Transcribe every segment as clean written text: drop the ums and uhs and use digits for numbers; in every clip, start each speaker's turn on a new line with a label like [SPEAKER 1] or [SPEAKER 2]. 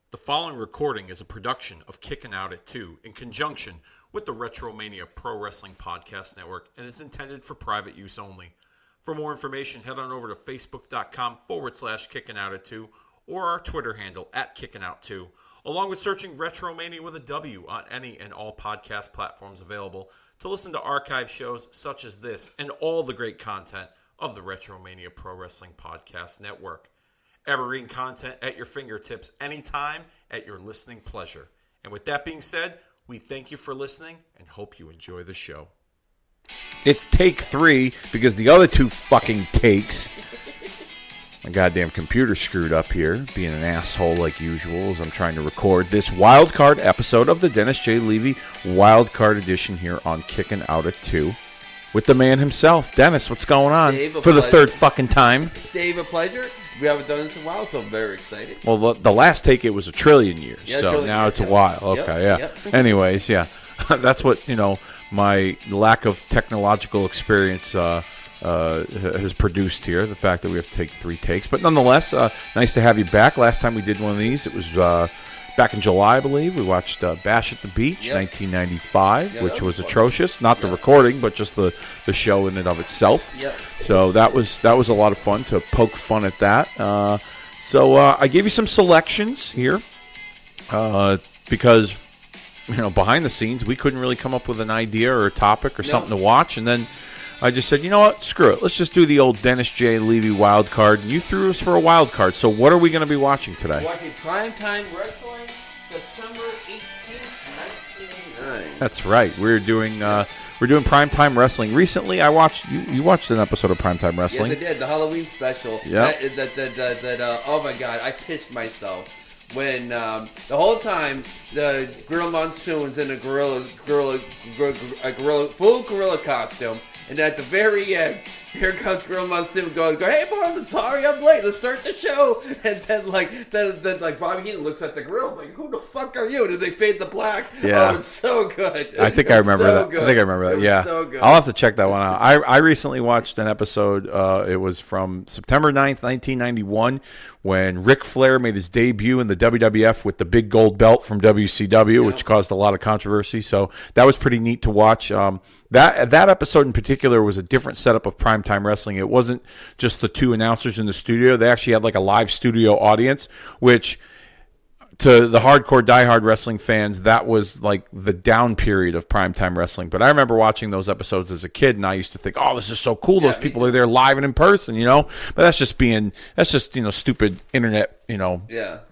[SPEAKER 1] The following recording is a production of Kickin' Out at 2 in conjunction with the Retromania Pro Wrestling Podcast Network and is intended for private use only. For more information, head on over to facebook.com/Kickin' Out at 2 or our Twitter handle @Kickin' Out 2, along with searching Retromania with a W on any and all podcast platforms available to listen to archive shows such as this and all the great content of the Retromania Pro Wrestling Podcast Network. Evergreen content at your fingertips anytime at your listening pleasure. And with that being said, we thank you for listening and hope you enjoy the show.
[SPEAKER 2] It's take 3 because the other 2 fucking takes. My goddamn computer screwed up here, being an asshole like usual as I'm trying to record this wild card episode of the Dennis J. Levy wild card edition here on Kickin' Out at 2 with the man himself. Dennis, what's going on?
[SPEAKER 3] Dave,
[SPEAKER 2] for the third fucking time.
[SPEAKER 3] Dave, a pleasure. We haven't done this in a while, so I'm very excited.
[SPEAKER 2] Well, the last take, it was a trillion years, so
[SPEAKER 3] trillion
[SPEAKER 2] now
[SPEAKER 3] years,
[SPEAKER 2] it's a while. Okay,
[SPEAKER 3] Yep.
[SPEAKER 2] Anyways, yeah. That's what, my lack of technological experience has produced here, the fact that we have to take 3 takes. But nonetheless, nice to have you back. Last time we did one of these, it was back in July, I believe. We watched Bash at the Beach, 1995, which was atrocious. Not the recording, but just the show in and of itself. So that was a lot of fun to poke fun at that. So I gave you some selections here because, behind the scenes, we couldn't really come up with an idea or a topic or something to watch. And then I just said, you know what, screw it. Let's just do the old Dennis J. Levy wild card. And you threw us for a wild card. So what are we going to be watching today?
[SPEAKER 3] Watching Prime Time Wrestling, September 18th, 1989.
[SPEAKER 2] That's right. We're doing Prime Time Wrestling. Recently, I watched you watched an episode of Prime Time Wrestling.
[SPEAKER 3] Yes, I did. The Halloween special.
[SPEAKER 2] Yeah.
[SPEAKER 3] Oh my God, I pissed myself when the whole time the Gorilla Monsoon's in a full gorilla costume, and at the very end, here comes Gorilla Monsoon going, hey boys, I'm sorry I'm late, let's start the show. And then Bobby Heenan looks at the gorilla like, who the fuck are you? And then they fade to black.
[SPEAKER 2] Yeah.
[SPEAKER 3] Oh, it's so good.
[SPEAKER 2] I think I remember that.
[SPEAKER 3] Good.
[SPEAKER 2] I think I remember that.
[SPEAKER 3] It was
[SPEAKER 2] Yeah.
[SPEAKER 3] so good.
[SPEAKER 2] I'll have to check that one out. I recently watched an episode. It was from September 9th, 1991, when Ric Flair made his debut in the WWF with the big gold belt from WCW, which caused a lot of controversy. So that was pretty neat to watch. That episode in particular was a different setup of primetime wrestling. It wasn't just the 2 announcers in the studio. They actually had like a live studio audience, which to the hardcore diehard wrestling fans, that was like the down period of primetime wrestling. But I remember watching those episodes as a kid, and I used to think, oh, this is so cool. Those people are there live and in person, But that's just stupid internet,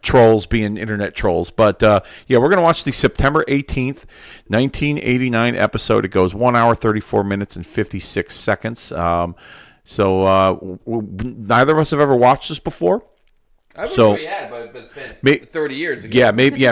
[SPEAKER 2] trolls being internet trolls. But, we're going to watch the September 18th, 1989 episode. It goes 1 hour, 34 minutes, and 56 seconds. So neither of us have ever watched this before.
[SPEAKER 3] I wish we had, but it's been 30 years ago.
[SPEAKER 2] Maybe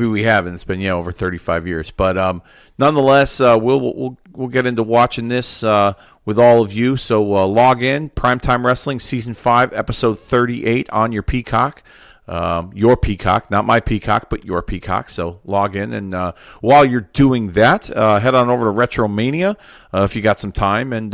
[SPEAKER 2] we haven't. It's been over 35 years. But nonetheless, we'll get into watching this with all of you. So log in, Primetime Wrestling Season 5, Episode 38 on your Peacock. Your Peacock, not my Peacock, but your Peacock. So log in, and while you're doing that, head on over to Retromania if you got some time, and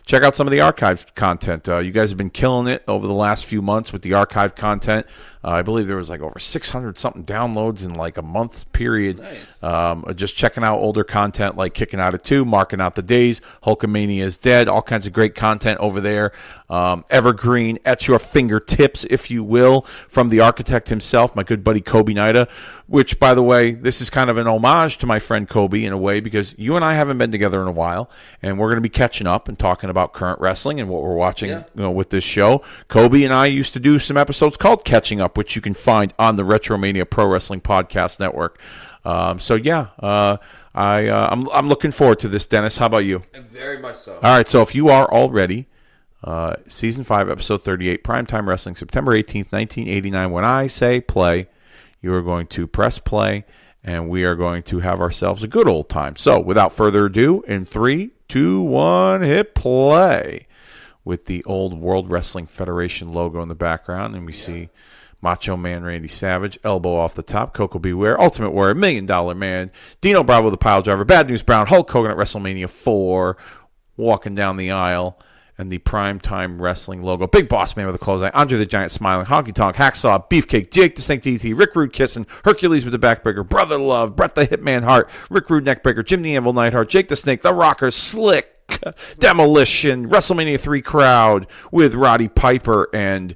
[SPEAKER 2] check out some of the archived content. You guys have been killing it over the last few months with the archived content. I believe there was like over 600 something downloads in like a month's period.
[SPEAKER 3] Nice.
[SPEAKER 2] Just checking out older content like Kicking Out at 2, Marking Out the Days, Hulkamania is Dead, all kinds of great content over there. Evergreen at your fingertips, if you will, from the architect himself, my good buddy Kobe Nida, which, by the way, this is kind of an homage to my friend Kobe in a way, because you and I haven't been together in a while, and we're going to be catching up and talking about current wrestling and what we're watching with this show. Kobe and I used to do some episodes called Catching Up, which you can find on the Retromania Pro Wrestling Podcast Network. I'm looking forward to this, Dennis. How about you?
[SPEAKER 3] Very much so.
[SPEAKER 2] All right, so if you are all ready, Season 5, Episode 38, Primetime Wrestling, September 18th, 1989. When I say play, you are going to press play, and we are going to have ourselves a good old time. So, without further ado, in 3, 2, 1, hit play. With the old World Wrestling Federation logo in the background, and we see Macho Man Randy Savage, elbow off the top, Coco Beware, Ultimate Warrior, $1 Million Man, Dino Bravo the Pile Driver, Bad News Brown, Hulk Hogan at WrestleMania 4, walking down the aisle. and the Prime Time Wrestling logo. Big Boss Man with a clothesline. Andre the Giant smiling. Honky Tonk, Hacksaw, Beefcake, Jake the Snake DT, Rick Rude kissing, Hercules with the backbreaker, Brother Love, Bret the Hitman Hart, Rick Rude neckbreaker, Jim the Anvil Neidhart, Jake the Snake, The Rocker, Slick, Demolition, WrestleMania 3 crowd with Roddy Piper and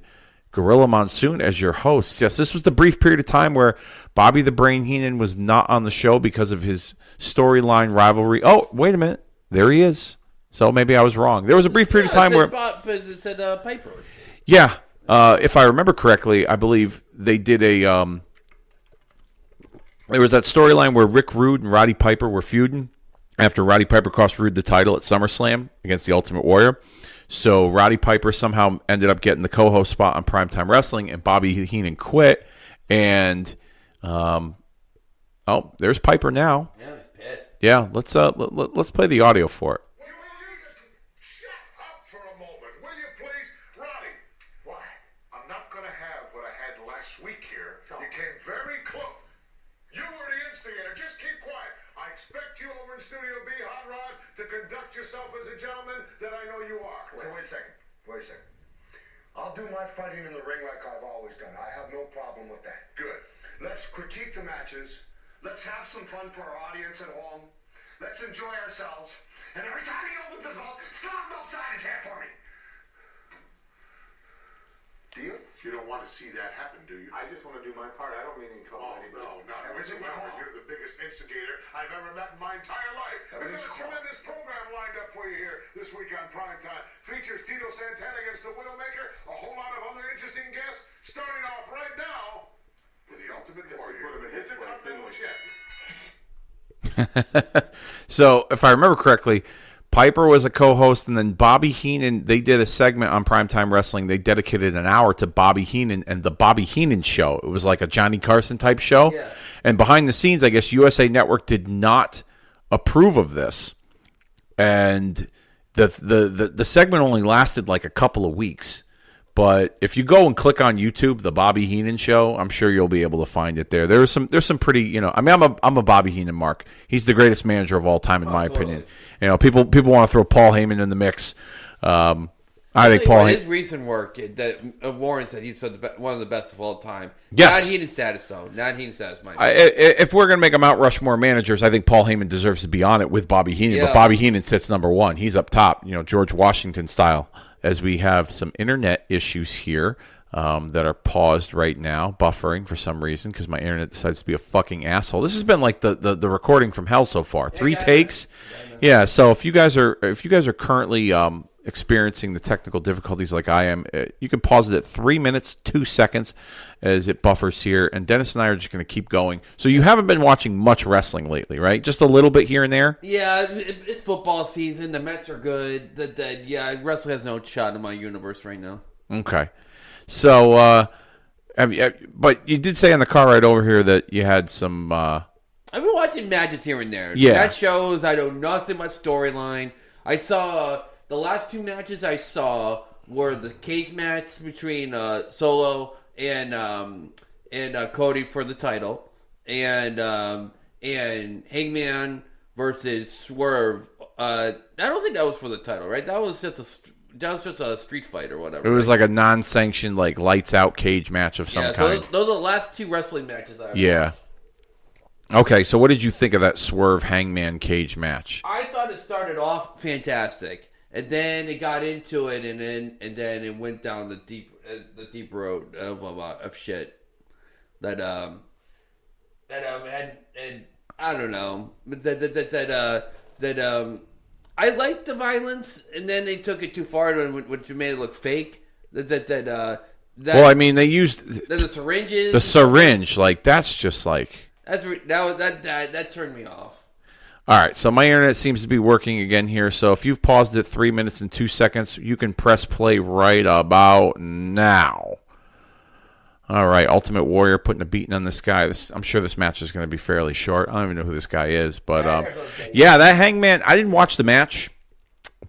[SPEAKER 2] Gorilla Monsoon as your hosts. Yes, this was the brief period of time where Bobby the Brain Heenan was not on the show because of his storyline rivalry. Oh, wait a minute. There he is. So maybe I was wrong. There was a brief period of time where...
[SPEAKER 3] But it said Piper.
[SPEAKER 2] Yeah. If I remember correctly, I believe they did a... there was that storyline where Rick Rude and Roddy Piper were feuding after Roddy Piper cost Rude the title at SummerSlam against the Ultimate Warrior. So Roddy Piper somehow ended up getting the co-host spot on Primetime Wrestling, and Bobby Heenan quit. And there's Piper now.
[SPEAKER 3] Yeah, he's pissed.
[SPEAKER 2] Yeah, let's play the audio for it.
[SPEAKER 4] Shut up for a moment, will you please, Roddy? What? I'm not gonna have what I had last week here. You came very close. You were the instigator. Just keep quiet. I expect you over in Studio B, Hot Rod, to conduct yourself as a gentleman that I know you are.
[SPEAKER 5] Okay, wait a second. I'll do my fighting in the ring like I've always done. I have no problem with that.
[SPEAKER 4] Good.
[SPEAKER 5] Let's critique the matches. Let's have some fun for our audience at home. Let's enjoy ourselves. And every time he opens his mouth, slap him upside his head for me. Deal?
[SPEAKER 4] You don't want to see that happen, do you?
[SPEAKER 6] I just want to do my part. I don't mean any trouble.
[SPEAKER 4] Oh, no, not whatsoever. You're the biggest instigator I've ever met in my entire life. We've got a tremendous program lined up for you here this week on Prime Time. Features Tito Santana against the Widowmaker, a whole lot of other interesting guests, starting off right now with the Ultimate Warrior.
[SPEAKER 6] put him in his
[SPEAKER 4] Is it
[SPEAKER 6] place,
[SPEAKER 4] Continental
[SPEAKER 6] didn't
[SPEAKER 4] Champion?
[SPEAKER 2] So, if I remember correctly, Piper was a co-host, and then Bobby Heenan, they did a segment on Primetime Wrestling. They dedicated an hour to Bobby Heenan and the Bobby Heenan Show. It was like a Johnny Carson type show.
[SPEAKER 3] Yeah.
[SPEAKER 2] And behind the scenes, I guess USA Network did not approve of this. And the segment only lasted like a couple of weeks. But if you go and click on YouTube, the Bobby Heenan Show, I'm sure you'll be able to find it there. There's some pretty, I mean, I'm a Bobby Heenan mark. He's the greatest manager of all time, in my opinion. People want to throw Paul Heyman in the mix. I think Paul
[SPEAKER 3] his recent work that Warren said he's one of the best of all time.
[SPEAKER 2] Yes.
[SPEAKER 3] Not Heenan status though. Not Heenan status.
[SPEAKER 2] If we're gonna make a Mount Rushmore managers, I think Paul Heyman deserves to be on it with Bobby Heenan.
[SPEAKER 3] Yeah.
[SPEAKER 2] But Bobby Heenan sits number one. He's up top. George Washington style. As we have some internet issues here that are paused right now, buffering for some reason because my internet decides to be a fucking asshole. This has been like the recording from hell so far. 3 takes. Yeah. So if you guys are currently experiencing the technical difficulties like I am, you can pause it at 3 minutes 2 seconds as it buffers here. And Dennis and I are just going to keep going. So you haven't been watching much wrestling lately, right? Just a little bit here and there.
[SPEAKER 3] Yeah, it's football season. The Mets are good. Wrestling has no shot in my universe right now.
[SPEAKER 2] Okay. So, but you did say on the car ride over here that you had some.
[SPEAKER 3] I've been watching matches here and there.
[SPEAKER 2] Yeah.
[SPEAKER 3] Match shows. I know nothing about storyline. I saw the last 2 matches I saw were the cage match between Solo and Cody for the title, and Hangman versus Swerve. I don't think that was for the title, right? That was just a street fight or whatever.
[SPEAKER 2] It was like a non-sanctioned, like lights out cage match of some kind.
[SPEAKER 3] So those are the last 2 wrestling matches I watched.
[SPEAKER 2] Okay, so what did you think of that Swerve Hangman cage match?
[SPEAKER 3] I thought it started off fantastic, and then it got into it, and then it went down the deep road of shit that had I don't know that I liked the violence, and then they took it too far, which made it look fake. Well,
[SPEAKER 2] I mean, they used
[SPEAKER 3] the syringes.
[SPEAKER 2] The syringe, like that's just like
[SPEAKER 3] that turned me off.
[SPEAKER 2] All right, so my internet seems to be working again here. So if you've paused it 3 minutes and 2 seconds, you can press play right about now. All right, Ultimate Warrior putting a beating on this guy. I'm sure this match is going to be fairly short. I don't even know who this guy is, but that Hangman. I didn't watch the match,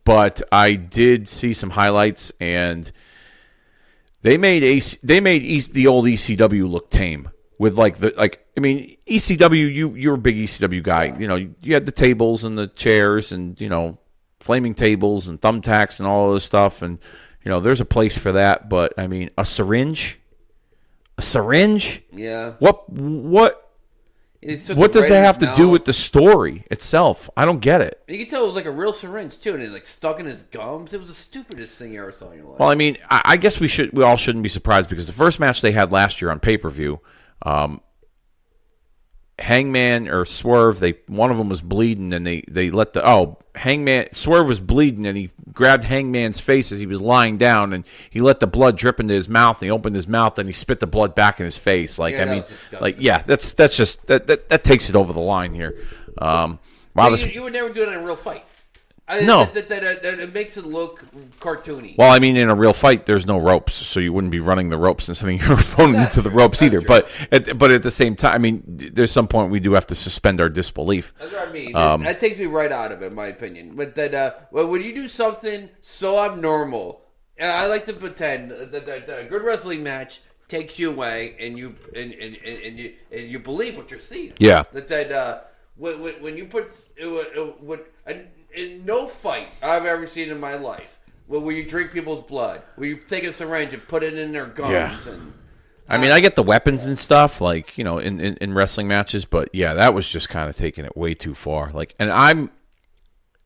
[SPEAKER 2] but I did see some highlights, and they made the old ECW look tame. With ECW, you're a big ECW guy. You had the tables and the chairs and, flaming tables and thumbtacks and all of this stuff, and there's a place for that. But I mean, a syringe.
[SPEAKER 3] Yeah.
[SPEAKER 2] What
[SPEAKER 3] It took
[SPEAKER 2] What
[SPEAKER 3] the
[SPEAKER 2] does that have
[SPEAKER 3] Raider's
[SPEAKER 2] to do
[SPEAKER 3] mouth.
[SPEAKER 2] with the story itself? I don't get it.
[SPEAKER 3] You can tell it was like a real syringe too, and it like stuck in his gums. It was the stupidest thing you ever saw in your life.
[SPEAKER 2] Well, I mean, I guess we all shouldn't be surprised because the first match they had last year on pay-per-view, Hangman or Swerve, one of them was bleeding, and they let Swerve was bleeding, and he grabbed Hangman's face as he was lying down, and he let the blood drip into his mouth, and he opened his mouth, and he spit the blood back in his face. Like,
[SPEAKER 3] Yeah,
[SPEAKER 2] I mean,
[SPEAKER 3] was disgusting.
[SPEAKER 2] like, yeah, that's just that takes it over the line here. Wow,
[SPEAKER 3] you would never do it in a real fight.
[SPEAKER 2] No.
[SPEAKER 3] That it makes it look cartoony.
[SPEAKER 2] Well, I mean, in a real fight, there's no ropes, so you wouldn't be running the ropes and sending your opponent into the ropes either.
[SPEAKER 3] True.
[SPEAKER 2] But at the same time, I mean, there's some point we do have to suspend our disbelief.
[SPEAKER 3] That's what I mean. That takes me right out of it, in my opinion. But when you do something so abnormal, I like to pretend that a good wrestling match takes you away, and you believe what you're seeing.
[SPEAKER 2] Yeah.
[SPEAKER 3] When you put in no fight I've ever seen in my life, where you drink people's blood, where you take a syringe and put it in their gums,
[SPEAKER 2] Yeah.
[SPEAKER 3] and
[SPEAKER 2] I mean, I get the weapons and stuff, like, in wrestling matches, but yeah, that was just kind of taking it way too far. Like, and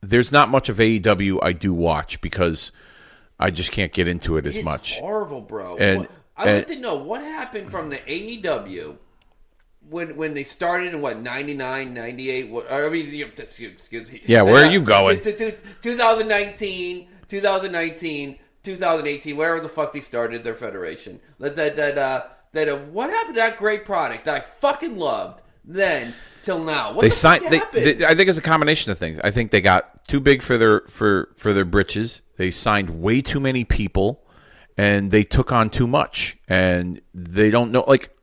[SPEAKER 2] there's not much of AEW I do watch because I just can't get into it as
[SPEAKER 3] it's
[SPEAKER 2] much.
[SPEAKER 3] horrible, bro.
[SPEAKER 2] I'd
[SPEAKER 3] like to know what happened from the AEW when they started in 99, 98. Excuse me.
[SPEAKER 2] Yeah, where are you going?
[SPEAKER 3] 2019, 2018, wherever the fuck they started their federation. What happened to that great product that I fucking loved then till now? What
[SPEAKER 2] Fuck
[SPEAKER 3] happened?
[SPEAKER 2] I think it's a combination of things. I think they got too big for their britches. They signed way too many people, and they took on too much, and they don't know. Like,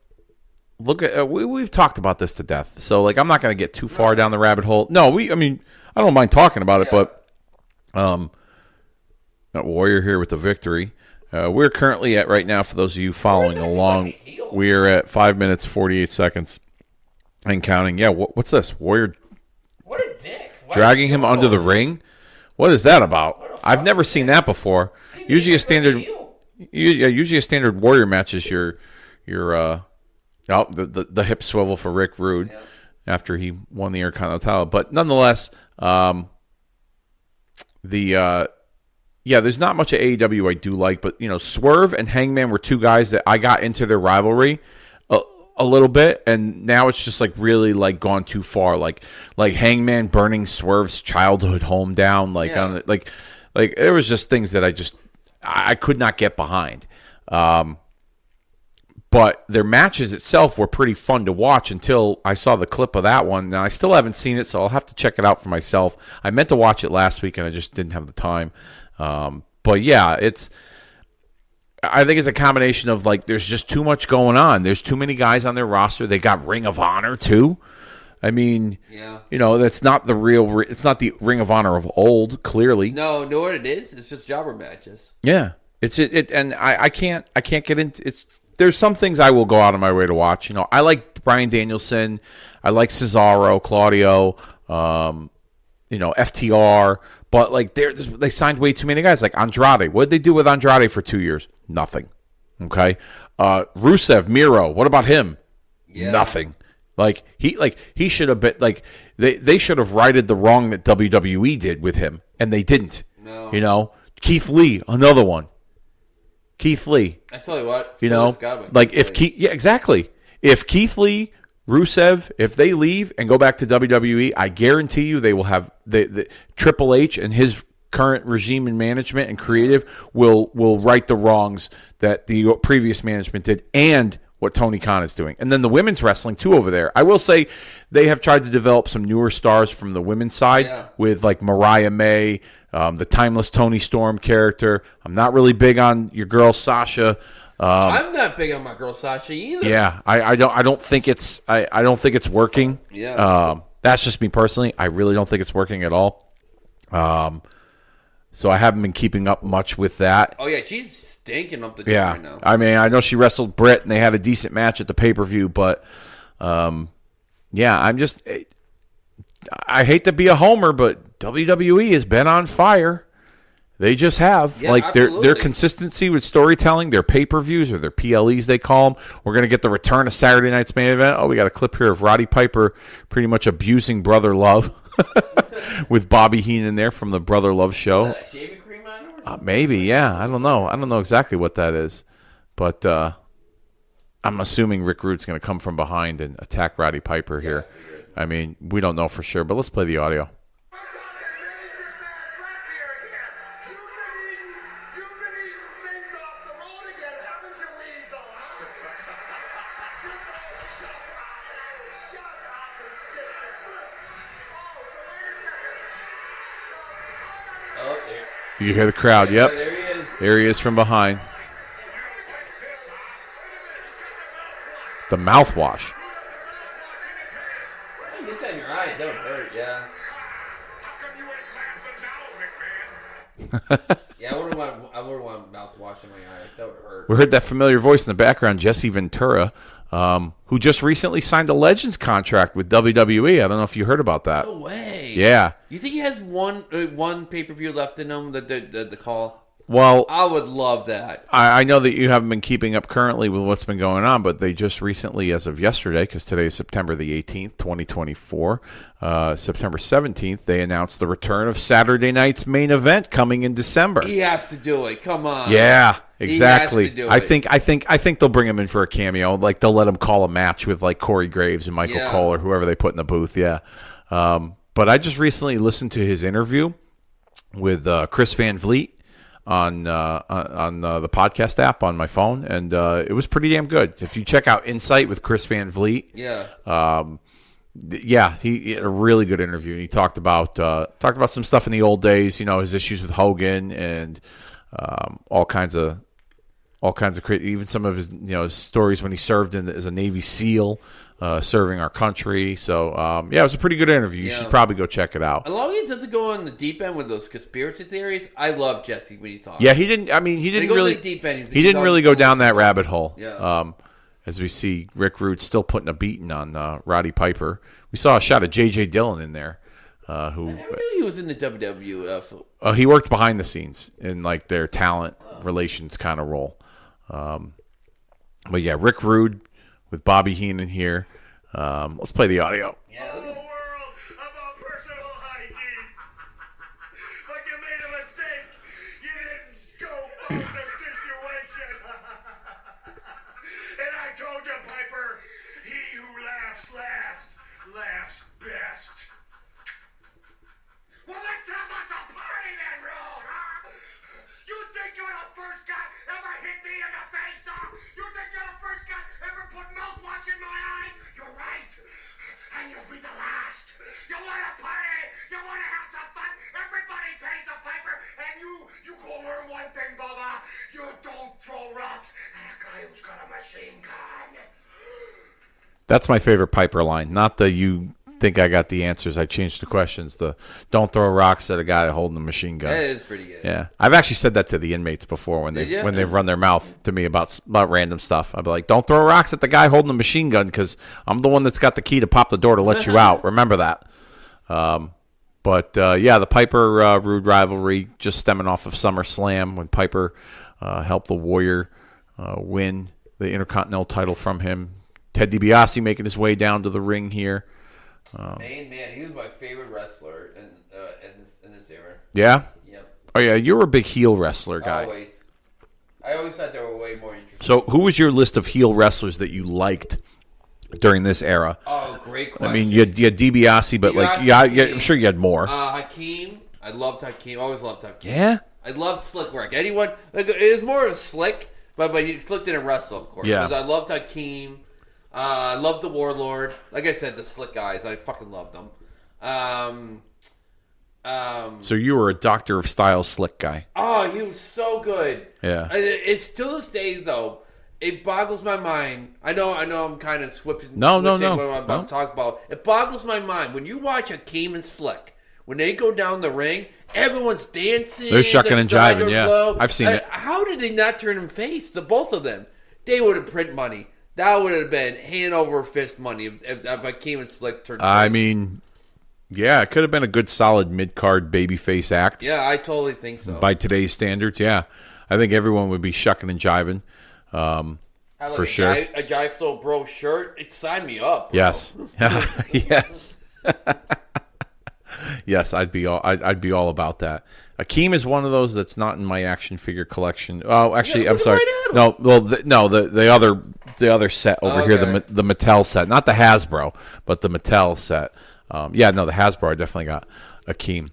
[SPEAKER 2] look at we've talked about this to death, so like I'm not going to get too far down the rabbit hole. No, I mean, I don't mind talking about it, but Warrior here with the victory. We're currently at right now, for those of you following along, we are at 5 minutes 48 seconds and counting. Yeah, what's this? Warrior
[SPEAKER 3] What a dick!
[SPEAKER 2] dragging him under the ring. What is that about? I've never seen that before. Usually a standard Warrior match is your the hip swivel for Rick Rude after he won the Intercontinental title. But nonetheless, there's not much of AEW I do like, but Swerve and Hangman were two guys that I got into their rivalry a little bit, and now it's just like really like gone too far. Like Hangman burning Swerve's childhood home down, like there was just things that I could not get behind. But their matches itself were pretty fun to watch until I saw the clip of that one. Now, I still haven't seen it, so I'll have to check it out for myself. I meant to watch it last week, and I just didn't have the time. But, yeah, I think it's a combination of, like, there's just too much going on. There's too many guys on their roster. They got Ring of Honor, too. I mean, that's not it's not the Ring of Honor of old, clearly.
[SPEAKER 3] No, know what it is? It's just jobber matches.
[SPEAKER 2] Yeah. And I can't get into it's. There's some things I will go out of my way to watch. I like Bryan Danielson. I like Cesaro, Claudio, FTR. But, like, they signed way too many guys. Like Andrade. What did they do with Andrade for 2 years? Nothing. Okay? Rusev, Miro. What about him?
[SPEAKER 3] Yeah.
[SPEAKER 2] Nothing. He should have been, like, they should have righted the wrong that WWE did with him, and they didn't.
[SPEAKER 3] No.
[SPEAKER 2] Keith Lee, another one. Keith Lee.
[SPEAKER 3] I tell you what.
[SPEAKER 2] Exactly. If Keith Lee, Rusev, if they leave and go back to WWE, I guarantee you they will have the Triple H and his current regime and management and creative will right the wrongs that the previous management did and what Tony Khan is doing. And then the women's wrestling too over there. I will say they have tried to develop some newer stars from the women's side with like Mariah May, the timeless Tony Storm character. I'm not really big on your girl Sasha.
[SPEAKER 3] I'm not big on my girl Sasha either.
[SPEAKER 2] Yeah, I don't think it's working.
[SPEAKER 3] Yeah.
[SPEAKER 2] That's just me personally. I really don't think it's working at all. So I haven't been keeping up much with that.
[SPEAKER 3] Oh yeah, she's stinking up the joint right now.
[SPEAKER 2] I mean, I know she wrestled Britt and they had a decent match at the pay-per-view, but I hate to be a homer, but WWE has been on fire. They just have.
[SPEAKER 3] Yeah,
[SPEAKER 2] like their
[SPEAKER 3] absolutely.
[SPEAKER 2] consistency with storytelling, their pay-per-views or their PLEs they call them. We're going to get the return of Saturday night's main event. Oh, we got a clip here of Roddy Piper pretty much abusing Brother Love with Bobby Heenan there from the Brother Love show.
[SPEAKER 3] Is that shaving cream on him or something?
[SPEAKER 2] Maybe, yeah. I don't know. I don't know exactly what that is. But I'm assuming Rick Rude's going to come from behind and attack Roddy Piper here. I mean, we don't know for sure, but let's play the audio.
[SPEAKER 3] Oh, there.
[SPEAKER 2] You hear the crowd. Yep.
[SPEAKER 3] There he is.
[SPEAKER 2] There he is from behind. The mouthwash.
[SPEAKER 3] Oh, get that in your eyes. That would hurt, yeah.
[SPEAKER 4] How come you ain't laughing now, McMahon?
[SPEAKER 3] Yeah, I wouldn't want mouthwash in my eyes. That would hurt.
[SPEAKER 2] We heard that familiar voice in the background, Jesse Ventura, who just recently signed a Legends contract with WWE. I don't know if you heard about that.
[SPEAKER 3] No way.
[SPEAKER 2] Yeah.
[SPEAKER 3] You think he has one pay-per-view left in him, the call?
[SPEAKER 2] Well,
[SPEAKER 3] I would love that.
[SPEAKER 2] I know that you haven't been keeping up currently with what's been going on, but they just recently, as of yesterday, because today is September the 18th, 2024, September 17th, they announced the return of Saturday night's main event coming in December.
[SPEAKER 3] He has to do it. Come on.
[SPEAKER 2] Yeah, exactly.
[SPEAKER 3] He has to do
[SPEAKER 2] I
[SPEAKER 3] it.
[SPEAKER 2] think they'll bring him in for a cameo. Like they'll let him call a match with like Corey Graves and Michael Cole or whoever they put in the booth. Yeah. But I just recently listened to his interview with Chris Van Vliet on the podcast app on my phone, and it was pretty damn good. If you check out Insight with Chris Van Vliet, he had a really good interview. And he talked about some stuff in the old days, you know, his issues with Hogan and all kinds of even some of his his stories when he served as a Navy SEAL. Serving our country. So, it was a pretty good interview. You should probably go check it out.
[SPEAKER 3] As long as he doesn't go on the deep end with those conspiracy theories, I love Jesse when he talks.
[SPEAKER 2] Yeah, he didn't. I mean, he didn't really.
[SPEAKER 3] Deep end,
[SPEAKER 2] he didn't really go down that rabbit hole.
[SPEAKER 3] Yeah.
[SPEAKER 2] As we see, Rick Rude still putting a beating on Roddy Piper. We saw a shot of J.J. Dillon in there. Who
[SPEAKER 3] I never knew he was in the WWF.
[SPEAKER 2] He worked behind the scenes in like their talent relations kind of role. But yeah, Rick Rude with Bobby Heenan here. Let's play the audio.
[SPEAKER 3] Yeah,
[SPEAKER 4] The world about personal hygiene. But you made a mistake. You didn't scope out the situation. And I told you, Piper, he who laughs last laughs best. Well, let's have us a party then, Road, huh? You think you're the first guy ever hit me in the face, huh? You think you're the first guy ever put mouthwash in my eyes? You're right. And you'll be the last. You want to party? You want to have some fun? Everybody pays a piper. And you go learn one thing, Bubba. You don't throw rocks at a guy who's got a machine gun.
[SPEAKER 2] That's my favorite Piper line. Not the "you think I got the answers, I changed the questions." The "don't throw rocks at a guy holding a machine gun."
[SPEAKER 3] that is pretty good.
[SPEAKER 2] Yeah, I've actually said that to the inmates before when they run their mouth to me about random stuff. I'd be like, "Don't throw rocks at the guy holding a machine gun because I'm the one that's got the key to pop the door to let you out." Remember that. The Piper Rude rivalry just stemming off of SummerSlam when Piper helped the Warrior win the Intercontinental title from him. Ted DiBiase making his way down to the ring here.
[SPEAKER 3] Man, he was my favorite wrestler in this era.
[SPEAKER 2] Yeah?
[SPEAKER 3] Yep.
[SPEAKER 2] Oh, yeah, you were a big heel wrestler guy.
[SPEAKER 3] Always. I always thought they were way more interesting.
[SPEAKER 2] So who was your list of heel wrestlers that you liked during this era?
[SPEAKER 3] Oh, great question.
[SPEAKER 2] I mean, you had DiBiase, but I'm sure you had more.
[SPEAKER 3] Hakeem. I loved Hakeem. Always loved Hakeem.
[SPEAKER 2] Yeah?
[SPEAKER 3] I loved slick work. Anyone, it was more of slick, but you slick didn't wrestle, of course.
[SPEAKER 2] Yeah.
[SPEAKER 3] Because I loved Hakeem. I loved the Warlord. Like I said, the slick guys. I fucking loved them.
[SPEAKER 2] So you were a Doctor of Style slick guy.
[SPEAKER 3] Oh, he was so good.
[SPEAKER 2] Yeah.
[SPEAKER 3] It's still this day, though. It boggles my mind. I know I'm kind of switching
[SPEAKER 2] No.
[SPEAKER 3] what I'm about to talk about. It boggles my mind. When you watch Hakeem and Slick, when they go down the ring, everyone's dancing.
[SPEAKER 2] They're shucking and jiving, yeah.
[SPEAKER 3] Glow.
[SPEAKER 2] I've seen it.
[SPEAKER 3] How did they not turn him face, the both of them? They would have print money. That would have been hand over fist money if Hakeem and Slick turned face.
[SPEAKER 2] I mean, Yeah, it could have been a good, solid mid-card babyface act.
[SPEAKER 3] Yeah, I totally think so.
[SPEAKER 2] By today's standards, yeah. I think everyone would be shucking and jiving. For sure.
[SPEAKER 3] A Jive Flow Bro shirt, it signed me up, bro.
[SPEAKER 2] Yes. Yes. Yes, I'd be all about that. Akeem is one of those that's not in my action figure collection. Oh, actually, I'm sorry. No, well, the other set over here, the Mattel set, not the Hasbro, but the Mattel set. The Hasbro I definitely got Akeem.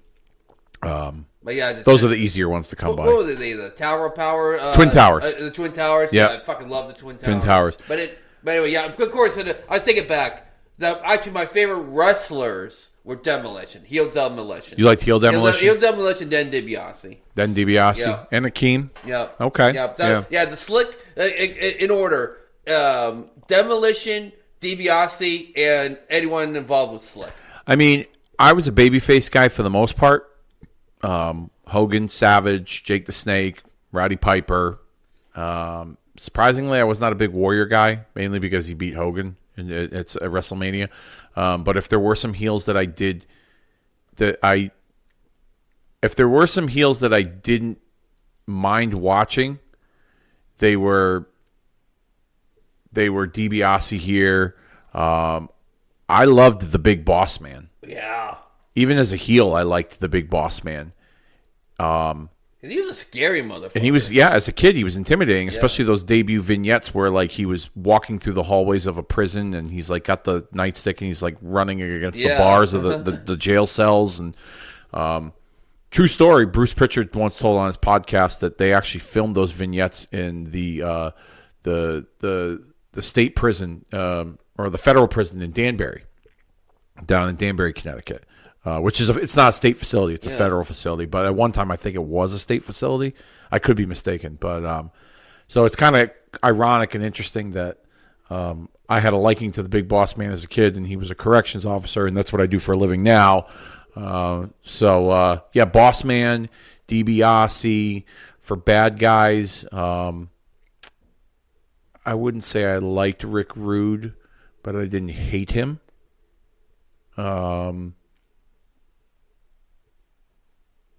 [SPEAKER 3] But yeah,
[SPEAKER 2] those are the easier ones to come by.
[SPEAKER 3] What were they? The Tower of Power?
[SPEAKER 2] Twin Towers.
[SPEAKER 3] The Twin Towers?
[SPEAKER 2] Yep.
[SPEAKER 3] Yeah, I fucking love the Twin Towers.
[SPEAKER 2] Twin Towers.
[SPEAKER 3] But anyway, yeah, of course, I take it back. Actually, my favorite wrestlers were Demolition. Heel Demolition.
[SPEAKER 2] You liked Heel Demolition?
[SPEAKER 3] Heel Demolition, then DiBiase.
[SPEAKER 2] Yeah. And Akeem?
[SPEAKER 3] Yeah.
[SPEAKER 2] Okay.
[SPEAKER 3] Yeah, the Slick, in order, Demolition, DiBiase, and anyone involved with Slick.
[SPEAKER 2] I mean, I was a babyface guy for the most part. Hogan, Savage, Jake the Snake, Roddy Piper. Surprisingly, I was not a big Warrior guy, mainly because he beat Hogan, and it's a WrestleMania. But if there were some heels that I didn't mind watching, they were DiBiase here. I loved the Big Boss Man.
[SPEAKER 3] Yeah.
[SPEAKER 2] Even as a heel, I liked the Big Boss Man.
[SPEAKER 3] He was a scary motherfucker.
[SPEAKER 2] And he was, as a kid, he was intimidating, especially those debut vignettes where, like, he was walking through the hallways of a prison and he's, like, got the nightstick and he's, like, running against the bars of the jail cells. And true story, Bruce Pritchard once told on his podcast that they actually filmed those vignettes in the state prison or the federal prison in Danbury, down in Danbury, Connecticut. Which is it's not a state facility; it's a federal facility. But at one time, I think it was a state facility. I could be mistaken, but so it's kind of ironic and interesting that I had a liking to the Big Boss Man as a kid, and he was a corrections officer, and that's what I do for a living now. Boss Man, DiBiase for bad guys. I wouldn't say I liked Rick Rude, but I didn't hate him.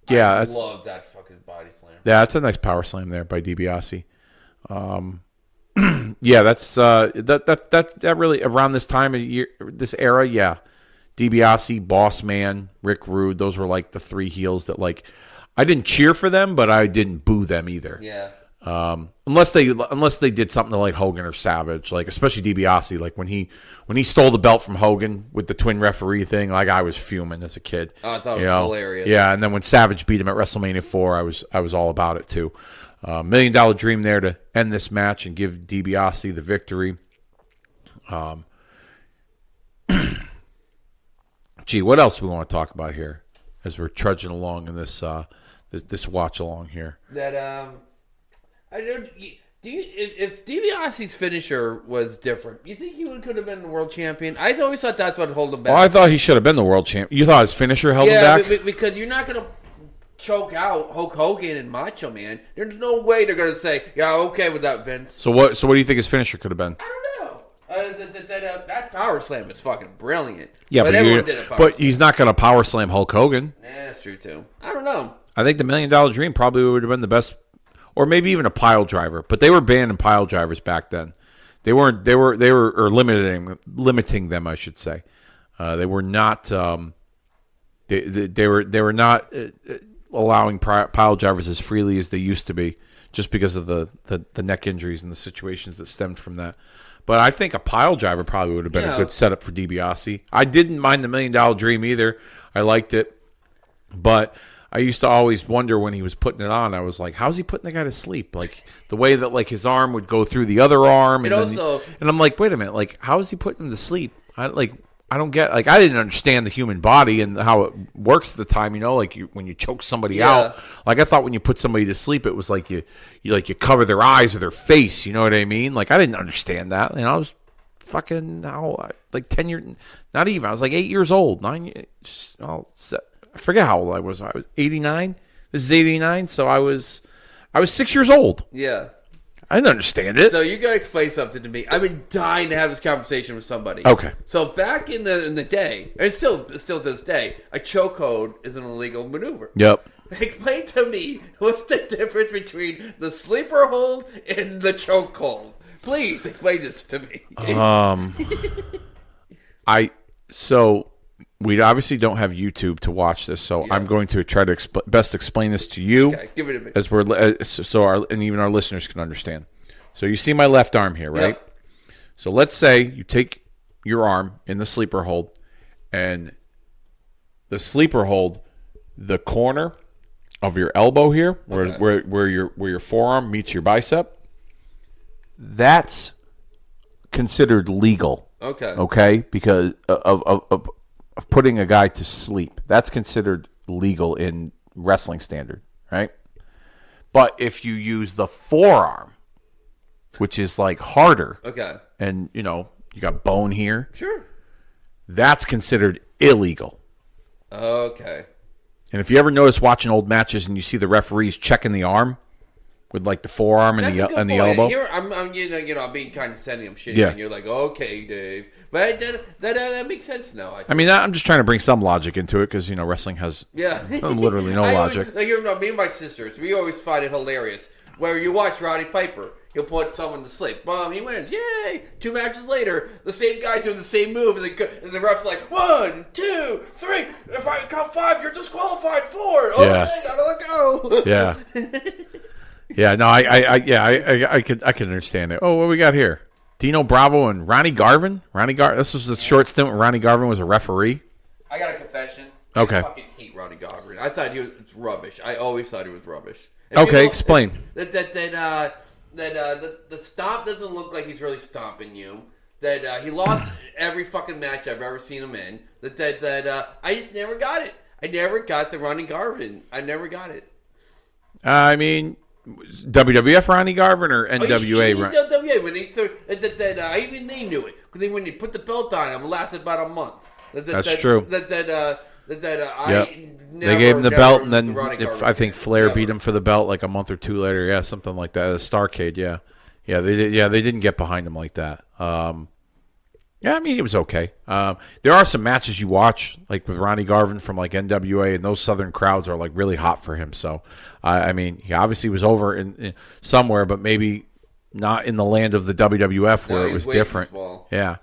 [SPEAKER 3] I love that fucking body slam.
[SPEAKER 2] Yeah, that's a nice power slam there by DiBiase. That's that really around this time of year, this era. Yeah, DiBiase, Boss Man, Rick Rude. Those were like the three heels that like I didn't cheer for them, but I didn't boo them either.
[SPEAKER 3] Yeah.
[SPEAKER 2] Unless they did something to like Hogan or Savage, like especially DiBiase, like when he stole the belt from Hogan with the twin referee thing, like I was fuming as a kid.
[SPEAKER 3] Oh, I thought it was hilarious.
[SPEAKER 2] Yeah, and then when Savage beat him at WrestleMania 4, I was all about it too. $1 Million Dream there to end this match and give DiBiase the victory. Gee, what else do we want to talk about here as we're trudging along in this this watch along here?
[SPEAKER 3] That I don't. If DiBiase's finisher was different, you think he could have been the world champion? I always thought that's what held him back.
[SPEAKER 2] Well, I thought he should have been the world champion. You thought his finisher held him back?
[SPEAKER 3] Yeah, because you're not going to choke out Hulk Hogan and Macho Man. There's no way they're going to say, "Yeah, okay with that, Vince."
[SPEAKER 2] So what do you think his finisher could have been?
[SPEAKER 3] I don't know. That power slam is fucking brilliant.
[SPEAKER 2] Yeah,
[SPEAKER 3] but everyone did a power
[SPEAKER 2] but
[SPEAKER 3] slam.
[SPEAKER 2] He's not going to power slam Hulk Hogan.
[SPEAKER 3] That's true too. I don't know.
[SPEAKER 2] I think the $1 Million Dream probably would have been the best. Or maybe even a pile driver, but they were banning pile drivers back then. They were limiting them, I should say. They were not. They were not allowing pile drivers as freely as they used to be, just because of the neck injuries and the situations that stemmed from that. But I think a pile driver probably would have been a good setup for DiBiase. I didn't mind the $1 Million Dream either. I liked it, but I used to always wonder when he was putting it on. I was like, "How's he putting the guy to sleep?" Like the way that like his arm would go through the other arm, and I'm like, "Wait a minute! Like, how is he putting him to sleep?" I don't get. Like, I didn't understand the human body and how it works at the time. You know, like when you choke somebody out. Like I thought when you put somebody to sleep, it was like you cover their eyes or their face. You know what I mean? Like I didn't understand that. And I was fucking like 10 years, not even. I was like 8 years old, 9 years. I forget how old I was. I was 89. This is 89, so I was 6 years old.
[SPEAKER 3] Yeah.
[SPEAKER 2] I didn't understand it.
[SPEAKER 3] So you gotta explain something to me. I've been dying to have this conversation with somebody.
[SPEAKER 2] Okay.
[SPEAKER 3] So back in the day, and still to this day, a chokehold is an illegal maneuver.
[SPEAKER 2] Yep.
[SPEAKER 3] Explain to me what's the difference between the sleeper hold and the chokehold. Please explain this to me.
[SPEAKER 2] So we obviously don't have YouTube to watch this, so I'm going to try to best explain this to you.
[SPEAKER 3] Okay, give it a minute.
[SPEAKER 2] As we're and even our listeners can understand. So you see my left arm here, right?
[SPEAKER 3] Yep.
[SPEAKER 2] So let's say you take your arm in the sleeper hold, and the sleeper hold, the corner of your elbow here, where your forearm meets your bicep, that's considered legal. Okay, because of putting a guy to sleep. That's considered legal in wrestling standard, right? But if you use the forearm, which is like harder, and you got bone here,
[SPEAKER 3] sure,
[SPEAKER 2] that's considered illegal.
[SPEAKER 3] Okay.
[SPEAKER 2] And if you ever notice watching old matches and you see the referees checking the arm with like the forearm and the elbow,
[SPEAKER 3] here, I'm being condescending. I'm shitting on you, like, okay, Dave, but that makes sense now.
[SPEAKER 2] I mean, I'm just trying to bring some logic into it because wrestling has literally no logic.
[SPEAKER 3] Me and my sisters, we always find it hilarious where you watch Roddy Piper. He'll put someone to sleep. Boom, he wins. Yay! 2 matches later, the same guy doing the same move, and the ref's like, 1, 2, 3. If I count 5, you're disqualified. 4. Oh, I gotta let go.
[SPEAKER 2] Yeah. Yeah. No, I can understand it. Oh, what we got here? Dino Bravo and Ronnie Garvin. This was a short stint when Ronnie Garvin was a referee.
[SPEAKER 3] I got a confession.
[SPEAKER 2] Okay.
[SPEAKER 3] I fucking hate Ronnie Garvin. I thought he was rubbish. I always thought he was rubbish.
[SPEAKER 2] Explain.
[SPEAKER 3] The stomp doesn't look like he's really stomping you. That he lost every fucking match I've ever seen him in. I just never got it. I never got the Ronnie Garvin. I never got it.
[SPEAKER 2] I mean, WWF Ronnie Garvin or NWA?
[SPEAKER 3] WWA when even they knew it because when they put the belt on him, it lasted about a month.
[SPEAKER 2] That's true.
[SPEAKER 3] They
[SPEAKER 2] gave him the belt, and then I think Flair beat him for the belt like a month or 2 later. Yeah, something like that. A Starcade. Yeah, they didn't get behind him like that. I mean, it was okay. There are some matches you watch, like with Ronnie Garvin from like NWA, and those Southern crowds are like really hot for him. So, I mean, he obviously was over in somewhere, but maybe not in the land of the WWF where it was different. Yeah.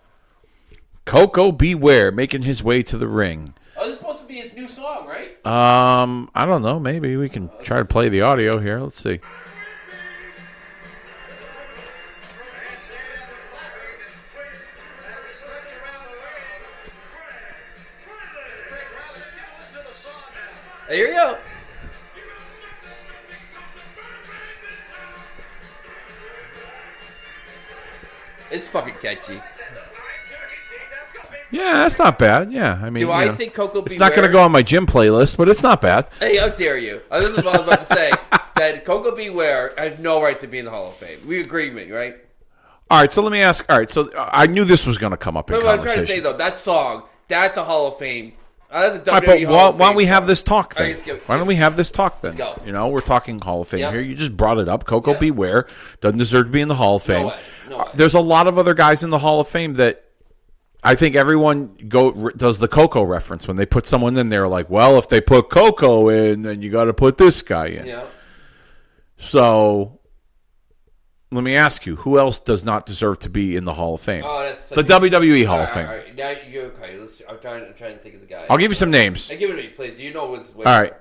[SPEAKER 2] Coco Beware making his way to the ring.
[SPEAKER 3] Oh, this is supposed to be his new song, right?
[SPEAKER 2] I don't know. Maybe we can try to play the audio here. Let's see.
[SPEAKER 3] Here you go. It's fucking catchy.
[SPEAKER 2] Yeah, that's not bad. Yeah, I mean,
[SPEAKER 3] I think Coco Beware...
[SPEAKER 2] It's not going to go on my gym playlist, but it's not bad.
[SPEAKER 3] Hey, how dare you? This is what I was about to say. That Coco Beware has no right to be in the Hall of Fame. We agree with me, right?
[SPEAKER 2] All right, so let me ask. All right, so I knew this was going to come up in conversation.
[SPEAKER 3] What I'm trying to say, though, that song, that's a Hall of Fame. That's a WWE
[SPEAKER 2] Hall of Fame. Why don't we have this talk then? Why don't we have this talk then?
[SPEAKER 3] Let's go.
[SPEAKER 2] We're talking Hall of Fame here. You just brought it up. Coco Beware doesn't deserve to be in the Hall of Fame.
[SPEAKER 3] No way.
[SPEAKER 2] There's a lot of other guys in the Hall of Fame that I think everyone does the Coco reference when they put someone in there. Like, well, if they put Coco in, then you got to put this guy in.
[SPEAKER 3] Yeah.
[SPEAKER 2] So let me ask you, who else does not deserve to be in the Hall of Fame?
[SPEAKER 3] Oh, that's
[SPEAKER 2] the WWE Hall of Fame.
[SPEAKER 3] All right. Now you're okay. I'm trying to think of the guys.
[SPEAKER 2] I'll give you some names.
[SPEAKER 3] Hey, give it to me, please. You know what's
[SPEAKER 2] all right.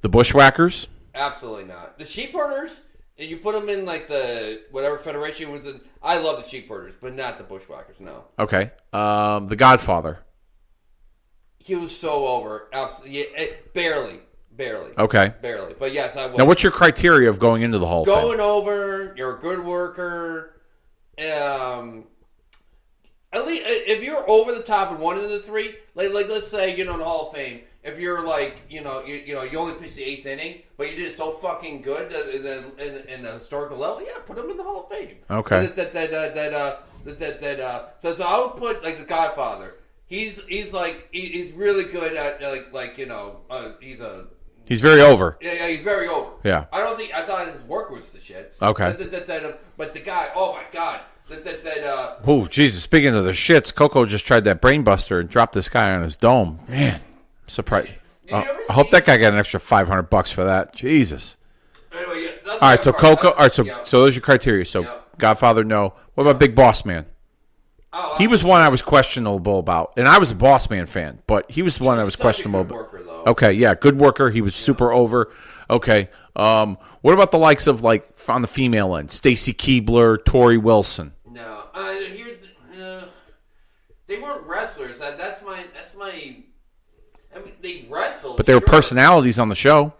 [SPEAKER 2] The Bushwhackers.
[SPEAKER 3] Absolutely not. The Sheep Herders. You put them in like the whatever federation was in. I love the Sheep Herders, but not the Bushwhackers. No.
[SPEAKER 2] Okay. The Godfather.
[SPEAKER 3] He was so over. Absolutely. Yeah, barely.
[SPEAKER 2] Okay.
[SPEAKER 3] Barely. But yes, I was.
[SPEAKER 2] Now, what's your criteria of going into the Hall of Fame?
[SPEAKER 3] Going over. You're a good worker. At least if you're over the top in one of the three, like let's say in the Hall of Fame. If you're like, you only pitched the 8th inning, but you did so fucking good in the historical level, yeah, put him in the Hall of Fame.
[SPEAKER 2] Okay.
[SPEAKER 3] So I would put like the Godfather. He's really good at he's a
[SPEAKER 2] He's very over.
[SPEAKER 3] Yeah, he's very over.
[SPEAKER 2] Yeah.
[SPEAKER 3] I thought his work was the shits.
[SPEAKER 2] Okay.
[SPEAKER 3] But the guy, oh my God.
[SPEAKER 2] Oh, Jesus. Speaking of the shits, Coco just tried that brain buster and dropped this guy on his dome. Man, surprised. I hope that guy got an extra $500 for that. Jesus.
[SPEAKER 3] Anyway, yeah,
[SPEAKER 2] All right, so Coco. All right, so those are your criteria. So Godfather, no. What about Big Boss Man? He was one I was questionable about, and I was a Boss Man fan, but he was one I was questionable about.
[SPEAKER 3] Worker, though.
[SPEAKER 2] Okay, yeah, good worker. He was super over. Okay, what about the likes of like on the female end, Stacy Keibler, Tori Wilson?
[SPEAKER 3] No, they weren't wrestlers. That's my. I mean, they wrestled,
[SPEAKER 2] But they were personalities on the show.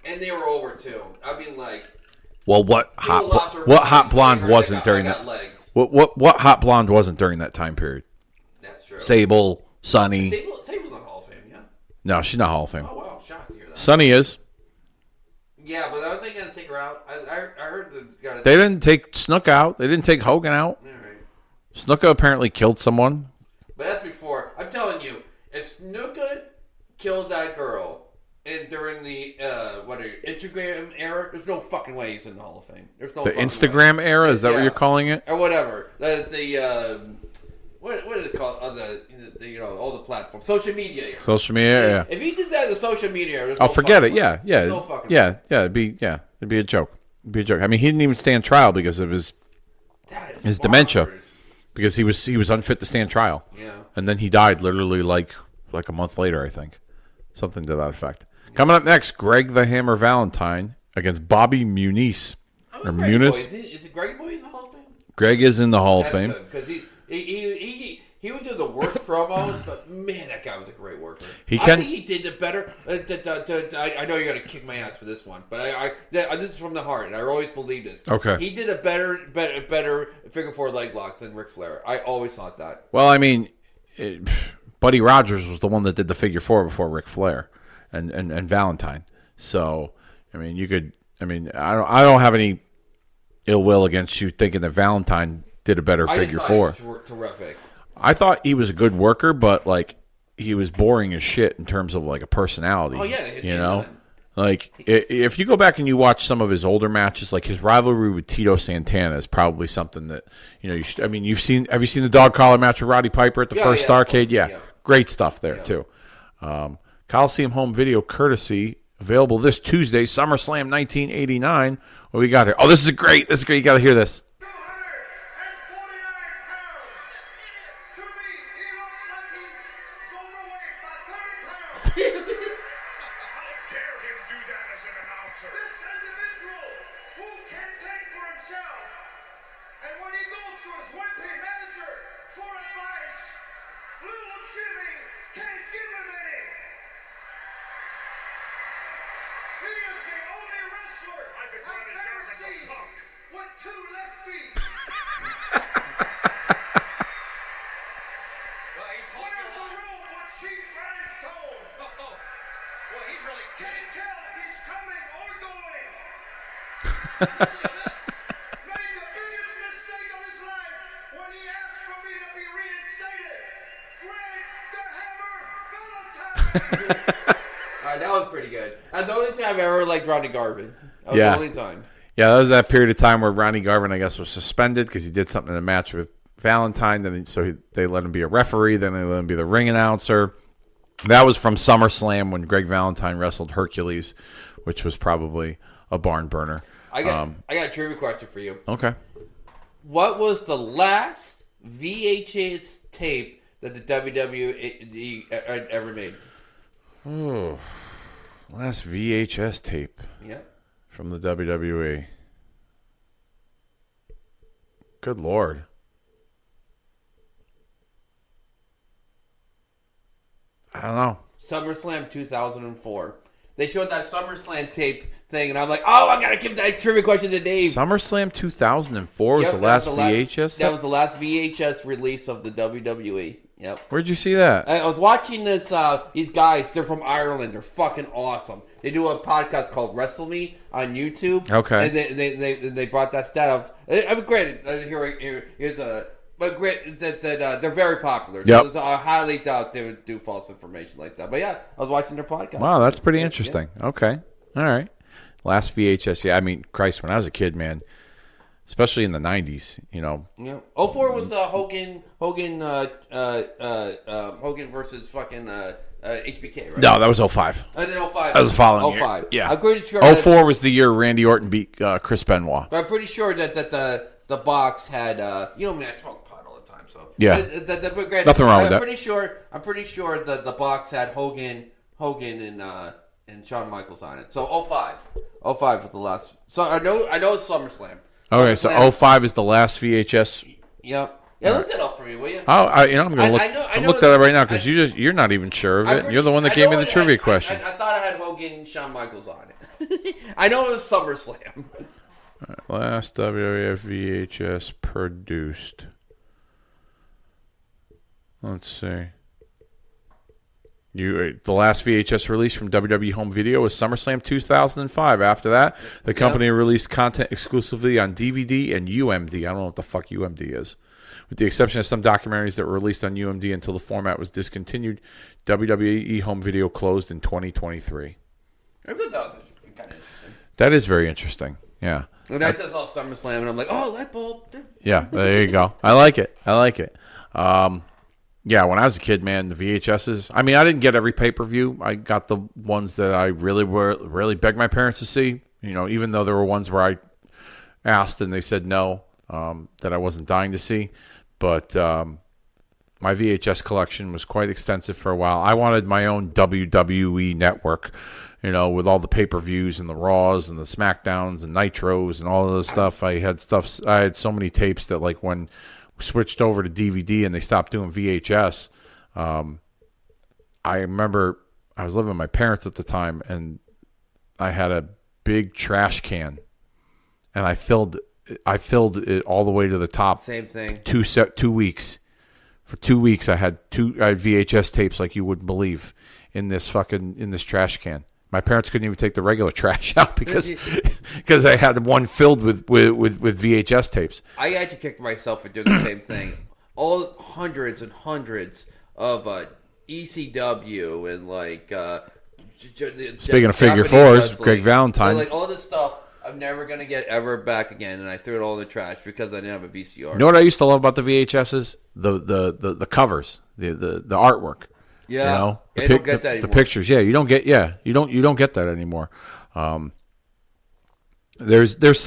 [SPEAKER 3] and they were over too. I mean, like,
[SPEAKER 2] Well, what hot blonde wasn't during that?
[SPEAKER 3] Legs.
[SPEAKER 2] What hot blonde wasn't during that time period?
[SPEAKER 3] That's true.
[SPEAKER 2] Sable, Sunny.
[SPEAKER 3] Sable's not Hall of Fame, yeah.
[SPEAKER 2] No, she's not Hall of Fame.
[SPEAKER 3] Oh wow, I'm shocked to hear that.
[SPEAKER 2] Sunny is.
[SPEAKER 3] Yeah, but aren't they gonna take her out? I heard that.
[SPEAKER 2] They didn't take Snook out. They didn't take Hogan out.
[SPEAKER 3] All right.
[SPEAKER 2] Snuka apparently killed someone.
[SPEAKER 3] But that's before. I'm telling you, if Snuka killed that girl and during the Instagram era, there's no fucking way he's in the Hall of Fame. There's no
[SPEAKER 2] The
[SPEAKER 3] fucking
[SPEAKER 2] Instagram
[SPEAKER 3] way.
[SPEAKER 2] era? Is that what you're calling it?
[SPEAKER 3] Or whatever. What is it called? All the platforms, social media. Era.
[SPEAKER 2] Social media, yeah.
[SPEAKER 3] If he did that in the social media, era,
[SPEAKER 2] I'll forget it.
[SPEAKER 3] way.
[SPEAKER 2] Yeah.
[SPEAKER 3] There's no fucking way.
[SPEAKER 2] It'd be a joke. It'd be a joke. I mean, he didn't even stand trial because of his dementia, because he was unfit to stand trial.
[SPEAKER 3] Yeah.
[SPEAKER 2] And then he died literally like a month later, I think, something to that effect. Coming up next, Greg the Hammer Valentine against Bobby Muniz. Or Muniz.
[SPEAKER 3] Is it Greg Boy in the Hall of Fame?
[SPEAKER 2] Greg is in the Hall of Fame.
[SPEAKER 3] Because he would do the worst promos, but man, that guy was a great worker.
[SPEAKER 2] I
[SPEAKER 3] think he did it better. I know you're gonna kick my ass for this one, but this is from the heart, and I always believed this.
[SPEAKER 2] Okay.
[SPEAKER 3] He did a better figure four leg lock than Ric Flair. I always thought that.
[SPEAKER 2] Well, I mean, Buddy Rogers was the one that did the figure four before Ric Flair and Valentine. So, I mean, I don't have any ill will against you thinking that Valentine did a better figure four.
[SPEAKER 3] He was terrific.
[SPEAKER 2] I thought he was a good worker, but like he was boring as shit in terms of like a personality.
[SPEAKER 3] Oh yeah,
[SPEAKER 2] you know, like if you go back and you watch some of his older matches, like his rivalry with Tito Santana is probably something that you should. I mean, have you seen the dog collar match with Roddy Piper at the first Starrcade? Yeah, great stuff there too. Coliseum Home Video courtesy available this Tuesday, SummerSlam 1989. What we got here? Oh, this is great. This is great. You got to hear this.
[SPEAKER 3] That was pretty good. That's the only time I've ever liked Ronnie Garvin. That was the only time.
[SPEAKER 2] Yeah, that was that period of time where Ronnie Garvin, I guess, was suspended because he did something in a match with Valentine. They let him be a referee. Then they let him be the ring announcer. That was from SummerSlam when Greg Valentine wrestled Hercules, which was probably a barn burner.
[SPEAKER 3] I got a trivia question for you.
[SPEAKER 2] Okay.
[SPEAKER 3] What was the last VHS tape that the WWE ever made?
[SPEAKER 2] Oh, last VHS tape.
[SPEAKER 3] Yeah.
[SPEAKER 2] From the WWE. Good Lord. I don't know.
[SPEAKER 3] SummerSlam 2004. They showed that SummerSlam tape thing, and I'm like, oh, I got to give that trivia question to Dave.
[SPEAKER 2] SummerSlam 2004 was the last VHS?
[SPEAKER 3] That was the last VHS release of the WWE. Yep.
[SPEAKER 2] Where'd you see that?
[SPEAKER 3] I was watching this. These guys, they're from Ireland. They're fucking awesome. They do a podcast called Wrestle Me on YouTube.
[SPEAKER 2] Okay.
[SPEAKER 3] And they brought that stat up. I mean, granted, here's But great that they're very popular.
[SPEAKER 2] Yep.
[SPEAKER 3] So I highly doubt they would do false information like that. But yeah, I was watching their podcast.
[SPEAKER 2] Wow, that's pretty interesting. Yeah. Okay. All right. Last VHS. Yeah, I mean, Christ, when I was a kid, man, especially in the 90s, you know.
[SPEAKER 3] Yeah. 04 was Hogan versus fucking HBK, right?
[SPEAKER 2] No, that was 05.
[SPEAKER 3] And then 05.
[SPEAKER 2] That was the following
[SPEAKER 3] 05.
[SPEAKER 2] year. Yeah.
[SPEAKER 3] I'm pretty sure
[SPEAKER 2] 04 was the year Randy Orton beat Chris Benoit.
[SPEAKER 3] But I'm pretty sure that the box had I smoke pot all the time, so
[SPEAKER 2] yeah.
[SPEAKER 3] But
[SPEAKER 2] nothing wrong with that.
[SPEAKER 3] I'm pretty sure the box had Hogan and Shawn Michaels on it. So 05 was the last. So I know it's SummerSlam.
[SPEAKER 2] Okay, so 05 is the last VHS.
[SPEAKER 3] Yep. Yeah, look that up for me, will you?
[SPEAKER 2] Oh, I'm gonna look. I'm look that up right now because you're not even sure of it. You're the one that gave me the trivia question.
[SPEAKER 3] I thought I had Hogan and Shawn Michaels on it. I know it was SummerSlam.
[SPEAKER 2] Last WWF VHS produced. Let's see. The last VHS release from WWE Home Video was SummerSlam 2005. After that, the company released content exclusively on DVD and UMD. I don't know what the fuck UMD is. With the exception of some documentaries that were released on UMD until the format was discontinued, WWE Home Video closed in 2023.
[SPEAKER 3] I thought that was kind of interesting.
[SPEAKER 2] That is very interesting. Yeah.
[SPEAKER 3] And I just saw SummerSlam, and I'm like, oh, light bulb.
[SPEAKER 2] Yeah, there you go. I like it. Yeah, when I was a kid, man, the VHSs. I mean, I didn't get every pay-per-view. I got the ones that I really begged my parents to see. You know, even though there were ones where I asked and they said no, that I wasn't dying to see. But my VHS collection was quite extensive for a while. I wanted my own WWE network, you know, with all the pay-per-views and the Raws and the SmackDowns and Nitros and all of this stuff. I had so many tapes that, like, when we switched over to DVD and they stopped doing VHS, I remember I was living with my parents at the time, and I had a big trash can, and I filled it all the way to the top.
[SPEAKER 3] Same thing.
[SPEAKER 2] 2 weeks. For 2 weeks, I had VHS tapes like you wouldn't believe in this trash can. My parents couldn't even take the regular trash out because I had one filled with VHS tapes.
[SPEAKER 3] I had to kick myself for doing the same thing. All hundreds and hundreds of ECW and like.
[SPEAKER 2] Speaking of figure fours, Greg Valentine.
[SPEAKER 3] Like all this stuff, I'm never gonna get ever back again, and I threw it all in the trash because I didn't have a VCR.
[SPEAKER 2] You know what I used to love about the VHSs? The covers, the artwork.
[SPEAKER 3] Yeah,
[SPEAKER 2] you know?
[SPEAKER 3] you don't get that anymore.
[SPEAKER 2] The pictures, you don't get that anymore. There's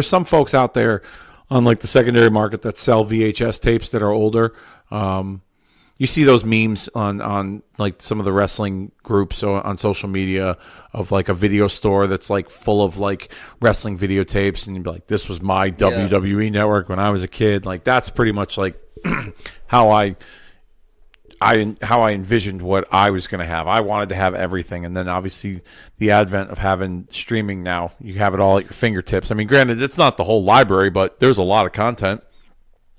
[SPEAKER 2] some folks out there on like the secondary market that sell VHS tapes that are older. You see those memes on like some of the wrestling groups on social media of like a video store that's like full of like wrestling videotapes, and you'd be like, "This was my WWE network when I was a kid." Like that's pretty much like how I envisioned what I was going to have. I wanted to have everything, and then obviously the advent of having streaming now, you have it all at your fingertips. I mean, granted, it's not the whole library, but there's a lot of content.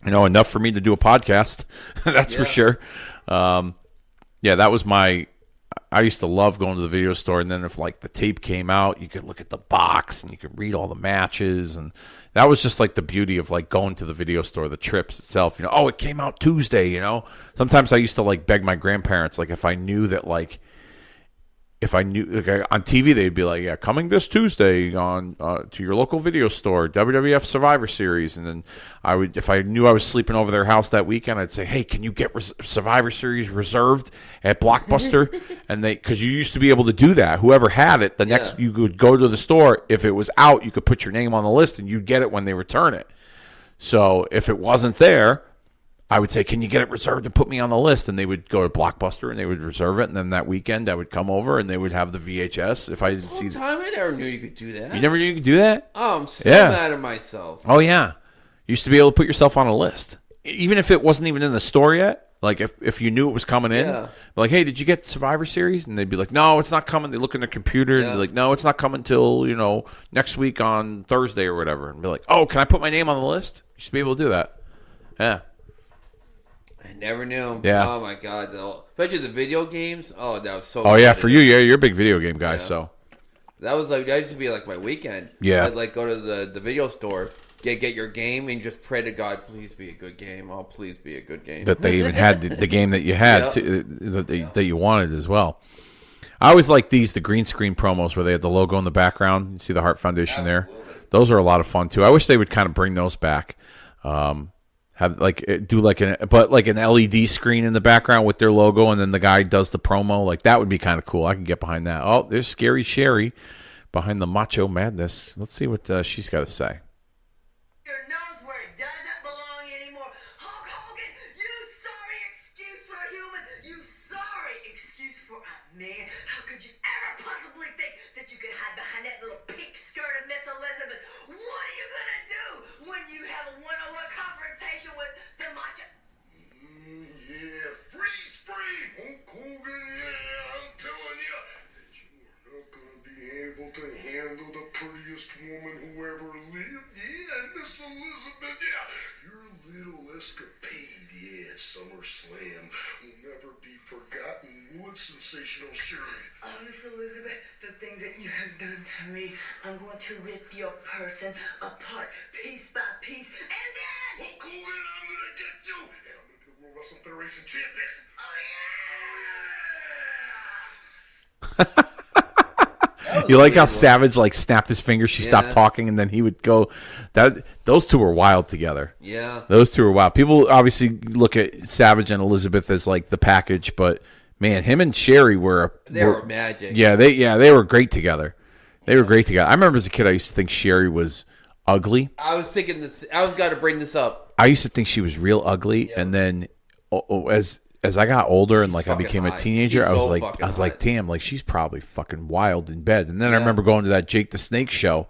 [SPEAKER 2] You know, enough for me to do a podcast. That's for sure. That was I used to love going to the video store, and then if like the tape came out, you could look at the box and you could read all the matches, and that was just like the beauty of like going to the video store, the trips itself. You know, oh, it came out Tuesday. You know, sometimes I used to like beg my grandparents, like if I knew on TV they'd be like, yeah, coming this Tuesday on to your local video store, WWF Survivor Series, and then if I knew I was sleeping over their house that weekend, I'd say, hey, can you get Survivor Series reserved at Blockbuster? And because you used to be able to do that. Whoever had it, you could go to the store. If it was out, you could put your name on the list, and you'd get it when they return it. So if it wasn't there, I would say, can you get it reserved and put me on the list? And they would go to Blockbuster and they would reserve it. And then that weekend I would come over and they would have the VHS. If I didn't see
[SPEAKER 3] time, I never knew you could do that.
[SPEAKER 2] You never knew you could do that?
[SPEAKER 3] Oh, I'm so mad at myself.
[SPEAKER 2] Oh, yeah. You used to be able to put yourself on a list. Even if it wasn't even in the store yet. Like if you knew it was coming in. Like, hey, did you get Survivor Series? And they'd be like, no, it's not coming. They look in their computer and they're like, no, it's not coming till, next week on Thursday or whatever. And be like, oh, can I put my name on the list? You should be able to do that. Yeah.
[SPEAKER 3] I never knew.
[SPEAKER 2] Yeah.
[SPEAKER 3] Oh my God. Especially the video games. Oh, that was so.
[SPEAKER 2] Oh yeah, for you, you're a big video game guy. So
[SPEAKER 3] that used to be like my weekend.
[SPEAKER 2] Yeah.
[SPEAKER 3] I'd like go to the video store get your game and just pray to God, please be a good game. Oh, please be a good game.
[SPEAKER 2] That they even had the game that you had
[SPEAKER 3] Yep.
[SPEAKER 2] that you wanted as well. I always like the green screen promos where they had the logo in the background. You see the Heart Foundation there. Those are a lot of fun too. I wish they would kind of bring those back. Have do an LED screen in the background with their logo, and then the guy does the promo. Like that would be kind of cool. I can get behind that. Oh, there's Scary Sherry behind the Macho Madness. Let's see what she's got to say.
[SPEAKER 7] Your nose where it doesn't belong anymore. Hulk Hogan, you sorry excuse for a human. You sorry excuse for a man. How could you ever possibly think that you could hide behind that little pink skirt of Miss Elizabeth? What are you gonna do when you have a one-on-one confrontation with the macho?
[SPEAKER 4] Yeah, freeze frame, Hulk Hogan. Yeah, I'm telling you that you are not gonna be able to handle the prettiest woman who ever lived. Yeah, Miss Elizabeth. Yeah, your little escapade. Yeah, SummerSlam will never be forgotten. Would Sensational Sherry?
[SPEAKER 7] Oh, Miss Elizabeth, the things that you have done to me, I'm going to rip your person apart, piece by piece, and then...
[SPEAKER 4] Hulk Hogan, I'm gonna get you, and I'm gonna be the World Wrestling Federation champion.
[SPEAKER 7] Oh, yeah!
[SPEAKER 2] You like how Savage snapped his finger? She stopped talking, and then he would go. Those two were wild together.
[SPEAKER 3] Yeah.
[SPEAKER 2] Those two were wild. People obviously look at Savage and Elizabeth as the package, but man, him and Sherry were
[SPEAKER 3] magic.
[SPEAKER 2] Yeah, they were great together. They were great together. I remember as a kid, I used to think Sherry was ugly.
[SPEAKER 3] I was thinking this. I was got to bring this up.
[SPEAKER 2] I used to think she was real ugly, and then as I got older and I became a teenager, I was like, damn, she's probably fucking wild in bed. And then I remember going to that Jake the Snake show,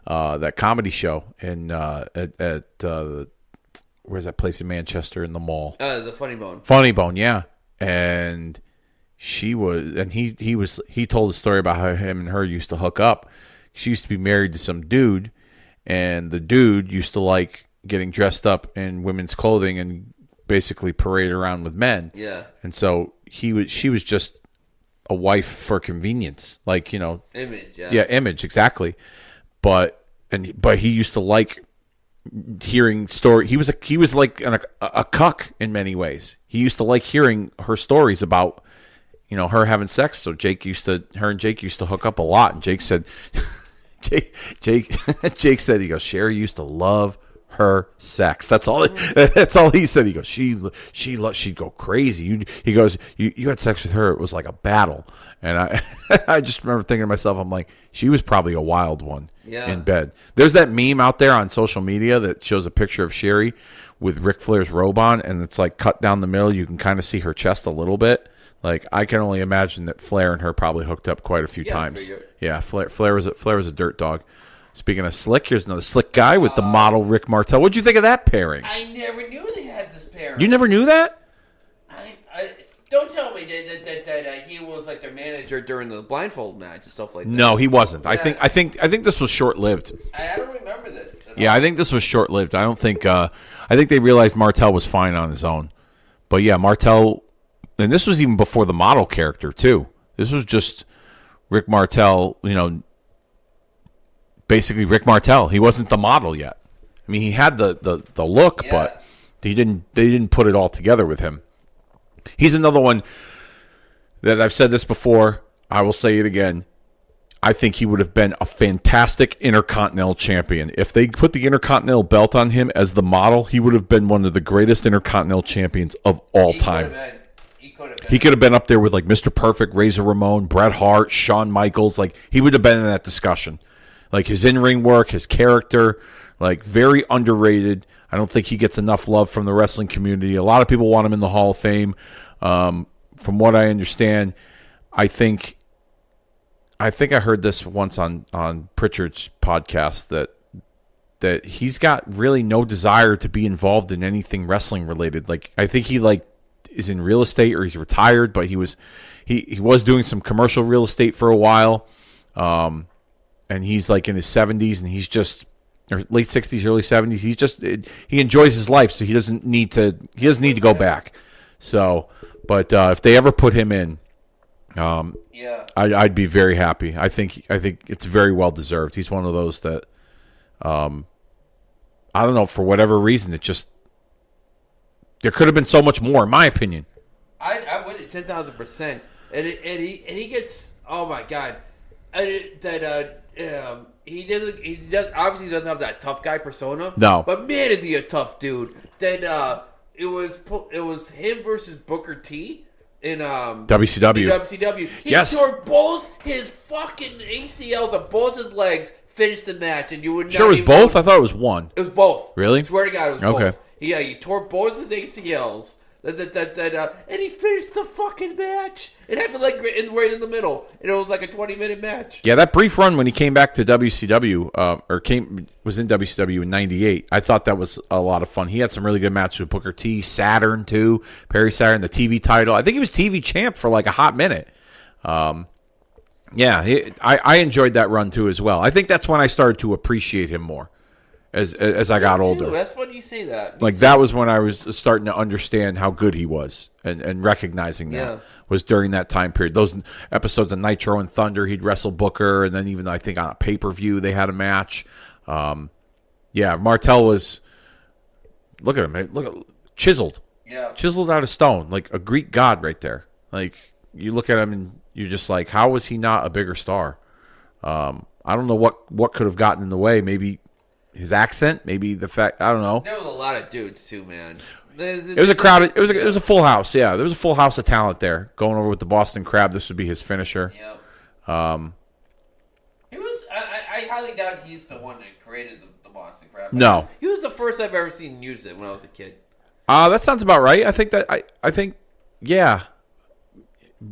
[SPEAKER 2] that comedy show, and at where's that place in Manchester in the mall?
[SPEAKER 3] The Funny Bone.
[SPEAKER 2] Funny Bone, yeah. And she was, and he told a story about how him and her used to hook up. She used to be married to some dude, and the dude used to like getting dressed up in women's clothing and basically parade around with men.
[SPEAKER 3] Yeah.
[SPEAKER 2] And so she was just a wife for convenience.
[SPEAKER 3] Image, yeah.
[SPEAKER 2] Yeah, image, exactly. But he used to like hearing story. He was like a cuck in many ways. He used to like hearing her stories about, her having sex. So her and Jake used to hook up a lot. And Jake said, Jake said, he goes, Sherry used to love her sex. That's all he said. He goes, she'd go crazy. He goes, you had sex with her. It was like a battle. And I just remember thinking to myself, I'm like, she was probably a wild one in bed. There's that meme out there on social media that shows a picture of Sherry with Ric Flair's robe on, and it's cut down the middle. You can kind of see her chest a little bit. I can only imagine that Flair and her probably hooked up quite a few times. Yeah, Flair was a dirt dog. Speaking of slick, here's another slick guy with the model Rick Martel. What'd you think of that pairing?
[SPEAKER 3] I never knew they had this pairing.
[SPEAKER 2] You never knew that?
[SPEAKER 3] I don't tell me that he was their manager during the blindfold match and stuff like that.
[SPEAKER 2] No, he wasn't.
[SPEAKER 3] Yeah.
[SPEAKER 2] I think this was short lived.
[SPEAKER 3] I don't remember this.
[SPEAKER 2] Yeah, I think this was short lived. I don't think. I think they realized Martel was fine on his own. But yeah, Martel, and this was even before the model character too. This was just Rick Martel. Basically Rick Martel. He wasn't the model yet. I mean, he had the look, but they didn't put it all together with him. He's another one that I've said this before. I will say it again. I think he would have been a fantastic Intercontinental Champion. If they put the Intercontinental belt on him as the model, he would have been one of the greatest Intercontinental Champions of all time. He could have been up there with Mr. Perfect, Razor Ramon, Bret Hart, Shawn Michaels. He would have been in that discussion. His in-ring work, his character, very underrated. I don't think he gets enough love from the wrestling community. A lot of people want him in the Hall of Fame. From what I understand, I think I heard this once on Pritchard's podcast that he's got really no desire to be involved in anything wrestling related. I think he is in real estate or he's retired, but he was doing some commercial real estate for a while. And he's in his 70s, and he's just or late 60s, early 70s. He enjoys his life, so he doesn't need to go back. So, but if they ever put him in, I'd be very happy. I think it's very well deserved. He's one of those that I don't know, for whatever reason, there could have been so much more, in my opinion.
[SPEAKER 3] I would 10,000%. And he gets, oh my god, he obviously doesn't have that tough guy persona.
[SPEAKER 2] No,
[SPEAKER 3] but man, is he a tough dude. Then it was him versus Booker T in
[SPEAKER 2] WCW.
[SPEAKER 3] He tore both his fucking ACLs of both his legs. Finished the match, and you would not.
[SPEAKER 2] Sure, it was both. I thought it was one.
[SPEAKER 3] It was both.
[SPEAKER 2] Really?
[SPEAKER 3] I swear to God, it was
[SPEAKER 2] okay.
[SPEAKER 3] both. Yeah, he tore both his ACLs. And he finished the fucking match. It happened like right in the middle, and it was like a 20-minute match.
[SPEAKER 2] Yeah, that brief run when he came back to WCW, was in WCW in '98. I thought that was a lot of fun. He had some really good matches with Booker T, Saturn too, Perry Saturn, the TV title. I think he was TV champ for like a hot minute. Yeah, I enjoyed that run too as well. I think that's when I started to appreciate him more as I got older.
[SPEAKER 3] That's funny you say that.
[SPEAKER 2] Like that was when I was starting to understand how good he was and recognizing that was during that time period. Those episodes of Nitro and Thunder, he'd wrestle Booker, and then even I think on a pay-per-view they had a match. Martel was, look at him, chiseled out of stone, like a Greek god right there. Like you look at him and you're just like, how was he not a bigger star? I don't know what could have gotten in the way. Maybe his accent, maybe the fact, I don't know.
[SPEAKER 3] There was a lot of dudes too, man.
[SPEAKER 2] It was a crowded. It was a full house. Yeah, there was a full house of talent there. Going over with the Boston Crab, this would be his finisher.
[SPEAKER 3] Yep. He was. I highly doubt he's the one that created the Boston Crab.
[SPEAKER 2] No,
[SPEAKER 3] he was the first I've ever seen use it when I was a kid.
[SPEAKER 2] That sounds about right. I think yeah.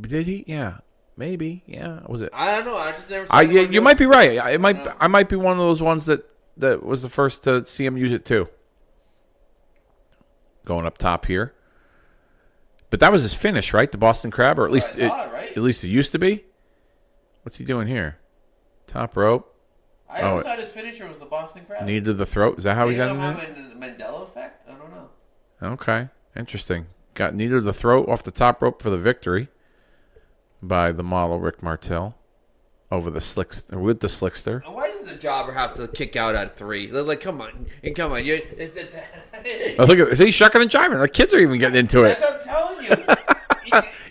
[SPEAKER 2] Did he? Yeah. Maybe. Yeah. Was it?
[SPEAKER 3] I don't know. I just never. Saw
[SPEAKER 2] you might be right. I might be one of those ones that was the first to see him use it too. Going up top here, but that was his finish, right? The Boston Crab, or at least
[SPEAKER 3] right?
[SPEAKER 2] At least it used to be. What's he doing here? Top rope.
[SPEAKER 3] I always thought his finisher was the Boston Crab.
[SPEAKER 2] Knee to the throat. Is that how he's ending
[SPEAKER 3] it? The Mandela effect. I don't know.
[SPEAKER 2] Okay, interesting. Got knee to the throat off the top rope for the victory by the model Rick Martel over the slickster with the slickster.
[SPEAKER 3] Why did the jobber have to kick out at 3? They're like, come on.
[SPEAKER 2] Look at he's shucking and jiving. The kids are even getting into it.
[SPEAKER 3] That's what I'm telling you.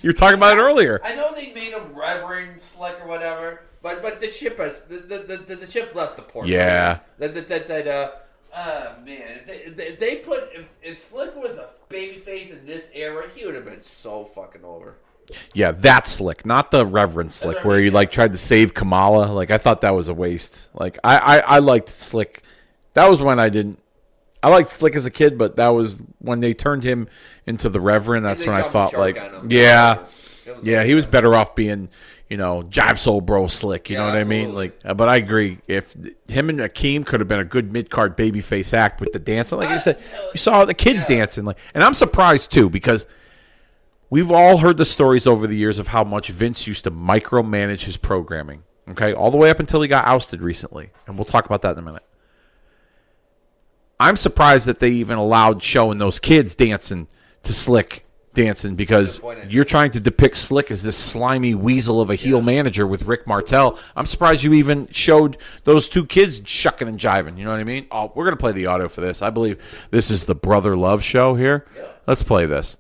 [SPEAKER 2] You were talking about it earlier.
[SPEAKER 3] I know they made him Reverend Slick or whatever, but the ship has the ship left the port.
[SPEAKER 2] Yeah.
[SPEAKER 3] Man, they put if Slick was a babyface in this era, he would have been so fucking over.
[SPEAKER 2] Yeah, that Slick, not the Reverend Slick, where he like tried to save Kamala. Like I thought that was a waste. Like I liked Slick. That was when I didn't. I liked Slick as a kid, but that was when they turned him into the Reverend. That's when I thought like, yeah, he was better off being, Jive Soul Bro Slick. You know what absolutely. I mean? Like, but I agree. If him and Akeem could have been a good mid card babyface act with the dancing, like you said, you saw the kids dancing. Like, and I'm surprised too because we've all heard the stories over the years of how much Vince used to micromanage his programming. Okay, all the way up until he got ousted recently, and we'll talk about that in a minute. I'm surprised that they even allowed showing those kids dancing to Slick dancing because you're trying to depict Slick as this slimy weasel of a heel manager with Rick Martel. I'm surprised you even showed those two kids shucking and jiving. You know what I mean? Oh, we're going to play the audio for this. I believe this is the Brother Love show here. Let's play this.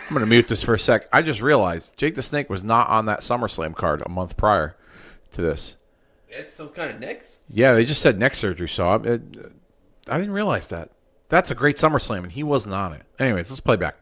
[SPEAKER 2] I'm going to mute this for a sec. I just realized Jake the Snake was not on that SummerSlam card a month prior to this.
[SPEAKER 3] It's some kind of neck?
[SPEAKER 2] Yeah, they just said neck surgery, so I didn't realize that. That's a great SummerSlam, and he wasn't on it. Anyways, let's play back.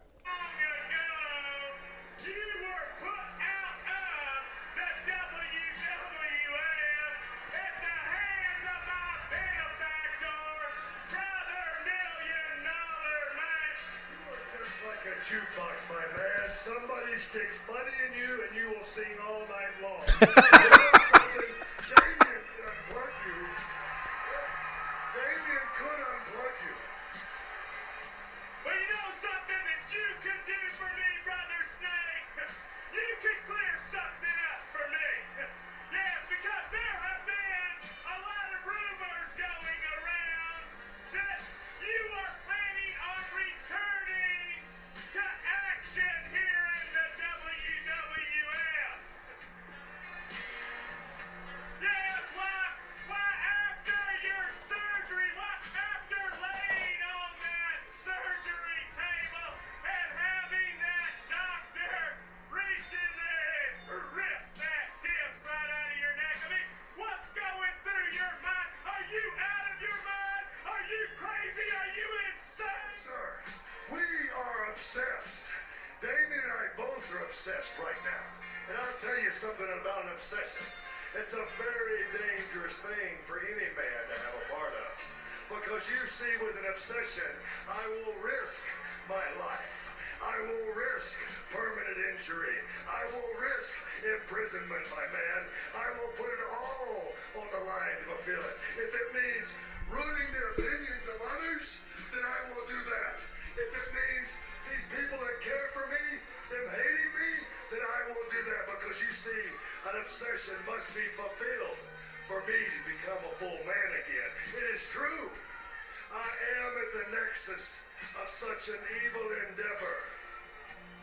[SPEAKER 4] obsessed right now. And I'll tell you something about an obsession. It's a very dangerous thing for any man to have a part of. Because you see, with an obsession, I will risk my life. I will risk permanent injury. I will risk imprisonment, my man. I will put it all on the line to fulfill it. If it means ruining the opinions of others, then I will do that. If it means these people that care for me, them hating me, then I will do that. Because you see, an obsession must be fulfilled for me to become a full man again. It is true. I am at the nexus of such an evil endeavor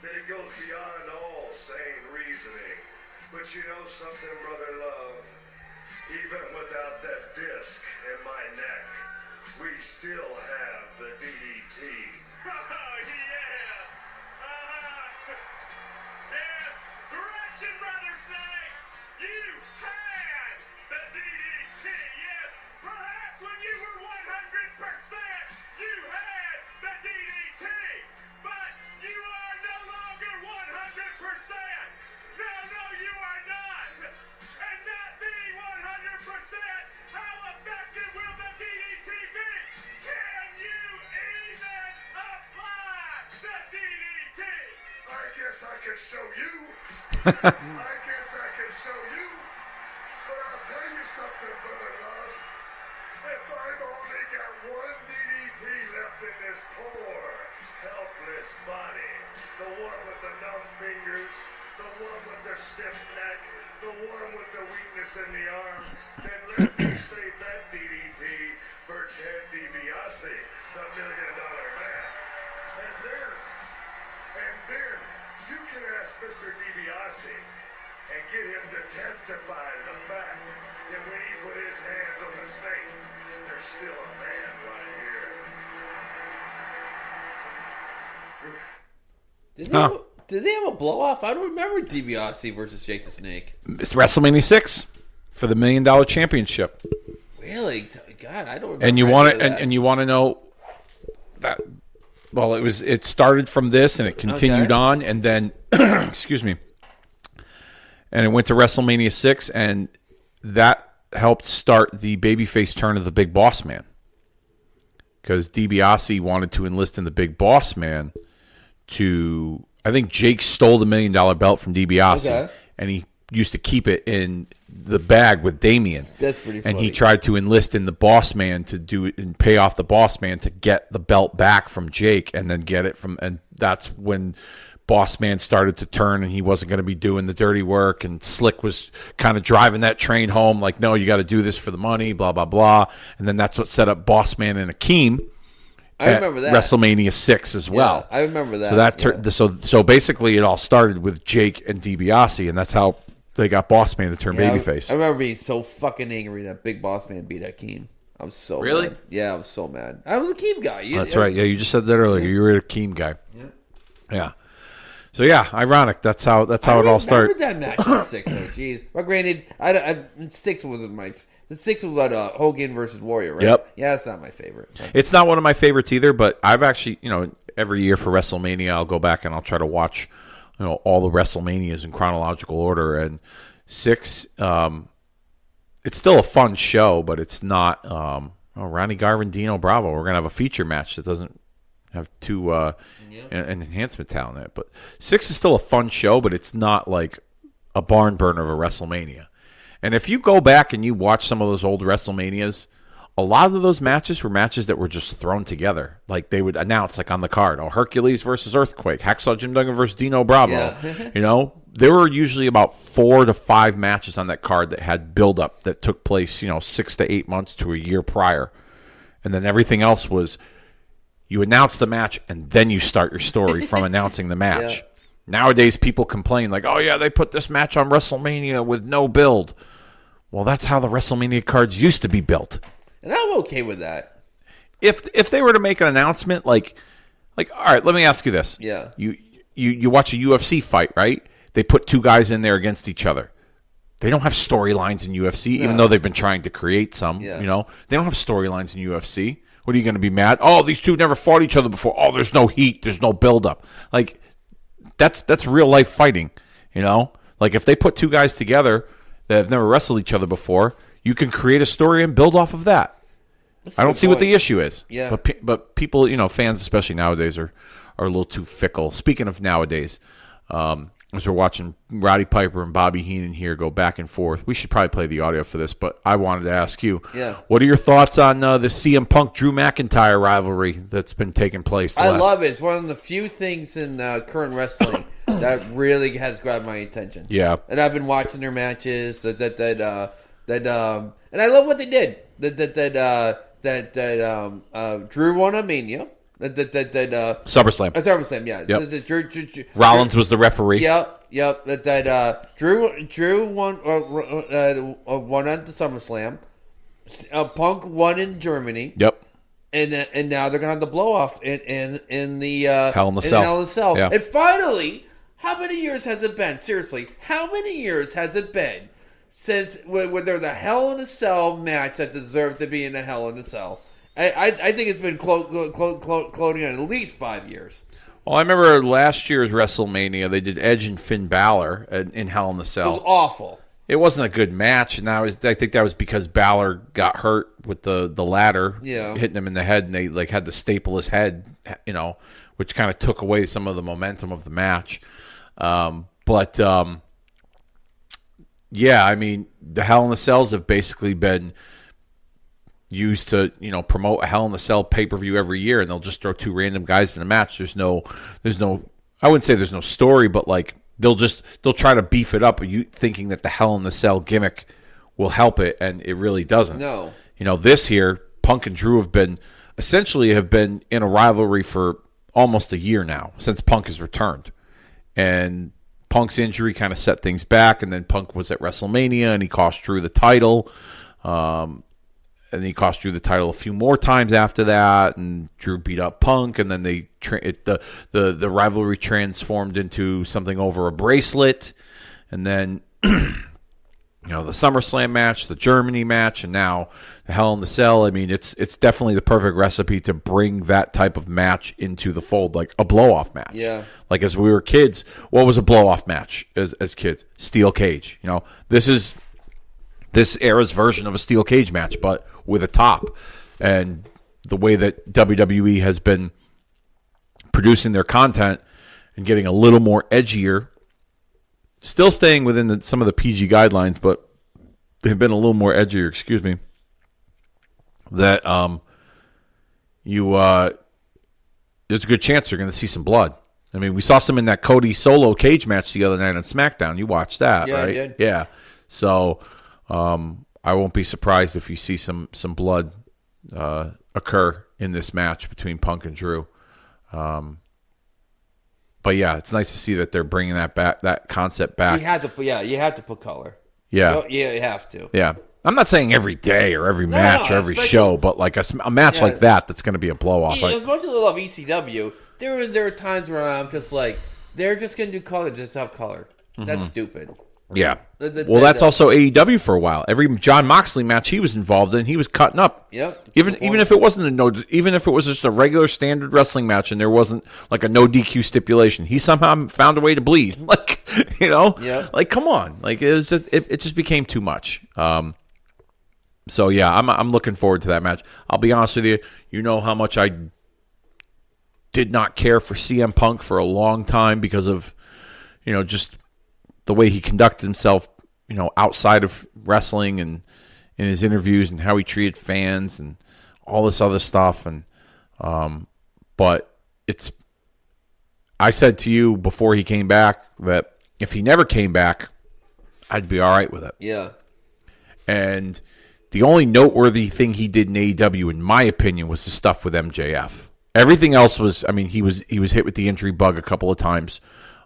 [SPEAKER 4] that it goes beyond all sane reasoning. But you know something, brother love? Even without that disc in my neck, we still have the DDT.
[SPEAKER 8] Oh, yeah! Yes! Correction, Brother Snake! You had the DDT, yes! Perhaps when you were 100%, you had the DDT! But you are no longer 100%! No, you are not! And not being 100%, how effective will the DDT be? Can you even apply the DDT?
[SPEAKER 4] I guess I could show you. I guess I could show you. But I'll tell you something, brother love. If I've only got one DDT left in this poor, helpless body, the one with the numb fingers, the one with the stiff neck, the one with the weakness in the arm, then let me save that DDT for Ted DiBiase, the $1 Million Man. And then you can ask Mr. DiBiase and get him to testify to the fact that when he put his hands on the snake, there's still a man right here.
[SPEAKER 3] Did they have a blow off? I don't remember DiBiase versus Jake the Snake.
[SPEAKER 2] It's WrestleMania 6 for the $1 Million Championship.
[SPEAKER 3] Really? God, I don't remember.
[SPEAKER 2] And you want to and you want to know that? Well, it started from this and it continued on, and then excuse me, and it went to WrestleMania 6, and that helped start the babyface turn of the Big Boss Man, because DiBiase wanted to enlist in the Big Boss Man to. I think Jake stole the $1 Million belt from DiBiase, and he used to keep it in the bag with Damien.
[SPEAKER 3] That's pretty funny.
[SPEAKER 2] And he tried to enlist in the Boss Man to do it and pay off the Boss Man to get the belt back from Jake, and then get it from. And that's when Boss Man started to turn, and he wasn't going to be doing the dirty work. And Slick was kind of driving that train home, like, no, you got to do this for the money, blah blah blah. And then that's what set up Boss Man and Akeem.
[SPEAKER 3] I remember that.
[SPEAKER 2] WrestleMania 6 as well.
[SPEAKER 3] Yeah, I remember that.
[SPEAKER 2] So basically it all started with Jake and DiBiase, and that's how they got Boss Man to turn babyface.
[SPEAKER 3] I remember being so fucking angry that Big Boss Man beat Akeem. I was so mad. Yeah, I was so mad. I was a Akeem guy.
[SPEAKER 2] That's right. Yeah, you just said that earlier. You were a Akeem guy. Yeah. So yeah, ironic. That's how it all started.
[SPEAKER 3] I remember that match in 6. Oh, jeez. Well, granted, 6 wasn't my. The 6 was Hogan versus Warrior, right?
[SPEAKER 2] Yep.
[SPEAKER 3] Yeah, that's not my favorite.
[SPEAKER 2] It's not one of my favorites either, but I've actually, every year for WrestleMania, I'll go back and I'll try to watch, all the WrestleManias in chronological order. And 6, it's still a fun show, but it's not. Ronnie Garvin, Dino Bravo. We're gonna have a feature match that doesn't have two an enhancement talent in it. But 6 is still a fun show, but it's not like a barn burner of a WrestleMania. And if you go back and you watch some of those old WrestleManias, a lot of those matches were matches that were just thrown together. Like they would announce, like on the card, Hercules versus Earthquake, Hacksaw Jim Duggan versus Dino Bravo. Yeah. There were usually about 4 to 5 matches on that card that had build-up that took place, 6 to 8 months to a year prior. And then everything else was you announce the match and then you start your story from announcing the match. Yeah. Nowadays, people complain like, oh, yeah, they put this match on WrestleMania with no build. Well, that's how the WrestleMania cards used to be built.
[SPEAKER 3] And I'm okay with that.
[SPEAKER 2] If they were to make an announcement, like, all right, let me ask you this.
[SPEAKER 3] Yeah.
[SPEAKER 2] You watch a UFC fight, right? They put 2 guys in there against each other. They don't have storylines in UFC, even though they've been trying to create some. Yeah. They don't have storylines in UFC. What are you going to be mad? Oh, these 2 never fought each other before. Oh, there's no heat. There's no buildup. Like, that's real life fighting. You know, like if they put two guys together that have never wrestled each other before, you can create a story and build off of that. I don't see what the issue is.
[SPEAKER 3] Yeah.
[SPEAKER 2] But people, fans especially nowadays are a little too fickle. Speaking of nowadays, as we're watching Roddy Piper and Bobby Heenan here go back and forth, we should probably play the audio for this, but I wanted to ask you, what are your thoughts on the CM Punk Drew McIntyre rivalry that's been taking place?
[SPEAKER 3] I love it. It's one of the few things in current wrestling that really has grabbed my attention.
[SPEAKER 2] Yeah.
[SPEAKER 3] And I've been watching their matches. And I love what they did. Drew won a Mania.
[SPEAKER 2] SummerSlam.
[SPEAKER 3] SummerSlam, yeah.
[SPEAKER 2] Yep. Rollins was the referee.
[SPEAKER 3] Yep. Drew won won at the SummerSlam. Punk won in Germany.
[SPEAKER 2] Yep.
[SPEAKER 3] And now they're gonna have the blow off in the
[SPEAKER 2] Hell in the Cell.
[SPEAKER 3] Hell in the Cell.
[SPEAKER 2] Yeah.
[SPEAKER 3] And finally, how many years has it been? Seriously, how many years has it been since when there was a Hell in a Cell match that deserved to be in a Hell in a Cell? I think it's been clothing on at least 5 years.
[SPEAKER 2] Well, I remember last year's WrestleMania, they did Edge and Finn Balor in Hell in the Cell.
[SPEAKER 3] It was awful.
[SPEAKER 2] It wasn't a good match, and I think that was because Balor got hurt with the ladder, hitting him in the head, and they had to staple his head, which kind of took away some of the momentum of the match. Yeah, I mean, the Hell in the Cells have basically been used to promote a Hell in the Cell pay-per-view every year, and they'll just throw two random guys in a match. There's no I wouldn't say there's no story, but they'll try to beef it up, you thinking that the Hell in the Cell gimmick will help it, and it really doesn't.
[SPEAKER 3] No.
[SPEAKER 2] This year, Punk and Drew have been in a rivalry for almost a year now, since Punk has returned. And Punk's injury kind of set things back, and then Punk was at WrestleMania, and he cost Drew the title. And he cost Drew the title a few more times after that, and Drew beat up Punk, and then the rivalry transformed into something over a bracelet, and then the SummerSlam match, the Germany match, and now the Hell in the Cell. I mean, it's definitely the perfect recipe to bring that type of match into the fold, like a blow-off match.
[SPEAKER 3] Yeah.
[SPEAKER 2] Like as we were kids, what was a blow-off match as kids? Steel cage. This is this era's version of a steel cage match, but with a top. And the way that WWE has been producing their content and getting a little more edgier, still staying within some of the PG guidelines, but they've been a little more edgier, that there's a good chance you're going to see some blood. I mean, we saw some in that Cody solo cage match the other night on SmackDown. You watched that, right?
[SPEAKER 3] I did.
[SPEAKER 2] Yeah. So I won't be surprised if you see some blood occur in this match between Punk and Drew. But yeah, it's nice to see that they're bringing that concept back.
[SPEAKER 3] You have to put color.
[SPEAKER 2] Yeah.
[SPEAKER 3] You have to.
[SPEAKER 2] Yeah. I'm not saying every day or every match or every show, but like a match like that's going to be a blow-off.
[SPEAKER 3] As much as I love ECW, there are times where I'm just like, they're just going to do color just to have color. That's stupid.
[SPEAKER 2] Yeah. That's also AEW for a while. Every John Moxley match he was involved in, he was cutting up.
[SPEAKER 3] Yep.
[SPEAKER 2] Even if it wasn't even if it was just a regular standard wrestling match and there wasn't like a no DQ stipulation, he somehow found a way to bleed. Like,
[SPEAKER 3] Yeah.
[SPEAKER 2] Like come on. Like it was it just became too much. So yeah, I'm looking forward to that match. I'll be honest with you. You know how much I did not care for CM Punk for a long time because of just the way he conducted himself, outside of wrestling and in his interviews and how he treated fans and all this other stuff. And but I said to you before he came back that if he never came back, I'd be all right with it.
[SPEAKER 3] Yeah.
[SPEAKER 2] And the only noteworthy thing he did in AEW, in my opinion, was the stuff with MJF. Everything else was, I mean, he was hit with the injury bug a couple of times.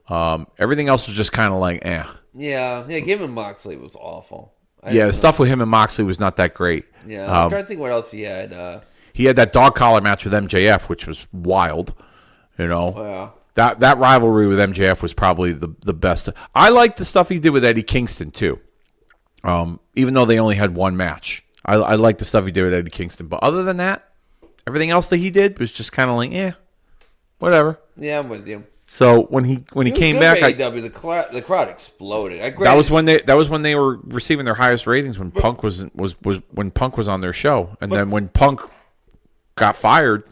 [SPEAKER 2] Everything else was just kind of like, eh.
[SPEAKER 3] Yeah, him and Moxley was awful.
[SPEAKER 2] The stuff with him and Moxley was not that great.
[SPEAKER 3] Yeah, I'm trying to think what else he had.
[SPEAKER 2] He had that dog collar match with MJF, which was wild.
[SPEAKER 3] Yeah.
[SPEAKER 2] That rivalry with MJF was probably the best. I liked the stuff he did with Eddie Kingston too. Even though they only had one match, I liked the stuff he did with Eddie Kingston. But other than that, everything else that he did was just kind of like, whatever.
[SPEAKER 3] Yeah, I'm with you.
[SPEAKER 2] So when he came back,
[SPEAKER 3] the crowd exploded.
[SPEAKER 2] that was when they were receiving their highest ratings when Punk was when Punk was on their show, and then when Punk got fired,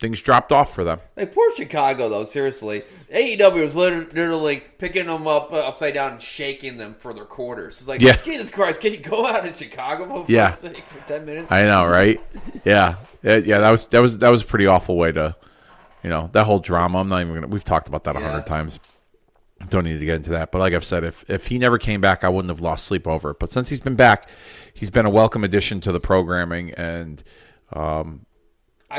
[SPEAKER 2] things dropped off for them.
[SPEAKER 3] Like poor Chicago though, seriously. AEW was literally picking them up upside down and shaking them for their quarters. It's like, Jesus Christ, can you go out in Chicago for fuck's sake for 10 minutes?
[SPEAKER 2] I know, right? Yeah. That was a pretty awful way to. That whole drama, I'm not even going to... We've talked about that 100 times. Don't need to get into that. But like I've said, if he never came back, I wouldn't have lost sleep over it. But since he's been back, he's been a welcome addition to the programming. And I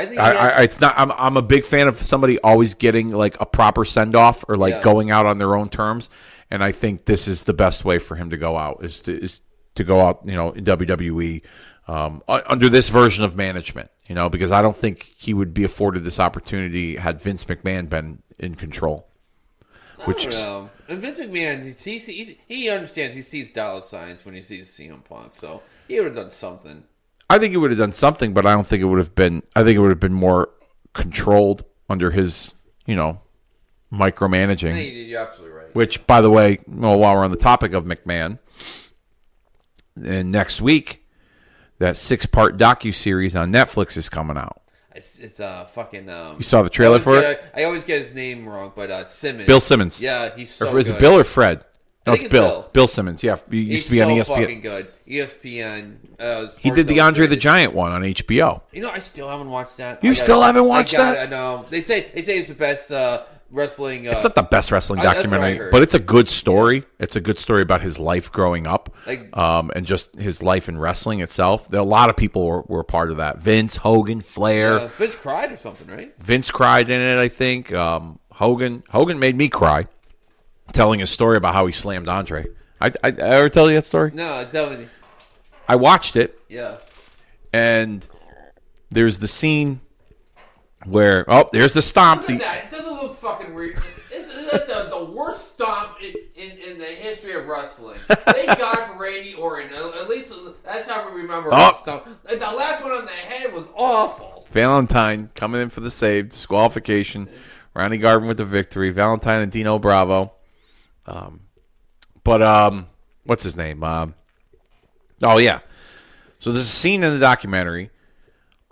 [SPEAKER 2] think it's not... I'm a big fan of somebody always getting like a proper send-off or like going out on their own terms. And I think this is the best way for him to go out, is to go out, in WWE under this version of management. Because I don't think he would be afforded this opportunity had Vince McMahon been in control.
[SPEAKER 3] I don't know. And Vince McMahon, he understands. He sees dollar signs when he sees CM Punk, so he would have done something.
[SPEAKER 2] I think he would have done something, but I don't think it would have been. I think it would have been more controlled under his, micromanaging.
[SPEAKER 3] You're absolutely right.
[SPEAKER 2] Which, by the way, while we're on the topic of McMahon, and next week. That 6-part docuseries on Netflix is coming out.
[SPEAKER 3] It's fucking...
[SPEAKER 2] you saw the trailer for it?
[SPEAKER 3] I always get his name wrong, but Simmons.
[SPEAKER 2] Bill Simmons.
[SPEAKER 3] Yeah, he's so
[SPEAKER 2] good. Is
[SPEAKER 3] good.
[SPEAKER 2] it Bill or Fred? No, it's
[SPEAKER 3] Bill.
[SPEAKER 2] Bill Simmons, yeah. He used to be on ESPN.
[SPEAKER 3] He's so fucking good. ESPN.
[SPEAKER 2] He did the Andre the Giant one on HBO.
[SPEAKER 3] I still haven't watched that.
[SPEAKER 2] You still haven't watched that?
[SPEAKER 3] I know. They say it's the best wrestling...
[SPEAKER 2] it's not the best wrestling documentary, but it's a good story. Yeah. It's a good story about his life growing up, and just his life in wrestling itself. A lot of people were part of that. Vince, Hogan, Flair.
[SPEAKER 3] Vince cried or something, right?
[SPEAKER 2] Vince cried in it, I think. Hogan made me cry, telling a story about how he slammed Andre. I ever tell you that story?
[SPEAKER 3] No, tell me.
[SPEAKER 2] I watched it.
[SPEAKER 3] Yeah.
[SPEAKER 2] And there's the scene where there's the stomp.
[SPEAKER 3] Look at that. It doesn't look fucking weird. It's the worst stomp in the history of wrestling. Thank God for Randy Orton. At least that's how we remember that stomp. The last one on the head was awful.
[SPEAKER 2] Valentine coming in for the save, disqualification. Ronnie Garvin with the victory. Valentine and Dino Bravo. But what's his name? So there's a scene in the documentary.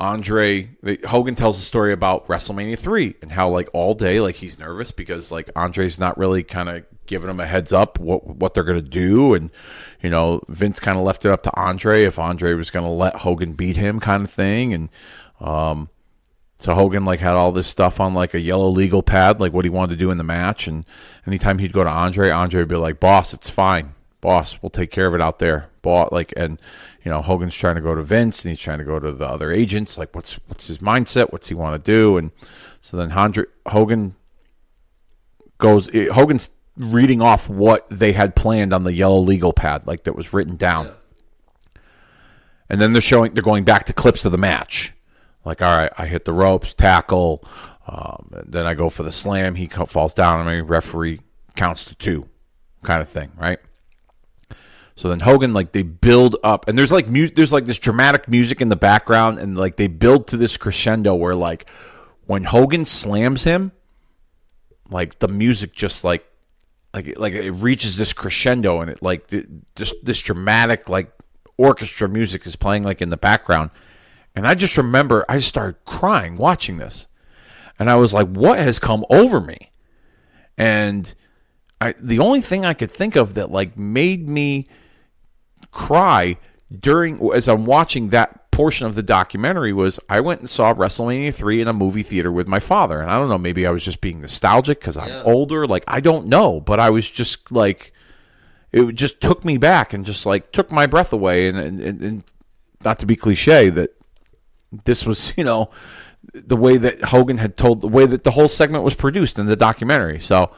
[SPEAKER 2] Hogan tells a story about WrestleMania 3 and how like all day like he's nervous because like Andre's not really kind of giving him a heads up what they're going to do, and Vince kind of left it up to Andre if Andre was going to let Hogan beat him kind of thing, and so Hogan like had all this stuff on like a yellow legal pad like what he wanted to do in the match, and anytime he'd go to Andre would be like, "Boss, it's fine. Boss, we'll take care of it out there." Hogan's trying to go to Vince, and he's trying to go to the other agents. Like, what's his mindset? What's he want to do? And so then Hogan's reading off what they had planned on the yellow legal pad, like that was written down. Yeah. And then they're going back to clips of the match. Like, all right, I hit the ropes, tackle, then I go for the slam. He falls down, and my referee counts to 2, kind of thing, right? So then Hogan, like, they build up, and there's like this dramatic music in the background, and like they build to this crescendo where like when Hogan slams him, like the music just like it reaches this crescendo, and it like this dramatic like orchestra music is playing like in the background, and I just remember I started crying watching this, and I was like, what has come over me? And the only thing I could think of that like made me cry as I'm watching that portion of the documentary was I went and saw WrestleMania 3 in a movie theater with my father, and I don't know, maybe I was just being nostalgic because I'm older, like I don't know, but I was just like, it just took me back and just like took my breath away, and not to be cliche, that this was the way that Hogan had told, the way that the whole segment was produced in the documentary. So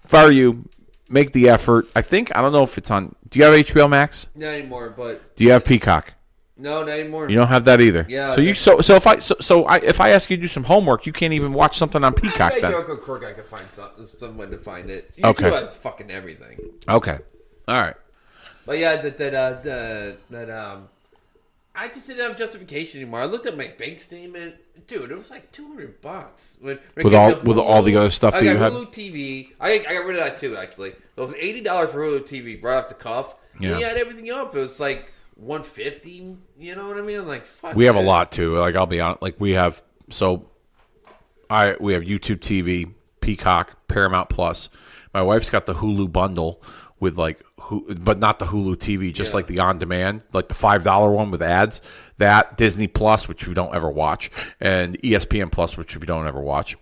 [SPEAKER 2] if I were you, make the effort. I don't know if it's on. Do you have HBO Max?
[SPEAKER 3] Not anymore, but.
[SPEAKER 2] Do you have Peacock?
[SPEAKER 3] No, not anymore.
[SPEAKER 2] You don't have that either.
[SPEAKER 3] Yeah.
[SPEAKER 2] So if I ask you to do some homework, you can't even watch something on Peacock.
[SPEAKER 3] I
[SPEAKER 2] then.
[SPEAKER 3] Uncle Kirk, I could find someone to find it. YouTube has fucking everything.
[SPEAKER 2] Okay. All right.
[SPEAKER 3] But yeah, I just didn't have justification anymore. I looked at my bank statement, dude. It was like $200
[SPEAKER 2] with all the other stuff that you had.
[SPEAKER 3] I got Hulu TV. I got rid of that too. Actually, it was $80 for Hulu TV right off the cuff.
[SPEAKER 2] Yeah.
[SPEAKER 3] And you had everything up. It was like $150. You know what I mean? I'm like, fuck.
[SPEAKER 2] We have a lot too. Like I'll be honest. Like we have we have YouTube TV, Peacock, Paramount Plus. My wife's got the Hulu bundle with but not the Hulu TV, just like the on-demand, like the $5 one with ads. That Disney Plus, which we don't ever watch, and ESPN Plus, which we don't ever watch.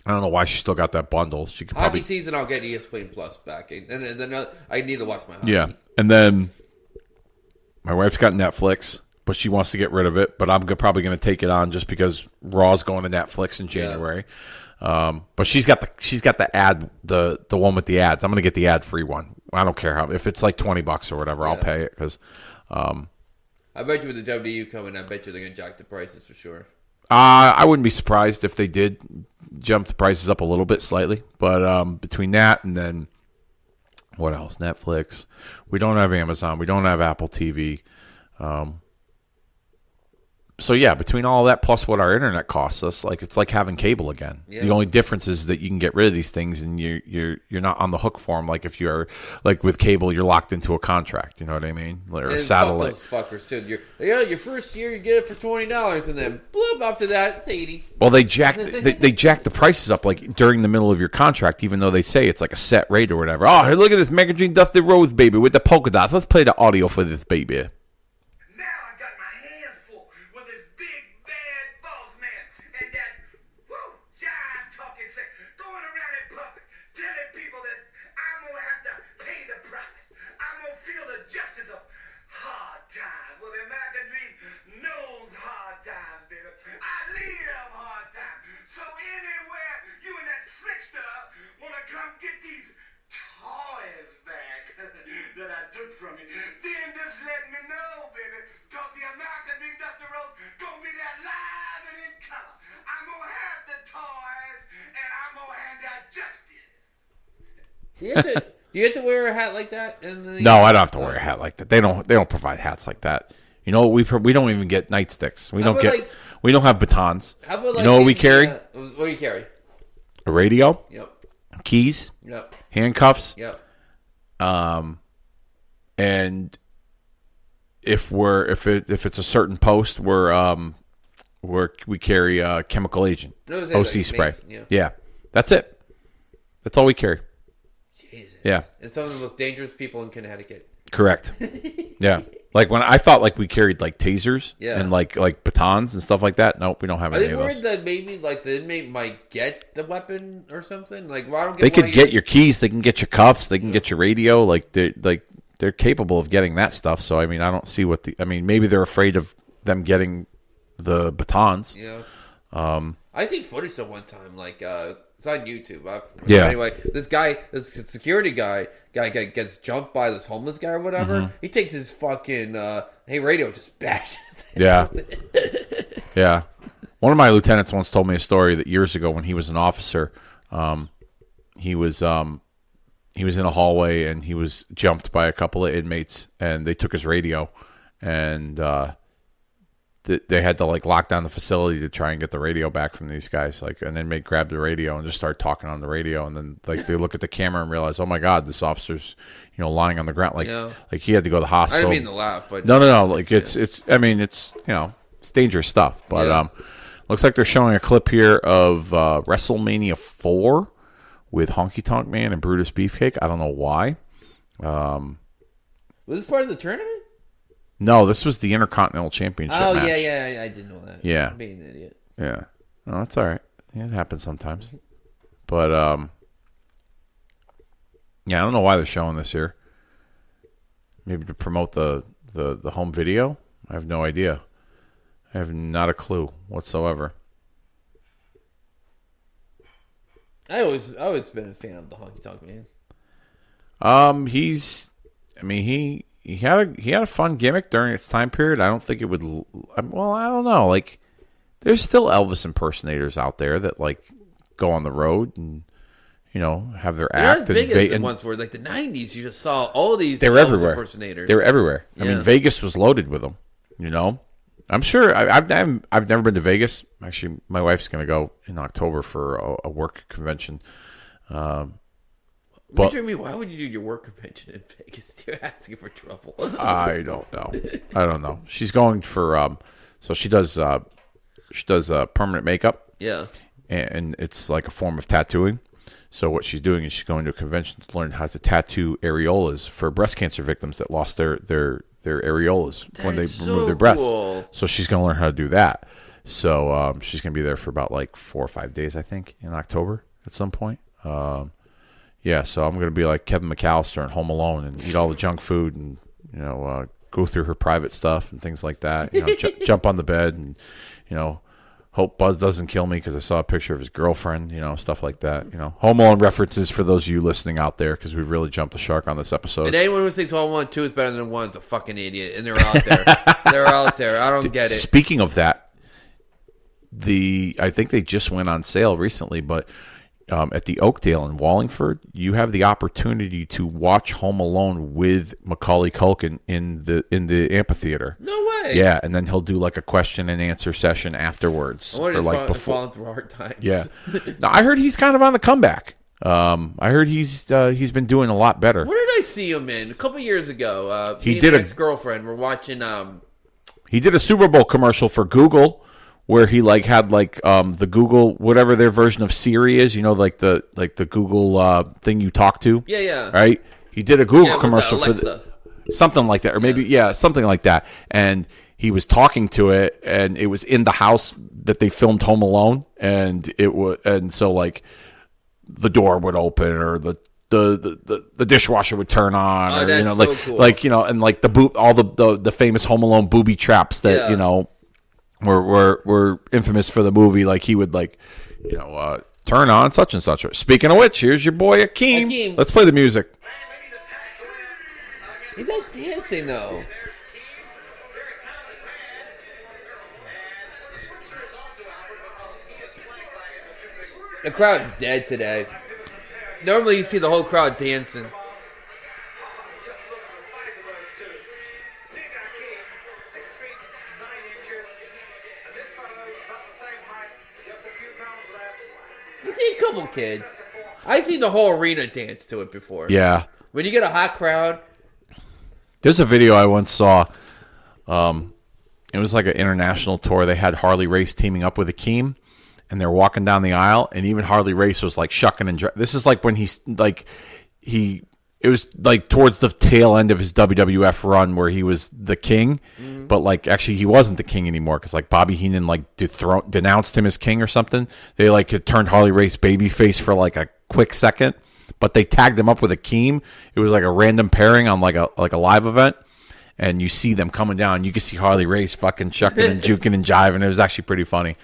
[SPEAKER 2] I don't know why she still got that bundle. She could probably
[SPEAKER 3] hockey season. I'll get ESPN Plus back, and then I need to watch my hockey.
[SPEAKER 2] Yeah, and then my wife's got Netflix, but she wants to get rid of it. But I'm probably going to take it on just because Raw's going to Netflix in January. But she's got the ad, the one with the ads. I'm going to get the ad-free one. I don't care if it's like $20 or whatever. I'll pay it because.
[SPEAKER 4] I bet you with the WWE coming, I bet you they're going to jack the prices for sure.
[SPEAKER 2] I wouldn't be surprised if they did jump the prices up a little bit slightly. But between that and then what else? Netflix. We don't have Amazon. We don't have Apple TV. So yeah, between all of that plus what our internet costs us, like it's like having cable again. Yeah. The only difference is that you can get rid of these things and you're not on the hook for them. Like if you're like with cable, you're locked into a contract. You know what I mean? Or
[SPEAKER 3] and
[SPEAKER 2] satellite.
[SPEAKER 3] Fuck those fuckers too. Your first year you get it for $20, and then bloop after that it's $80.
[SPEAKER 2] Well, they jack the prices up like during the middle of your contract, even though they say it's like a set rate or whatever. Oh, hey, look at this Mega Dream Dusty Rose baby with the polka dots. Let's play the audio for this baby.
[SPEAKER 5] That I took from you. Then just let me know, baby, because the American Dream Dusty Rose gonna be there live and in color. I'm gonna have the toys and I'm gonna hand out justice.
[SPEAKER 3] Do you have to wear a hat like that?
[SPEAKER 2] No, I don't have to wear a hat like that. They don't provide hats like that. You know, we don't even get nightsticks. We don't have batons.
[SPEAKER 3] How about
[SPEAKER 2] you know what we carry?
[SPEAKER 3] What do you carry?
[SPEAKER 2] A radio.
[SPEAKER 3] Yep.
[SPEAKER 2] Keys.
[SPEAKER 3] Yep.
[SPEAKER 2] Handcuffs.
[SPEAKER 3] Yep.
[SPEAKER 2] And if it's a certain post, we carry a chemical agent, OC spray. Yeah, that's it. That's all we carry.
[SPEAKER 3] Jesus.
[SPEAKER 2] Yeah.
[SPEAKER 3] And some of the most dangerous people in Connecticut.
[SPEAKER 2] Correct. Yeah. Like when I thought like we carried like tasers and like batons and stuff like that. Nope, we don't have any of those.
[SPEAKER 3] Are they worried that maybe like the inmate might get the weapon or something? Like, well, I don't get
[SPEAKER 2] they could get your keys. They can get your cuffs. They can get your radio. They're capable of getting that stuff. So I mean, I don't see maybe they're afraid of them getting the batons.
[SPEAKER 3] Yeah. I seen footage of one time like it's on YouTube. Anyway, this security guy gets jumped by this homeless guy or whatever. Mm-hmm. He takes his fucking radio just bashes.
[SPEAKER 2] Yeah. Yeah. One of my lieutenants once told me a story that years ago when he was an officer, he was in a hallway and he was jumped by a couple of inmates and they took his radio and they had to like lock down the facility to try and get the radio back from these guys. And then grab the radio and just start talking on the radio. And then they look at the camera and realize, oh my God, this officer's, lying on the ground. Like he had to go to the hospital.
[SPEAKER 3] I didn't mean to laugh, but
[SPEAKER 2] no. Like it's dangerous stuff. But looks like they're showing a clip here of WrestleMania 4 with Honky Tonk Man and Brutus Beefcake. I don't know why.
[SPEAKER 3] Was this part of the tournament?
[SPEAKER 2] No, this was the Intercontinental Championship match.
[SPEAKER 3] Oh, yeah, I didn't know that.
[SPEAKER 2] Yeah.
[SPEAKER 3] I'm being an idiot.
[SPEAKER 2] Yeah. No, that's all right. Yeah, it happens sometimes. But, I don't know why they're showing this here. Maybe to promote the home video? I have no idea. I have not a clue whatsoever.
[SPEAKER 3] I always been a fan of the Honky Tonk Man.
[SPEAKER 2] He had a fun gimmick during its time period. I don't think it would. Well, I don't know. Like, there's still Elvis impersonators out there that like go on the road and have their act.
[SPEAKER 3] Not as big as the ones where like the '90s, you just saw all these.
[SPEAKER 2] They were
[SPEAKER 3] Elvis
[SPEAKER 2] everywhere.
[SPEAKER 3] Impersonators.
[SPEAKER 2] They were everywhere.
[SPEAKER 3] Yeah.
[SPEAKER 2] I mean, Vegas was loaded with them. You know, I'm sure. I've never been to Vegas. Actually, my wife's going to go in October for a work convention. But
[SPEAKER 3] why would you do your work convention in Vegas? You're asking for trouble.
[SPEAKER 2] I don't know. She's going for so she does permanent makeup.
[SPEAKER 3] Yeah.
[SPEAKER 2] And it's like a form of tattooing. So what she's doing is she's going to a convention to learn how to tattoo areolas for breast cancer victims that lost their areolas when they removed their breasts.
[SPEAKER 3] Cool.
[SPEAKER 2] So she's going to learn how to do that. So she's going to be there for about like 4 or 5 days, I think, in October at some point. Yeah, so I'm going to be like Kevin McAllister in Home Alone and eat all the junk food and, you know, go through her private stuff and things like that. You know, jump on the bed and, you know, hope Buzz doesn't kill me because I saw a picture of his girlfriend, you know, stuff like that. You know, Home Alone references for those of you listening out there because we've really jumped the shark on this episode.
[SPEAKER 3] And anyone who thinks Home Alone 2 is better than 1 is a fucking idiot. And they're out there. They're out there. I don't get it.
[SPEAKER 2] Speaking of that, I think they just went on sale recently, but at the Oakdale in Wallingford, you have the opportunity to watch Home Alone with Macaulay Culkin in the amphitheater.
[SPEAKER 3] No way.
[SPEAKER 2] Yeah, and then he'll do like a question and answer session afterwards.
[SPEAKER 3] I wonder
[SPEAKER 2] or like
[SPEAKER 3] if
[SPEAKER 2] before.
[SPEAKER 3] falling through hard times.
[SPEAKER 2] Yeah. Now, I heard he's kind of on the comeback. I heard he's been doing a lot better.
[SPEAKER 3] What did I see him in? A couple years ago.
[SPEAKER 2] He
[SPEAKER 3] me
[SPEAKER 2] did
[SPEAKER 3] and
[SPEAKER 2] a-
[SPEAKER 3] ex-girlfriend were watching.
[SPEAKER 2] He did a Super Bowl commercial for Google where he like had like the Google whatever their version of Siri is, you know, like the Google thing you talk to.
[SPEAKER 3] Yeah.
[SPEAKER 2] Right? He did a Google
[SPEAKER 3] what's
[SPEAKER 2] commercial
[SPEAKER 3] that,
[SPEAKER 2] for something like that, or maybe something like that. And he was talking to it, and it was in the house that they filmed Home Alone, and so like the door would open or the dishwasher would turn on,
[SPEAKER 3] Oh,
[SPEAKER 2] or
[SPEAKER 3] that's
[SPEAKER 2] you know,
[SPEAKER 3] so
[SPEAKER 2] like
[SPEAKER 3] cool.
[SPEAKER 2] like you know, and like all the famous Home Alone booby traps that you know were infamous for the movie. Like he would like you know turn on such and such. Speaking of which, here's your boy Akeem.
[SPEAKER 3] Akeem.
[SPEAKER 2] Let's play the music.
[SPEAKER 3] He's not dancing though. The crowd's dead today. Normally you see the whole crowd dancing.
[SPEAKER 8] Just look at the size of those two. Peacock King, 6 feet 9 inches. And this fellow about the same height, just a few pounds less.
[SPEAKER 3] You see a couple kids. I've seen the whole arena dance to it before.
[SPEAKER 2] Yeah.
[SPEAKER 3] When you get a hot crowd.
[SPEAKER 2] There's a video I once saw. It was like an international tour. They had Harley Race teaming up with Akeem, and they're walking down the aisle, and even Harley Race was like shucking and this is like when it was like towards the tail end of his WWF run where he was the king, but like actually he wasn't the king anymore because like Bobby Heenan like denounced him as king or something. They like had turned Harley Race babyface for like a quick second, but they tagged him up with Akeem. It was like a random pairing on like a live event, and you see them coming down. You can see Harley Race fucking shucking and juking and jiving. It was actually pretty funny.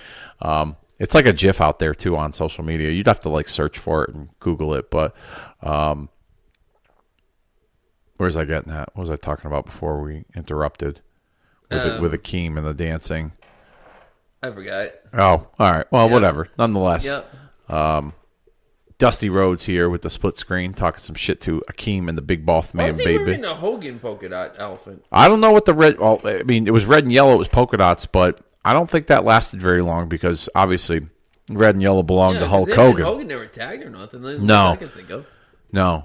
[SPEAKER 2] It's like a GIF out there too on social media. You'd have to like search for it and Google it. But where's I getting at? What was I talking about before we interrupted with Akeem and the dancing?
[SPEAKER 3] I forgot.
[SPEAKER 2] Oh, all right. Well, whatever. Nonetheless,
[SPEAKER 3] Yep.
[SPEAKER 2] Dusty Rhodes here with the split screen talking some shit to Akeem and the Big Boss Man,
[SPEAKER 3] Why was he
[SPEAKER 2] baby.
[SPEAKER 3] wearing a Hogan polka dot outfit?
[SPEAKER 2] I don't know what the red. Well, I mean, it was red and yellow. It was polka dots, but I don't think that lasted very long because obviously red and yellow belonged to Hulk Hogan.
[SPEAKER 3] Hogan never tagged or nothing.
[SPEAKER 2] No.
[SPEAKER 3] I can think of.
[SPEAKER 2] No.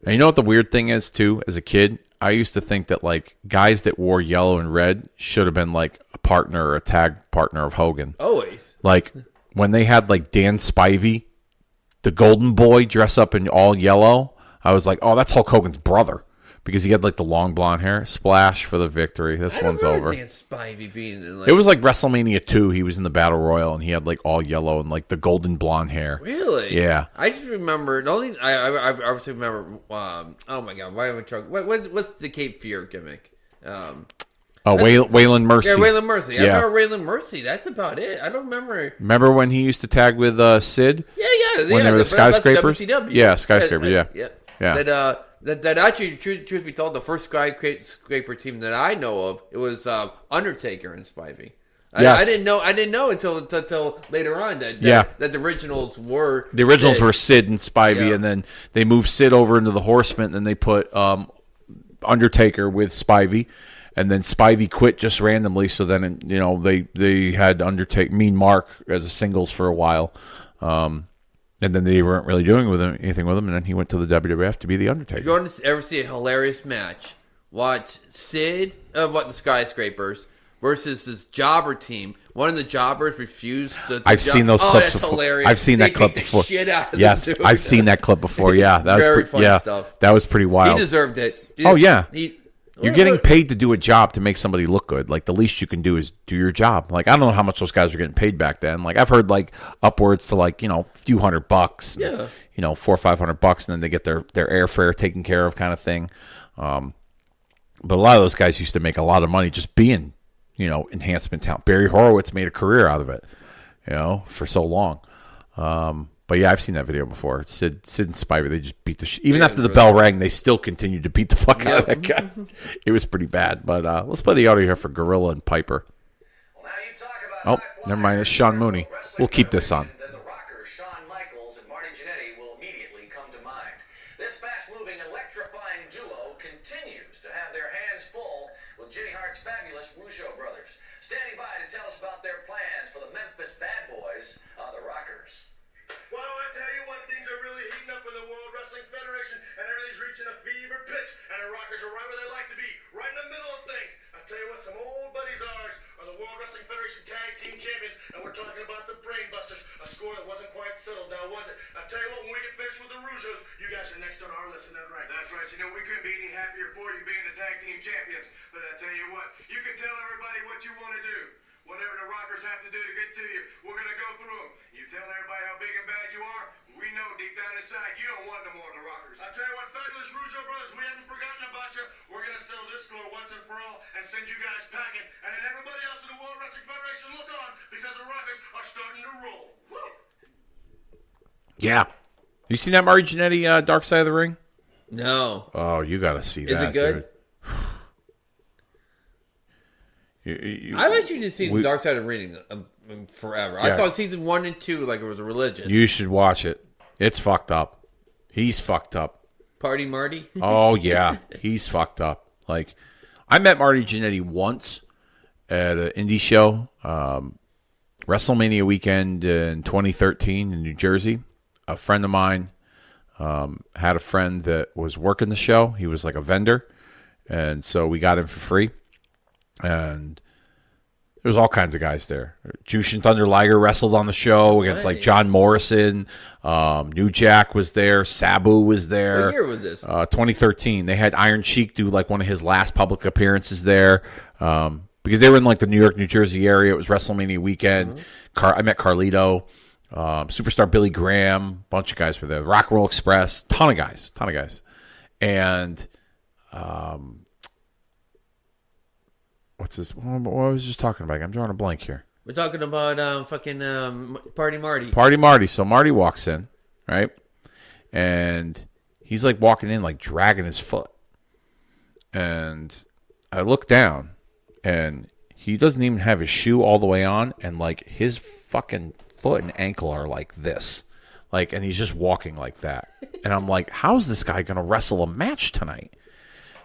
[SPEAKER 2] And you know what the weird thing is too? As a kid, I used to think that like guys that wore yellow and red should have been like a partner or a tag partner of Hogan.
[SPEAKER 3] Always.
[SPEAKER 2] Like when they had like Dan Spivey, the Golden Boy, dress up in all yellow, I was like, oh, that's Hulk Hogan's brother. Because he had like the long blonde hair. Splash for the victory. This one's over.
[SPEAKER 3] Dan Spivey being in, like,
[SPEAKER 2] It was like WrestleMania 2. He was in the Battle Royal and he had like all yellow and like the golden blonde hair.
[SPEAKER 3] Really?
[SPEAKER 2] Yeah.
[SPEAKER 3] I just remember the only I obviously remember. Oh my god, why am I trouble? What's the Cape Fear gimmick?
[SPEAKER 2] Waylon Mercy.
[SPEAKER 3] Yeah, Waylon Mercy. I
[SPEAKER 2] Yeah.
[SPEAKER 3] remember Waylon Mercy. That's about it. I don't remember.
[SPEAKER 2] Remember when he used to tag with Sid?
[SPEAKER 3] Yeah.
[SPEAKER 2] When they were the skyscrapers?
[SPEAKER 3] WCW.
[SPEAKER 2] Yeah, skyscraper. Yeah.
[SPEAKER 3] Yeah. That actually, truth be told, the first skyscraper team that I know of, it was Undertaker and Spivey.
[SPEAKER 2] Yes.
[SPEAKER 3] I didn't know until later on that the originals were
[SPEAKER 2] Sid and Spivey, and then they moved Sid over into the Horsemen, and then they put Undertaker with Spivey, and then Spivey quit just randomly. So then, they had Mean Mark as a singles for a while, and then they weren't really doing anything with him. And then he went to the WWF to be the Undertaker.
[SPEAKER 3] If you want to ever see a hilarious match, watch Sid of the Skyscrapers versus this jobber team. One of the jobbers refused the
[SPEAKER 2] I've seen those clips
[SPEAKER 3] that's
[SPEAKER 2] before.
[SPEAKER 3] hilarious.
[SPEAKER 2] I've seen that clip
[SPEAKER 3] beat
[SPEAKER 2] before.
[SPEAKER 3] The shit out of
[SPEAKER 2] yes,
[SPEAKER 3] the dude.
[SPEAKER 2] I've seen that clip before. Yeah, that
[SPEAKER 3] Very
[SPEAKER 2] was
[SPEAKER 3] funny stuff.
[SPEAKER 2] That was pretty wild.
[SPEAKER 3] He deserved it.
[SPEAKER 2] Oh yeah. You're getting paid to do a job to make somebody look good. Like, the least you can do is do your job. Like, I don't know how much those guys were getting paid back then. Like, I've heard like upwards to like, a few $100.
[SPEAKER 3] Yeah.
[SPEAKER 2] $400 or $500, and then they get their airfare taken care of, kind of thing. But a lot of those guys used to make a lot of money just being, enhancement talent. Barry Horowitz made a career out of it, for so long. But yeah, I've seen that video before. Sid and Spivey, they just beat the shit. Even after the bell rang, they still continued to beat the fuck out of that guy. It was pretty bad. But let's play the audio here for Gorilla and Piper.
[SPEAKER 9] Well, now you talk about
[SPEAKER 2] Never mind. It's Sean Mooney. We'll keep this on.
[SPEAKER 9] Then the Rockers, Shawn Michaels and Marty Jannetty will immediately come to mind. This fast-moving, electrifying duo continues to have their hands full with Jimmy Hart's fabulous Rougeau brothers. Standing by to tell us about their plans for the Memphis Bad Boys, the Rockers.
[SPEAKER 8] Well, I tell you what, things are really heating up in the World Wrestling Federation, and everything's reaching a fever pitch, and the Rockers are right where they like to be, right in the middle of things. I tell you what, some old buddies of ours are the World Wrestling Federation Tag Team Champions, and we're talking about the Brainbusters, a score that wasn't quite settled now, was it? I tell you what, when we get finished with the Rougeaus, you guys are next on our list, isn't that right?
[SPEAKER 5] That's right. You know, we couldn't be any happier for you being the tag team champions. But I tell you what, you can tell everybody what you want to do. Whatever the Rockers have to do to get to you, we're going to go through them. You tell everybody how big and bad you are, we know deep down inside you don't want no more of the Rockers.
[SPEAKER 8] I tell you what, fabulous Rougeau brothers, we haven't forgotten about you. We're going to settle this score once and for all and send you guys packing. And then everybody else in the World Wrestling Federation look on because the Rockers are starting to roll. Woo!
[SPEAKER 2] Yeah. You seen that Marty Jannetty Dark Side of the Ring?
[SPEAKER 3] No.
[SPEAKER 2] Oh, you got to see that.
[SPEAKER 3] Is it good? I've actually just seen Dark Side of the Ring forever.
[SPEAKER 2] Yeah.
[SPEAKER 3] I saw season 1 and 2 like it was a religious.
[SPEAKER 2] You should watch it. It's fucked up. He's fucked up.
[SPEAKER 3] Party Marty?
[SPEAKER 2] Oh, yeah. He's fucked up. Like, I met Marty Jannetty once at an indie show, WrestleMania weekend in 2013 in New Jersey. A friend of mine had a friend that was working the show. He was like a vendor. And so we got him for free. And there was all kinds of guys there. Jushin Thunder Liger wrestled on the show against like John Morrison. New Jack was there. Sabu was there.
[SPEAKER 3] What year was this?
[SPEAKER 2] 2013. They had Iron Sheik do like one of his last public appearances there because they were in like the New York, New Jersey area. It was WrestleMania weekend. Mm-hmm. I met Carlito, Superstar Billy Graham. A bunch of guys were there. Rock and Roll Express. Ton of guys. And what's this? What I was just talking about? I'm drawing a blank here.
[SPEAKER 3] We're talking about Party Marty.
[SPEAKER 2] Party Marty. So Marty walks in, right? And he's like walking in, like dragging his foot. And I look down, and he doesn't even have his shoe all the way on, and like his fucking foot and ankle are like this. Like, and he's just walking like that. And I'm like, how's this guy going to wrestle a match tonight?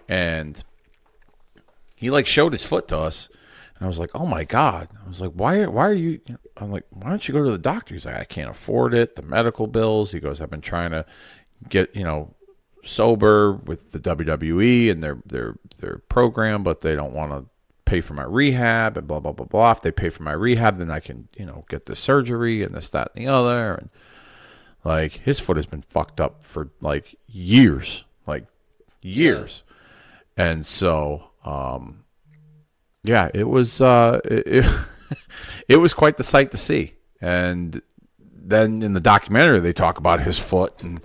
[SPEAKER 2] And he like showed his foot to us, and I was like, "Oh my god!" I was like, "Why are you?" I'm like, "Why don't you go to the doctor?" He's like, "I can't afford it. The medical bills." He goes, "I've been trying to get sober with the WWE and their program, but they don't want to pay for my rehab and blah blah blah blah. If they pay for my rehab, then I can get the surgery and this that and the other." And like his foot has been fucked up for like years, yeah. And so. Yeah, it was it was quite the sight to see. And then in the documentary, they talk about his foot and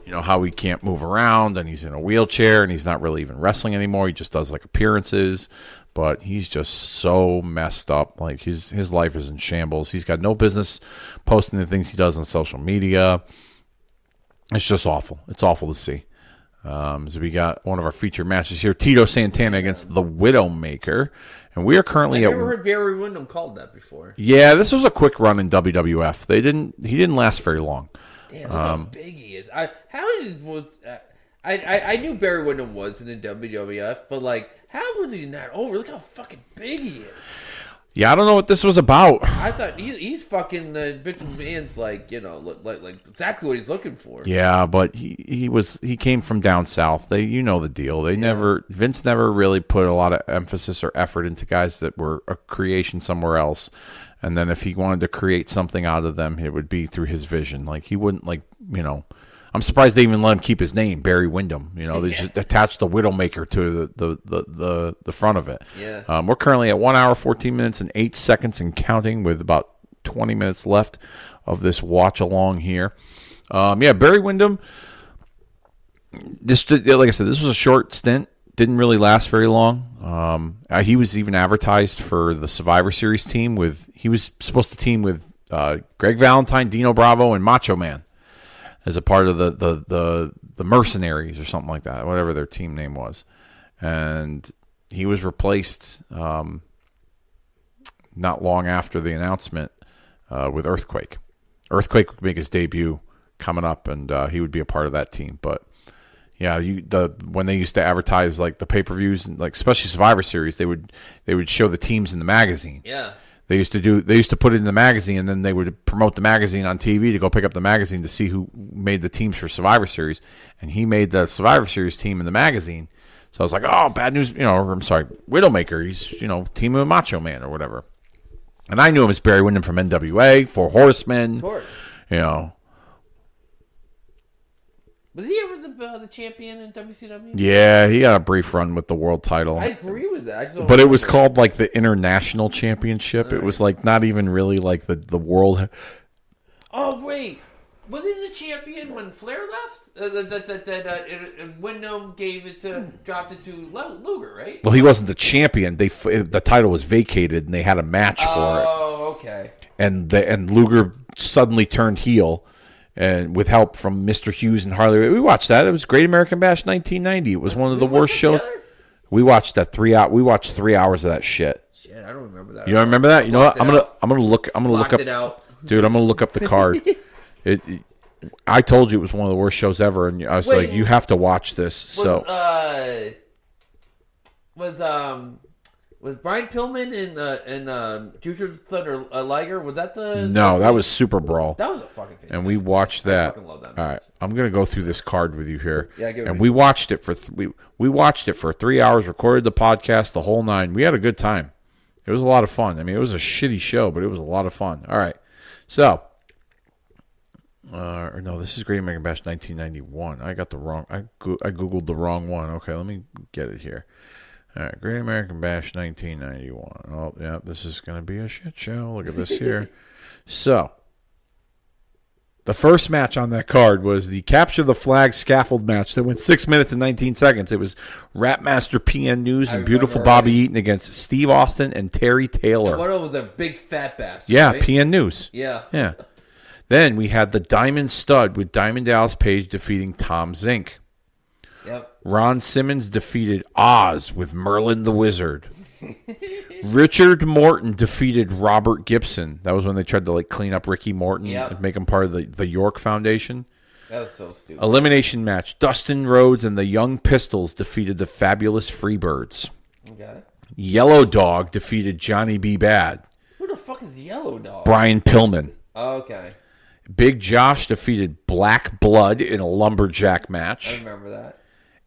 [SPEAKER 2] how he can't move around and he's in a wheelchair and he's not really even wrestling anymore. He just does like appearances, but he's just so messed up. Like his life is in shambles. He's got no business posting the things he does on social media. It's just awful. It's awful to see. So we got one of our featured matches here: Tito Santana against the Widowmaker, and we are currently.
[SPEAKER 3] I never heard Barry Windham called that before.
[SPEAKER 2] Yeah, this was a quick run in WWF. He didn't last very long.
[SPEAKER 3] Damn, look how big he is. I I knew Barry Windham was in the WWF, but like, how was he not over? Look how fucking big he is.
[SPEAKER 2] Yeah, I don't know what this was about.
[SPEAKER 3] I thought he's fucking Vince McMahon's like like exactly what he's looking for.
[SPEAKER 2] Yeah, but he came from down south. You know the deal. Vince never really put a lot of emphasis or effort into guys that were a creation somewhere else. And then if he wanted to create something out of them, it would be through his vision. Like he wouldn't I'm surprised they even let him keep his name, Barry Windham. They just attached the Widowmaker to the front of it.
[SPEAKER 3] Yeah.
[SPEAKER 2] We're currently at 1 hour, 14 minutes, and 8 seconds and counting, with about 20 minutes left of this watch along here. Barry Windham. Like I said, this was a short stint. Didn't really last very long. He was even advertised for the Survivor Series team. He was supposed to team with Greg Valentine, Dino Bravo, and Macho Man as a part of the Mercenaries or something like that, whatever their team name was. And he was replaced not long after the announcement with Earthquake. Earthquake would make his debut coming up, and he would be a part of that team. But yeah, when they used to advertise like the pay-per-views, and like especially Survivor Series, they would show the teams in the magazine.
[SPEAKER 3] Yeah.
[SPEAKER 2] They used to put it in the magazine, and then they would promote the magazine on TV to go pick up the magazine to see who made the teams for Survivor Series. And he made the Survivor Series team in the magazine. So I was like, oh, bad news, I'm sorry, Widowmaker. He's, teaming with Macho Man or whatever. And I knew him as Barry Windham from NWA, Four Horsemen.
[SPEAKER 3] Of course. Was he ever the champion in WCW?
[SPEAKER 2] Yeah, he got a brief run with the world title.
[SPEAKER 3] I agree with that.
[SPEAKER 2] But it was called like the International Championship. It was like not even really like the world.
[SPEAKER 3] Oh wait, was he the champion when Flair left? Windham dropped it to Luger, right?
[SPEAKER 2] Well, he wasn't the champion. The title was vacated, and they had a match for it.
[SPEAKER 3] Oh, okay.
[SPEAKER 2] And Luger suddenly turned heel. And with help from Mr. Hughes and Harley, we watched that. It was Great American Bash 1990. It was one of the worst shows. We watched that 3 hours. We watched 3 hours of that shit.
[SPEAKER 3] Shit, I don't remember that.
[SPEAKER 2] You don't remember that? You know what? I'm gonna look up.
[SPEAKER 3] It out.
[SPEAKER 2] Dude, I'm gonna look up the card. I told you it was one of the worst shows ever, and I was like, you have to watch this.
[SPEAKER 3] Was Brian Pillman and Juju Thunder Liger? Was that the?
[SPEAKER 2] No, that was Super Brawl.
[SPEAKER 3] That was a fucking fantastic.
[SPEAKER 2] And we watched that.
[SPEAKER 3] I fucking love that.
[SPEAKER 2] All right, I'm gonna go through this card with you here.
[SPEAKER 3] Yeah, give it.
[SPEAKER 2] And we watched it for we watched it for 3 hours. Recorded the podcast, the whole nine. We had a good time. It was a lot of fun. I mean, it was a shitty show, but it was a lot of fun. All right, so. No, this is Great American Bash 1991. I got the wrong. I googled the wrong one. Okay, let me get it here. All right, Great American Bash 1991. Oh, yeah, this is going to be a shit show. Look at this here. So, the first match on that card was the Capture the Flag scaffold match that went 6 minutes and 19 seconds. It was Rapmaster PN News and Beautiful Bobby Eaton against Steve Austin and Terry Taylor.
[SPEAKER 3] And one of them was a big fat bastard.
[SPEAKER 2] Yeah,
[SPEAKER 3] right?
[SPEAKER 2] PN News.
[SPEAKER 3] Yeah.
[SPEAKER 2] Yeah. Then we had the Diamond Stud with Diamond Dallas Page defeating Tom Zink.
[SPEAKER 3] Yep.
[SPEAKER 2] Ron Simmons defeated Oz with Merlin the Wizard. Richard Morton defeated Robert Gibson. That was when they tried to clean up Ricky Morton and make him part of the York Foundation.
[SPEAKER 3] That was so stupid.
[SPEAKER 2] Elimination match. Dustin Rhodes and the Young Pistols defeated the Fabulous Freebirds.
[SPEAKER 3] Okay.
[SPEAKER 2] Yellow Dog defeated Johnny B. Bad.
[SPEAKER 3] Who the fuck is Yellow Dog?
[SPEAKER 2] Brian Pillman.
[SPEAKER 3] Oh, okay.
[SPEAKER 2] Big Josh defeated Black Blood in a lumberjack match.
[SPEAKER 3] I remember that.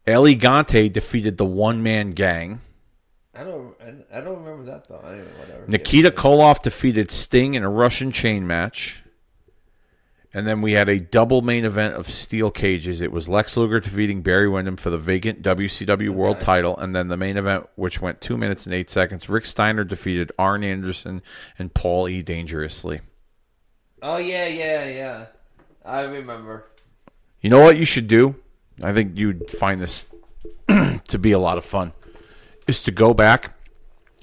[SPEAKER 2] Elegante defeated the One Man Gang.
[SPEAKER 3] I don't remember that though. Anyway, whatever.
[SPEAKER 2] Nikita Koloff defeated Sting in a Russian chain match. And then we had a double main event of steel cages. It was Lex Luger defeating Barry Windham for the vacant WCW World title. And then the main event, which went 2 minutes and 8 seconds, Rick Steiner defeated Arn Anderson and Paul E. Dangerously.
[SPEAKER 3] Oh, yeah. I remember.
[SPEAKER 2] You know what you should do? I think you'd find this to be a lot of fun. Is to go back,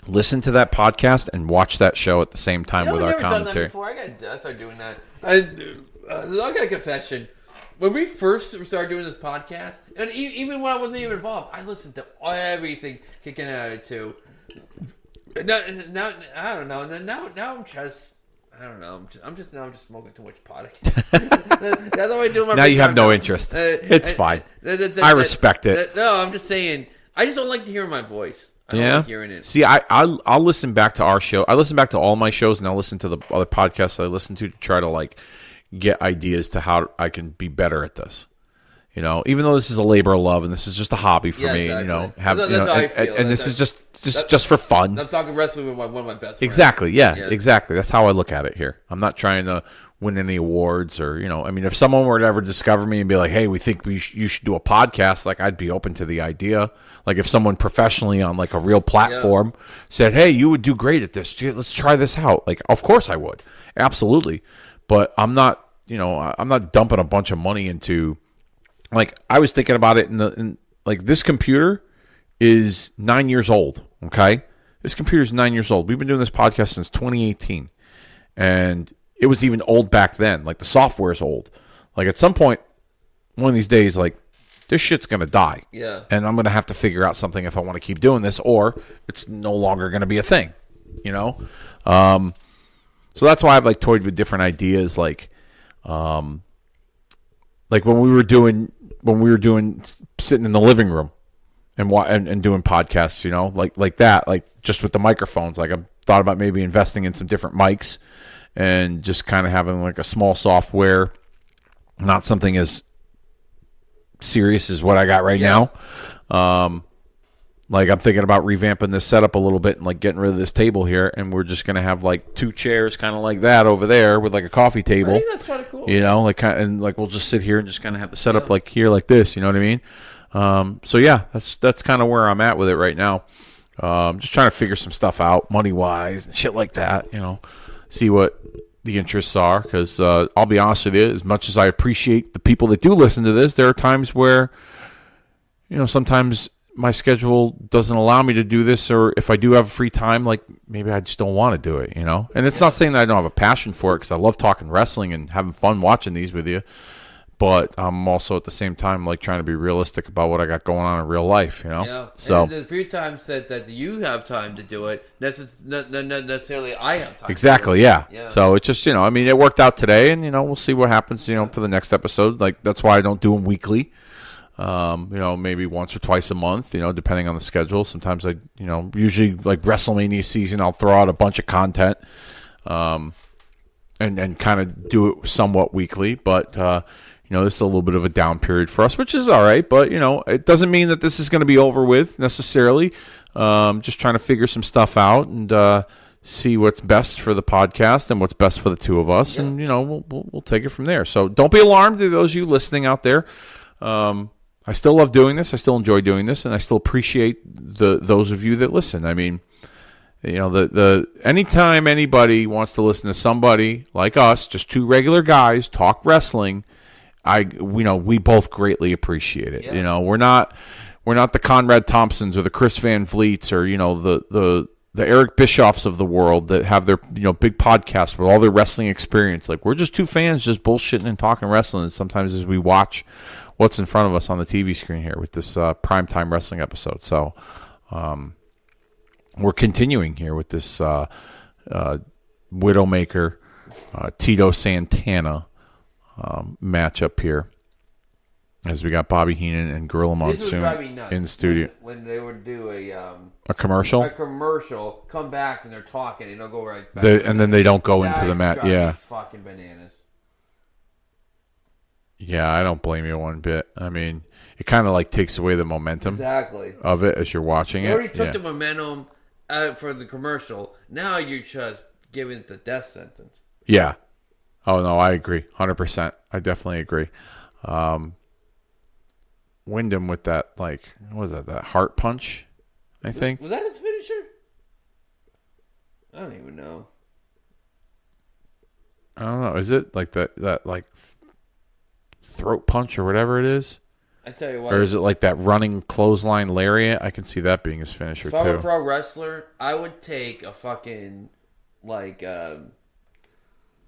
[SPEAKER 2] listen to that podcast, and watch that show at the same time with our commentary.
[SPEAKER 3] I've never done that before. I gotta start doing that. I got a confession. When we first started doing this podcast, and even when I wasn't even involved, I listened to everything Kicking At It too. Now I don't know. Now I'm just... I don't know. I'm just smoking too much pot. That's all I do. In my
[SPEAKER 2] Now
[SPEAKER 3] free
[SPEAKER 2] you have
[SPEAKER 3] time
[SPEAKER 2] no
[SPEAKER 3] now.
[SPEAKER 2] interest. It's fine. I respect it.
[SPEAKER 3] No, I'm just saying. I just don't like to hear my voice. I don't like hearing it.
[SPEAKER 2] See, I'll listen back to our show. I listen back to all my shows, and I'll listen to the other podcasts I listen to try to like get ideas to how I can be better at this. You know, even though this is a labor of love and this is just a hobby for me,
[SPEAKER 3] exactly.
[SPEAKER 2] you know,
[SPEAKER 3] That's how I feel.
[SPEAKER 2] and this is just for fun.
[SPEAKER 3] I'm talking wrestling with one of my best friends.
[SPEAKER 2] Exactly. Yeah, exactly. That's how I look at it here. I'm not trying to win any awards or, you know, I mean, if someone were to ever discover me and be like, hey, we think you should do a podcast, like I'd be open to the idea. Like if someone professionally on like a real platform said, hey, you would do great at this. Let's try this out. Like, of course I would. Absolutely. But I'm not, you know, I'm not dumping a bunch of money into, like, I was thinking about it in like this computer is 9 years old. Okay. This computer is 9 years old. We've been doing this podcast since 2018. And it was even old back then. Like the software is old. Like at some point, one of these days, like this shit's going to die.
[SPEAKER 3] Yeah.
[SPEAKER 2] And I'm going to have to figure out something if I want to keep doing this, or it's no longer going to be a thing, you know? So that's why I've like toyed with different ideas. Like when we were doing sitting in the living room and doing podcasts, you know, like that, like just with the microphones, like I've thought about maybe investing in some different mics and just kind of having like a small software, not something as serious as what I got right now. Like I'm thinking about revamping this setup a little bit and like getting rid of this table here, and we're just gonna have like two chairs, kind of like that over there with like a coffee table.
[SPEAKER 3] I think that's kind of cool.
[SPEAKER 2] You know, like and like we'll just sit here and just kind of have the setup like here, like this. You know what I mean? So yeah, that's kind of where I'm at with it right now. Just trying to figure some stuff out, money wise and shit like that. You know, see what the interests are, because I'll be honest with you, as much as I appreciate the people that do listen to this, there are times where, you know, sometimes my schedule doesn't allow me to do this, or if I do have free time, like maybe I just don't want to do it, you know. And it's not saying that I don't have a passion for it, because I love talking wrestling and having fun watching these with you, but I'm also at the same time like trying to be realistic about what I got going on in real life, you know.
[SPEAKER 3] Yeah.
[SPEAKER 2] So
[SPEAKER 3] and the few times that you have time to do it, not necessarily I have time.
[SPEAKER 2] exactly,
[SPEAKER 3] to do it.
[SPEAKER 2] yeah. So it's just, you know, I mean, it worked out today, and you know, we'll see what happens, you know, for the next episode. Like that's why I don't do them weekly. You know, maybe once or twice a month, you know, depending on the schedule. Sometimes I, you know, usually like WrestleMania season, I'll throw out a bunch of content, and kind of do it somewhat weekly. But, you know, this is a little bit of a down period for us, which is all right. But, you know, it doesn't mean that this is going to be over with necessarily. Just trying to figure some stuff out and, see what's best for the podcast and what's best for the two of us. Yeah. And, you know, we'll take it from there. So don't be alarmed to those of you listening out there. I still love doing this. I still enjoy doing this, and I still appreciate those of you that listen. I mean, you know, the anytime anybody wants to listen to somebody like us, just two regular guys talk wrestling, we both greatly appreciate it. Yeah. You know, we're not the Conrad Thompsons or the Chris Van Vliets or, you know, the Eric Bischoffs of the world that have their, you know, big podcasts with all their wrestling experience. Like, we're just two fans just bullshitting and talking wrestling. And sometimes as we watch what's in front of us on the TV screen here with this Prime Time Wrestling episode. So we're continuing here with this Widowmaker, Tito Santana matchup here, as we got Bobby Heenan and Gorilla Monsoon in the studio.
[SPEAKER 3] When they would do
[SPEAKER 2] a commercial?
[SPEAKER 3] A commercial, come back and they're talking and they'll go right back.
[SPEAKER 2] And then they don't go into the match. Yeah.
[SPEAKER 3] Fucking bananas.
[SPEAKER 2] Yeah, I don't blame you one bit. I mean, it kind of like takes away the momentum of it as you're watching it.
[SPEAKER 3] You already took the momentum for the commercial. Now you're just giving it the death sentence.
[SPEAKER 2] Yeah. Oh, no, I agree. 100%. I definitely agree. Wyndham with that, like, what was that heart punch, I think?
[SPEAKER 3] Was that his finisher? I don't even know.
[SPEAKER 2] I don't know. Is it like that like throat punch or whatever it is?
[SPEAKER 3] I tell you what.
[SPEAKER 2] Or is it like that running clothesline lariat? I can see that being his finisher,
[SPEAKER 3] too. If I'm a pro wrestler, I would take a fucking, like, I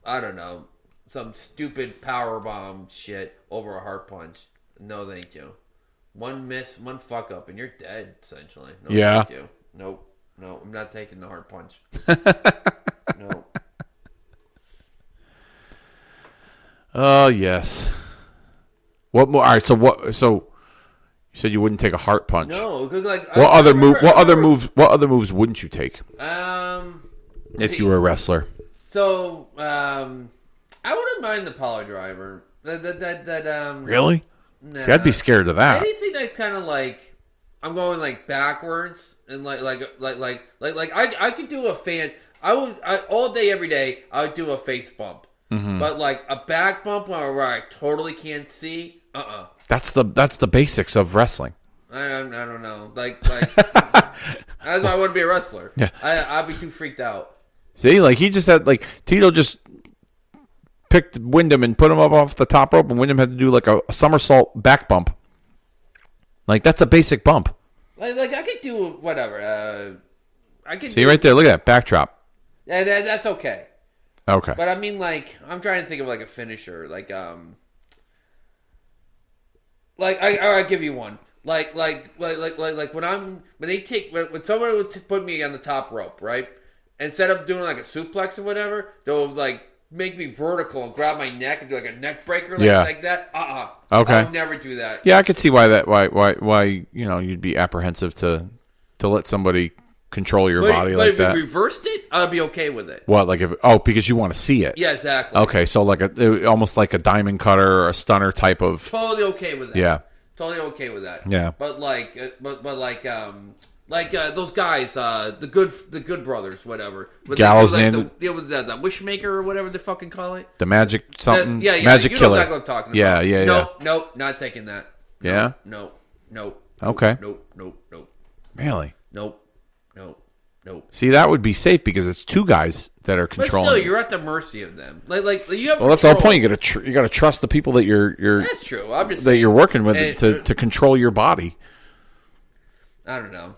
[SPEAKER 3] don't know, some stupid powerbomb shit over a heart punch. No, thank you. One miss, one fuck up, and you're dead, essentially. No, thank you. Nope. No, I'm not taking the heart punch. No.
[SPEAKER 2] Oh yes. What more? All right. So what? So you said you wouldn't take a heart punch.
[SPEAKER 3] No, because like
[SPEAKER 2] What other moves? What other moves wouldn't you take if you were a wrestler?
[SPEAKER 3] So I wouldn't mind the power driver.
[SPEAKER 2] Really?
[SPEAKER 3] Nah.
[SPEAKER 2] See, I'd be scared of that.
[SPEAKER 3] Anything that's kind of like I'm going like backwards and like I could do a fan. All day every day I would do a face bump, but like a back bump where I totally can't see.
[SPEAKER 2] That's the basics of wrestling.
[SPEAKER 3] I don't know. Like that's why I wouldn't be a wrestler.
[SPEAKER 2] Yeah.
[SPEAKER 3] I'd be too freaked out.
[SPEAKER 2] See, like he just had like Tito just picked Wyndham and put him up off the top rope, and Wyndham had to do like a somersault back bump. Like that's a basic bump.
[SPEAKER 3] Like I could do whatever. I could
[SPEAKER 2] see right there. Look at that backdrop.
[SPEAKER 3] Yeah, that's okay.
[SPEAKER 2] Okay.
[SPEAKER 3] But I mean, like I'm trying to think of like a finisher. Like I'll give you one. Like when someone would put me on the top rope, right? Instead of doing like a suplex or whatever, they'll like make me vertical and grab my neck and do like a neck breaker like that.
[SPEAKER 2] Okay.
[SPEAKER 3] I would never do that.
[SPEAKER 2] Yeah, I could see why you'd be apprehensive to let somebody control your body like that.
[SPEAKER 3] If you reversed it, I'd be okay with it.
[SPEAKER 2] What, like because you want to see it?
[SPEAKER 3] Yeah, exactly.
[SPEAKER 2] Okay, so like almost like a diamond cutter or a stunner type of.
[SPEAKER 3] Totally okay with that.
[SPEAKER 2] Yeah.
[SPEAKER 3] Totally okay with that.
[SPEAKER 2] Yeah.
[SPEAKER 3] But those guys, the good brothers, whatever. But
[SPEAKER 2] Gallows
[SPEAKER 3] like
[SPEAKER 2] and
[SPEAKER 3] the Wishmaker or whatever they fucking call it.
[SPEAKER 2] The magic something.
[SPEAKER 3] Magic
[SPEAKER 2] you
[SPEAKER 3] Killer.
[SPEAKER 2] Know
[SPEAKER 3] exactly what I'm talking about.
[SPEAKER 2] Yeah.
[SPEAKER 3] Nope, not taking that.
[SPEAKER 2] Yeah.
[SPEAKER 3] No.
[SPEAKER 2] Okay.
[SPEAKER 3] Nope.
[SPEAKER 2] Really?
[SPEAKER 3] Nope.
[SPEAKER 2] See, that would be safe because it's two guys that are controlling.
[SPEAKER 3] But still, you're at the mercy of them. Like you have.
[SPEAKER 2] Well, that's the whole point. You got to trust the people that you're.
[SPEAKER 3] That's true. I'm just
[SPEAKER 2] that
[SPEAKER 3] saying.
[SPEAKER 2] You're working with to control your body.
[SPEAKER 3] I don't know.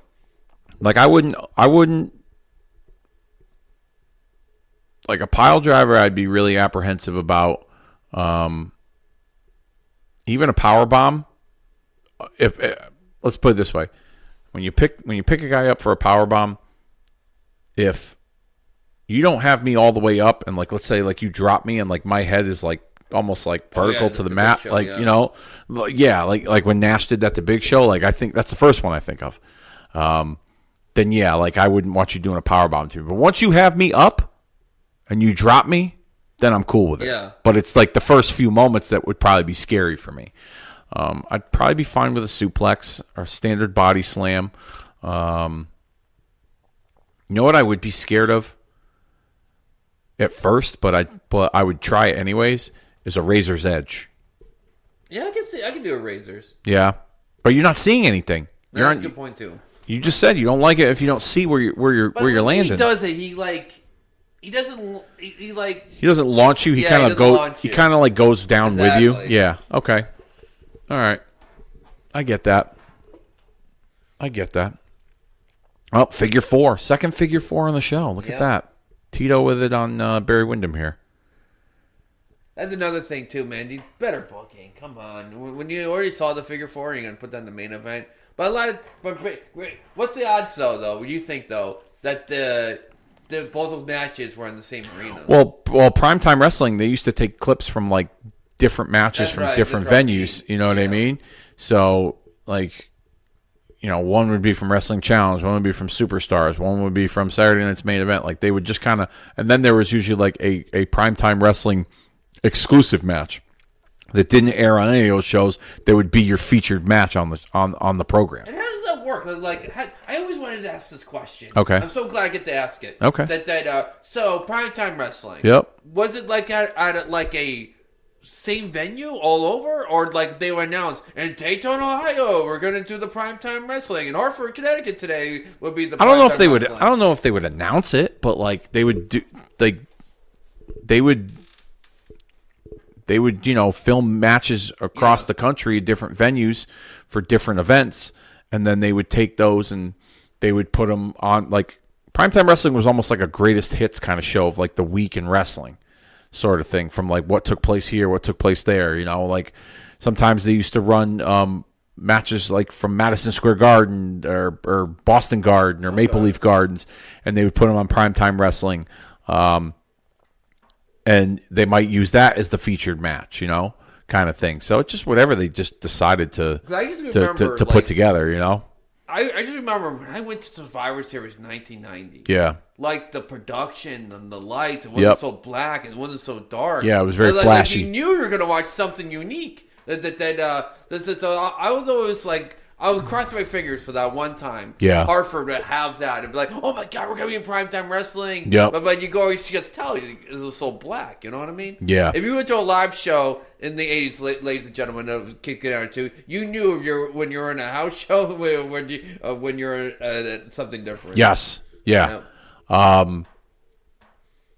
[SPEAKER 2] Like I wouldn't. Like a pile driver, I'd be really apprehensive about. Even a power bomb. If let's put it this way, when you pick a guy up for a power bomb, if you don't have me all the way up and like let's say like you drop me and like my head is like almost like vertical to the mat, Show, like like when Nash did that to Big Show, like I think that's the first one I think of. Then yeah, like I wouldn't want you doing a power bomb to me. But once you have me up and you drop me, then I'm cool with it.
[SPEAKER 3] Yeah.
[SPEAKER 2] But it's like the first few moments that would probably be scary for me. I'd probably be fine with a suplex or standard body slam. You know what I would be scared of at first, but I would try it anyways, is a razor's edge.
[SPEAKER 3] Yeah, I can do a razor's.
[SPEAKER 2] Yeah. But you're not seeing anything.
[SPEAKER 3] That's a good point too.
[SPEAKER 2] You just said you don't like it if you don't see where you're landing.
[SPEAKER 3] He does it. He doesn't
[SPEAKER 2] launch you. He kind of goes. He kind of like goes down with you. Yeah. Okay. All right. I get that. Oh, figure four. Second figure four on the show. Look at that. Tito with it on Barry Windham here.
[SPEAKER 3] That's another thing too, man. You better booking. Come on. When you already saw the figure four, you're gonna put that in the main event. But what's the odds though? What do you think though that both those matches were in the same arena?
[SPEAKER 2] Well, Primetime Wrestling, they used to take clips from like different matches from different venues. You know what I mean? So like, one would be from Wrestling Challenge, one would be from Superstars, one would be from Saturday Night's Main Event. Like they would just kind of, and then there was usually like a Primetime Wrestling exclusive match that didn't air on any of those shows. They would be your featured match on the program.
[SPEAKER 3] And how does that work? I always wanted to ask this question.
[SPEAKER 2] Okay.
[SPEAKER 3] I'm so glad I get to ask it.
[SPEAKER 2] Okay.
[SPEAKER 3] So Primetime Wrestling.
[SPEAKER 2] Yep.
[SPEAKER 3] Was it like at like a same venue all over, or like they would announce in Dayton, Ohio, we're going to do the Primetime Wrestling, in Hartford, Connecticut today would be the.
[SPEAKER 2] I don't know if they would. I don't know if they would announce it, but like they would do. They would, film matches across the country at different venues for different events, and then they would take those and they would put them on. Like Primetime Wrestling was almost like a greatest hits kind of show of like the week in wrestling sort of thing, from like what took place here, what took place there. Like sometimes they used to run matches like from Madison Square Garden or Boston Garden or Maple Leaf Gardens, and they would put them on Primetime Wrestling. and they might use that as the featured match, kind of thing. So it's just whatever they just decided to put together,
[SPEAKER 3] I just remember when I went to Survivor Series 1990.
[SPEAKER 2] Yeah.
[SPEAKER 3] Like the production and the lights, it wasn't so black and it wasn't so dark.
[SPEAKER 2] Yeah, it was very flashy.
[SPEAKER 3] Like you knew you were going to watch something unique. So I was always like, I was crossing my fingers for that one time.
[SPEAKER 2] Yeah.
[SPEAKER 3] Hartford to have that and be like, oh my God, we're going to be in primetime wrestling.
[SPEAKER 2] Yep.
[SPEAKER 3] But you go, you just tell it was so black. You know what I mean?
[SPEAKER 2] Yeah.
[SPEAKER 3] If you went to a live show in the 80s, ladies and gentlemen, of Kicking Out too, you knew when you're in a house show when you're something different.
[SPEAKER 2] Yes. Yeah.
[SPEAKER 3] And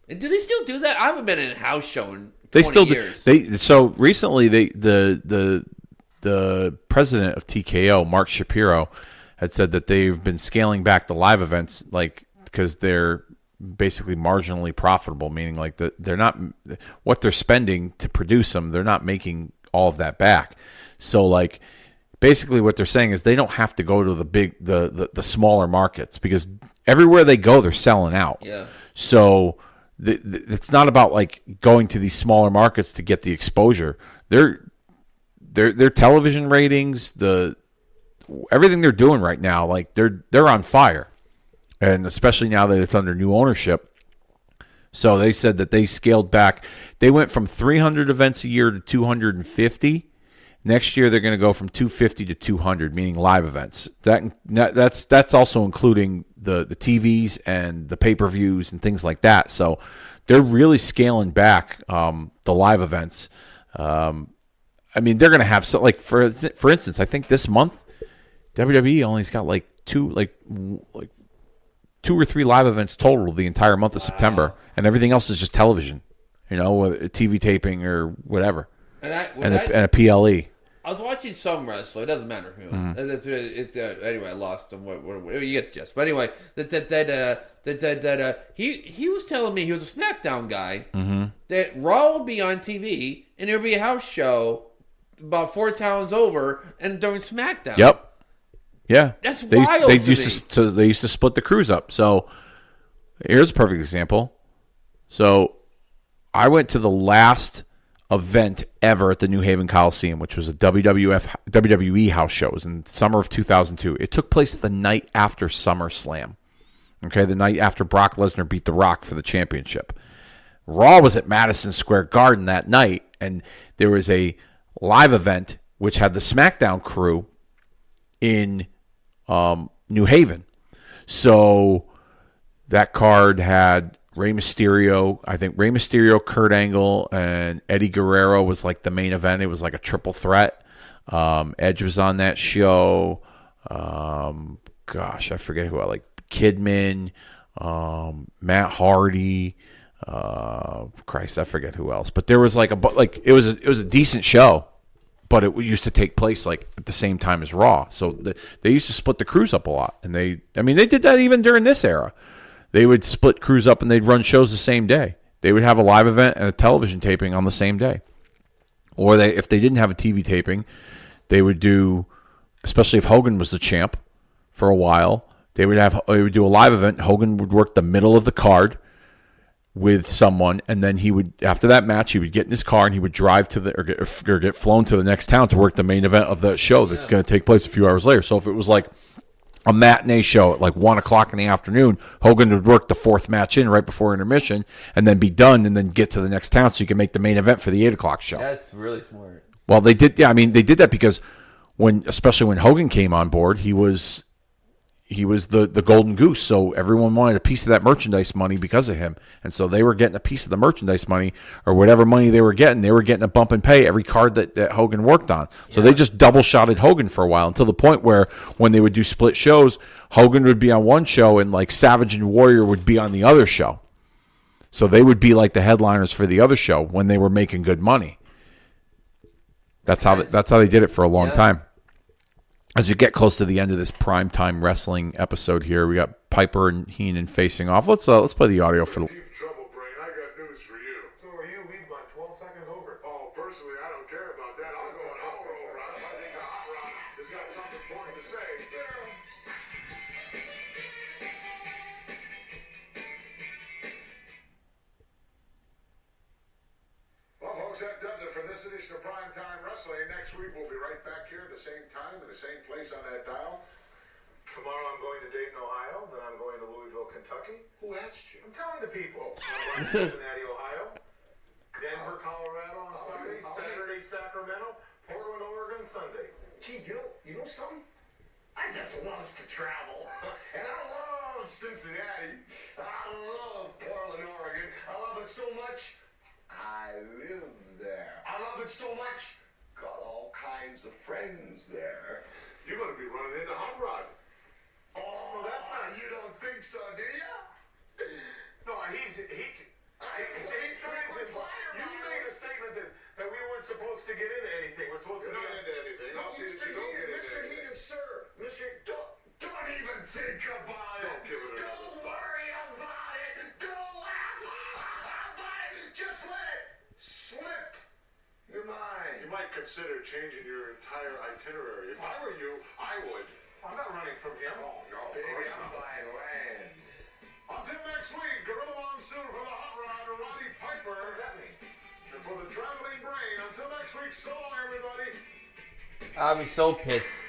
[SPEAKER 3] do they still do that? I haven't been in a house show in 20
[SPEAKER 2] They still
[SPEAKER 3] years.
[SPEAKER 2] do. So recently, the president of TKO, Mark Shapiro, had said that they've been scaling back the live events, because they're basically marginally profitable, meaning they're not what they're spending to produce them. They're not making all of that back. So basically, what they're saying is they don't have to go to the smaller markets, because everywhere they go, they're selling out.
[SPEAKER 3] Yeah.
[SPEAKER 2] So it's not about going to these smaller markets to get the exposure. Their television ratings, everything they're doing right now, they're on fire, and especially now that it's under new ownership. So they said that they scaled back. They went from 300 events a year to 250. Next year they're going to go from 250 to 200, meaning live events. That's also including the TVs and the pay-per-views and things like that. So they're really scaling back the live events. They're going to have for instance, I think this month WWE only's got two or three live events total the entire month of September, and everything else is just television, TV taping or whatever, and a PLE.
[SPEAKER 3] I was watching some wrestler. It doesn't matter who. Anyway, I lost him. You get the gist. But anyway, he was telling me he was a SmackDown guy. That Raw would be on TV and there would be a house show about 4 towns over and during SmackDown.
[SPEAKER 2] Yep. Yeah.
[SPEAKER 3] That's wild.
[SPEAKER 2] They used to split the crews up. So here's a perfect example. So I went to the last event ever at the New Haven Coliseum, which was a WWE house show. It was in summer of 2002. It took place the night after SummerSlam. Okay, the night after Brock Lesnar beat The Rock for the championship. Raw was at Madison Square Garden that night, and there was a live event which had the SmackDown crew in New Haven. So that card had Rey Mysterio, Kurt Angle, and Eddie Guerrero was the main event. It was a triple threat. Edge was on that show. I forget who I Kidman, Matt Hardy. I forget who else. But there was it was a decent show, but it used to take place at the same time as Raw. So they used to split the crews up a lot, and they did that even during this era. They would split crews up and they'd run shows the same day. They would have a live event and a television taping on the same day. Or if they didn't have a TV taping, they would do, especially if Hogan was the champ for a while, they would do a live event. Hogan would work the middle of the card with someone, and then after that match, he would get in his car and he would drive to or get flown to the next town to work the main event of the show that's going to take place a few hours later. So if it was a matinee show at 1 o'clock in the afternoon, Hogan would work the fourth match in right before intermission and then be done and then get to the next town so you can make the main event for the 8 o'clock show.
[SPEAKER 3] That's really smart.
[SPEAKER 2] Well, they did. Yeah, they did that because especially when Hogan came on board, he was the golden goose. So everyone wanted a piece of that merchandise money because of him. And so they were getting a piece of the merchandise money or whatever money they were getting a bump and pay every card that Hogan worked on. So they just double-shotted Hogan for a while until the point where when they would do split shows, Hogan would be on one show and Savage and Warrior would be on the other show. So they would be the headliners for the other show when they were making good money. That's how they did it for a long time. As we get close to the end of this Prime Time Wrestling episode here, we got Piper and Heenan facing off. Let's play the audio for the...
[SPEAKER 4] Keep trouble, Brain. I got news for you.
[SPEAKER 6] So are you? We've got 12 seconds over.
[SPEAKER 4] Oh, personally, I don't care about that. I'll go on Hot Roll Rock. I think the Hot Rock has got something important to say. Time Wrestling. Next week, we'll be right back here at the same time in the same place on that dial.
[SPEAKER 6] Tomorrow I'm going to Dayton, Ohio. Then I'm going to Louisville, Kentucky.
[SPEAKER 4] Who asked you?
[SPEAKER 6] I'm telling the people. I'm going to Cincinnati, Ohio. Denver, Colorado on Friday. Saturday, Sacramento. Portland, Oregon, Sunday.
[SPEAKER 5] Gee, you know something? I just love to travel. And I love Cincinnati. I love Portland, Oregon. I love it so much. I live there. I love it so much. Got all kinds of friends there.
[SPEAKER 4] You're going to be running into Hot Rod.
[SPEAKER 5] Oh, that's not. You don't think so, do you?
[SPEAKER 6] No, he's trying to. You made a statement that we weren't supposed to get into anything. We're supposed
[SPEAKER 4] You're
[SPEAKER 6] to
[SPEAKER 4] not
[SPEAKER 6] get
[SPEAKER 4] into anything. I'll see that you don't get into
[SPEAKER 5] Mr.
[SPEAKER 4] anything.
[SPEAKER 5] Heaton, sir. Don't even think about it.
[SPEAKER 4] Don't give it another
[SPEAKER 5] Don't
[SPEAKER 4] thought.
[SPEAKER 5] worry about it. Don't laugh about it. Just let it slip your mind.
[SPEAKER 4] You might consider changing your entire itinerary. If I were you, I would.
[SPEAKER 6] I'm not running from him.
[SPEAKER 4] Oh, no, of
[SPEAKER 5] Baby,
[SPEAKER 4] course
[SPEAKER 5] I'm
[SPEAKER 4] not.
[SPEAKER 5] buying land.
[SPEAKER 4] Until next week, Gorilla Monsoon for the Hot Rod, Roddy Piper.
[SPEAKER 6] What does that mean?
[SPEAKER 4] And for the Traveling Brain, until next week, so long, everybody.
[SPEAKER 3] I'd be so pissed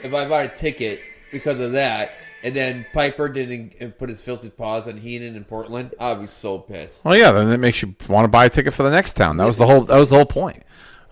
[SPEAKER 3] if I bought a ticket because of that, and then Piper didn't put his filthy paws on Heenan in Portland. I'd be so pissed.
[SPEAKER 2] Well, yeah, then it makes you want to buy a ticket for the next town. That was the whole point.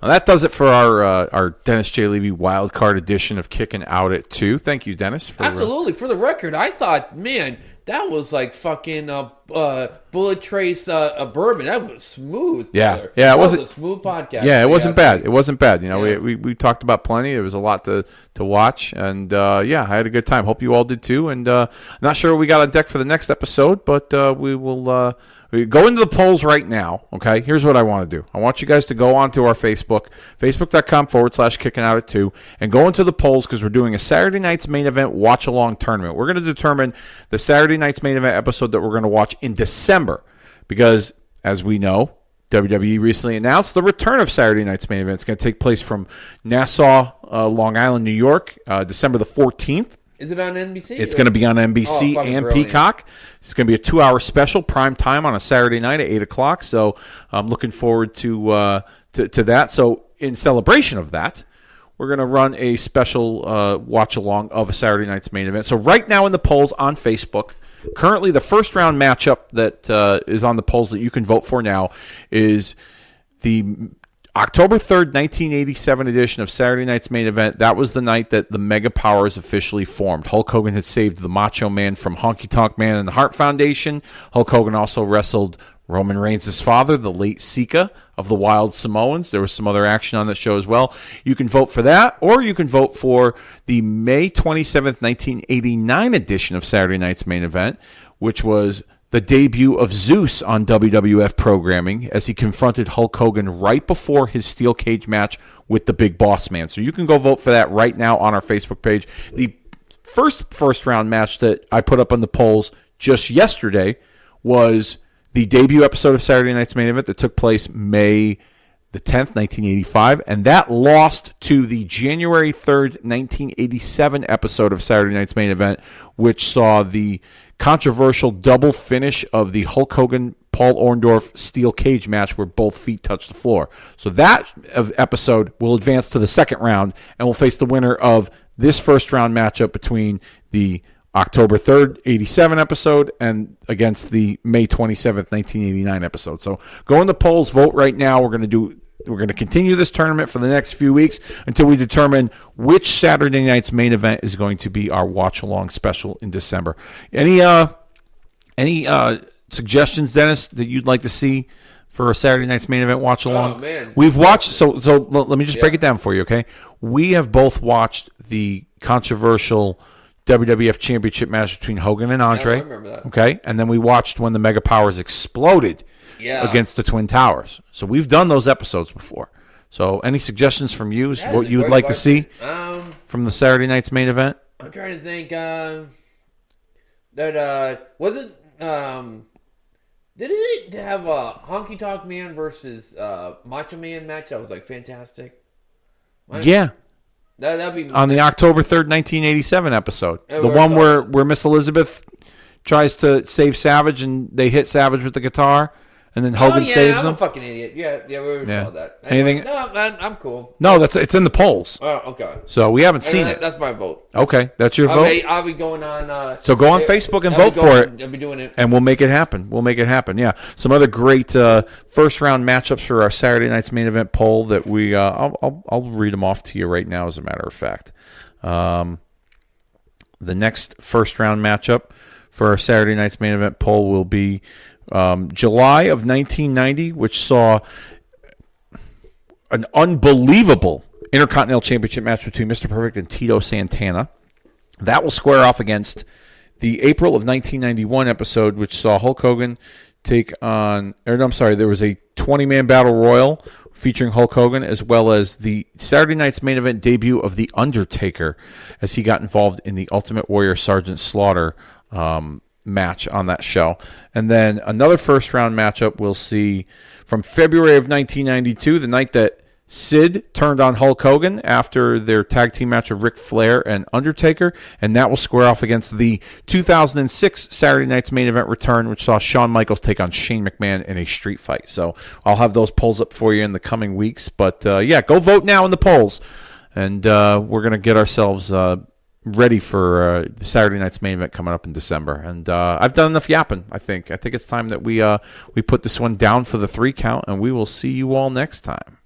[SPEAKER 2] Well, that does it for our Dennis J. Levy wild card edition of Kicking Out at 2. Thank you, Dennis.
[SPEAKER 3] Absolutely. For the record, I thought, man, that was like fucking Bullet Trace bourbon. That was smooth.
[SPEAKER 2] Yeah,
[SPEAKER 3] brother.
[SPEAKER 2] yeah, it
[SPEAKER 3] That
[SPEAKER 2] wasn't
[SPEAKER 3] was a smooth podcast.
[SPEAKER 2] Yeah, it wasn't bad. It wasn't bad. You know,
[SPEAKER 3] Yeah.
[SPEAKER 2] we talked about plenty. There was a lot to watch, and yeah, I had a good time. Hope you all did too. And I'm not sure what we got on deck for the next episode, but we will go into the polls right now. Okay, here's what I want to do. I want you guys to go onto our Facebook, facebook.com/kicking out at 2, and go into the polls because we're doing a Saturday night's main event watch along tournament. We're going to determine the Saturday night's main event episode that we're going to watch in December, because as we know, WWE recently announced the return of Saturday night's main event. It's going to take place from Nassau, Long Island, New York, December the 14th.
[SPEAKER 3] Is it on NBC?
[SPEAKER 2] It's going to be on NBC and
[SPEAKER 3] brilliant.
[SPEAKER 2] Peacock. It's going to be a 2-hour special, prime time on a Saturday night at 8 o'clock. So I'm looking forward to that. So in celebration of that, we're going to run a special watch-along of a Saturday night's main event. So right now in the polls on Facebook, currently the first-round matchup that is on the polls that you can vote for now is the October 3rd, 1987 edition of Saturday Night's Main Event. That was the night that the Mega Powers officially formed. Hulk Hogan had saved the Macho Man from Honky Tonk Man and the Hart Foundation. Hulk Hogan also wrestled Roman Reigns' father, the late Sika of the Wild Samoans. There was some other action on that show as well. You can vote for that, or you can vote for the May 27th, 1989 edition of Saturday Night's Main Event, which was the debut of Zeus on WWF programming as he confronted Hulk Hogan right before his steel cage match with the Big Boss Man. So you can go vote for that right now on our Facebook page. The first round match that I put up on the polls just yesterday was the debut episode of Saturday Night's Main Event that took place May the 10th, 1985, and that lost to the January 3rd, 1987 episode of Saturday Night's Main Event, which saw the controversial double finish of the Hulk Hogan Paul Orndorff steel cage match where both feet touched the floor. So that episode will advance to the second round and will face the winner of this first round matchup between the October 3rd, 87 episode and against the May 27th, 1989 episode. So go in the polls, vote right now. We're going to continue this tournament for the next few weeks until we determine which Saturday night's main event is going to be our watch-along special in December. Any suggestions, Dennis, that you'd like to see for a Saturday night's main event watch-along?
[SPEAKER 3] Oh, man.
[SPEAKER 2] We've watched, so let me just break it down for you, okay? We have both watched the controversial WWF Championship match between Hogan and Andre.
[SPEAKER 3] I remember that.
[SPEAKER 2] Okay, and then we watched when the Mega Powers exploded against the Twin Towers. So we've done those episodes before. So any suggestions from you? What you would like to see from the Saturday night's main event?
[SPEAKER 3] I'm trying to think. Did it have a Honky Tonk Man versus Macho Man match that was like fantastic?
[SPEAKER 2] Yeah.
[SPEAKER 3] That'd be
[SPEAKER 2] on the October 3rd, 1987 episode.
[SPEAKER 3] Yeah,
[SPEAKER 2] the one where Miss Elizabeth tries to save Savage and they hit Savage with the guitar and then Hogan saves
[SPEAKER 3] I'm
[SPEAKER 2] him.
[SPEAKER 3] a fucking idiot. Yeah, we already saw that.
[SPEAKER 2] Anything?
[SPEAKER 3] No, man, I'm cool.
[SPEAKER 2] No, it's in the polls.
[SPEAKER 3] Oh, okay.
[SPEAKER 2] So we haven't seen it.
[SPEAKER 3] That's my vote.
[SPEAKER 2] Okay, that's your vote.
[SPEAKER 3] I'll be going on.
[SPEAKER 2] So go on Facebook and vote for it.
[SPEAKER 3] I'll be doing it,
[SPEAKER 2] and we'll make it happen. Yeah, some other great first round matchups for our Saturday night's main event poll that we. I'll read them off to you right now. As a matter of fact, the next first round matchup for our Saturday night's main event poll will be July of 1990, which saw an unbelievable Intercontinental Championship match between Mr. Perfect and Tito Santana. That will square off against the April of 1991 episode, which saw Hulk Hogan take on... there was a 20-man battle royal featuring Hulk Hogan, as well as the Saturday night's main event debut of The Undertaker, as he got involved in the Ultimate Warrior Sergeant Slaughter match on that show. And then another first-round matchup we'll see from February of 1992, the night that Sid turned on Hulk Hogan after their tag team match of Ric Flair and Undertaker, and that will square off against the 2006 Saturday night's main event return, which saw Shawn Michaels take on Shane McMahon in a street fight. So I'll have those polls up for you in the coming weeks. But go vote now in the polls, and we're going to get ourselves ready for the Saturday night's main event coming up in December. And I've done enough yapping, I think. I think it's time that we put this one down for the 3 count, and we will see you all next time.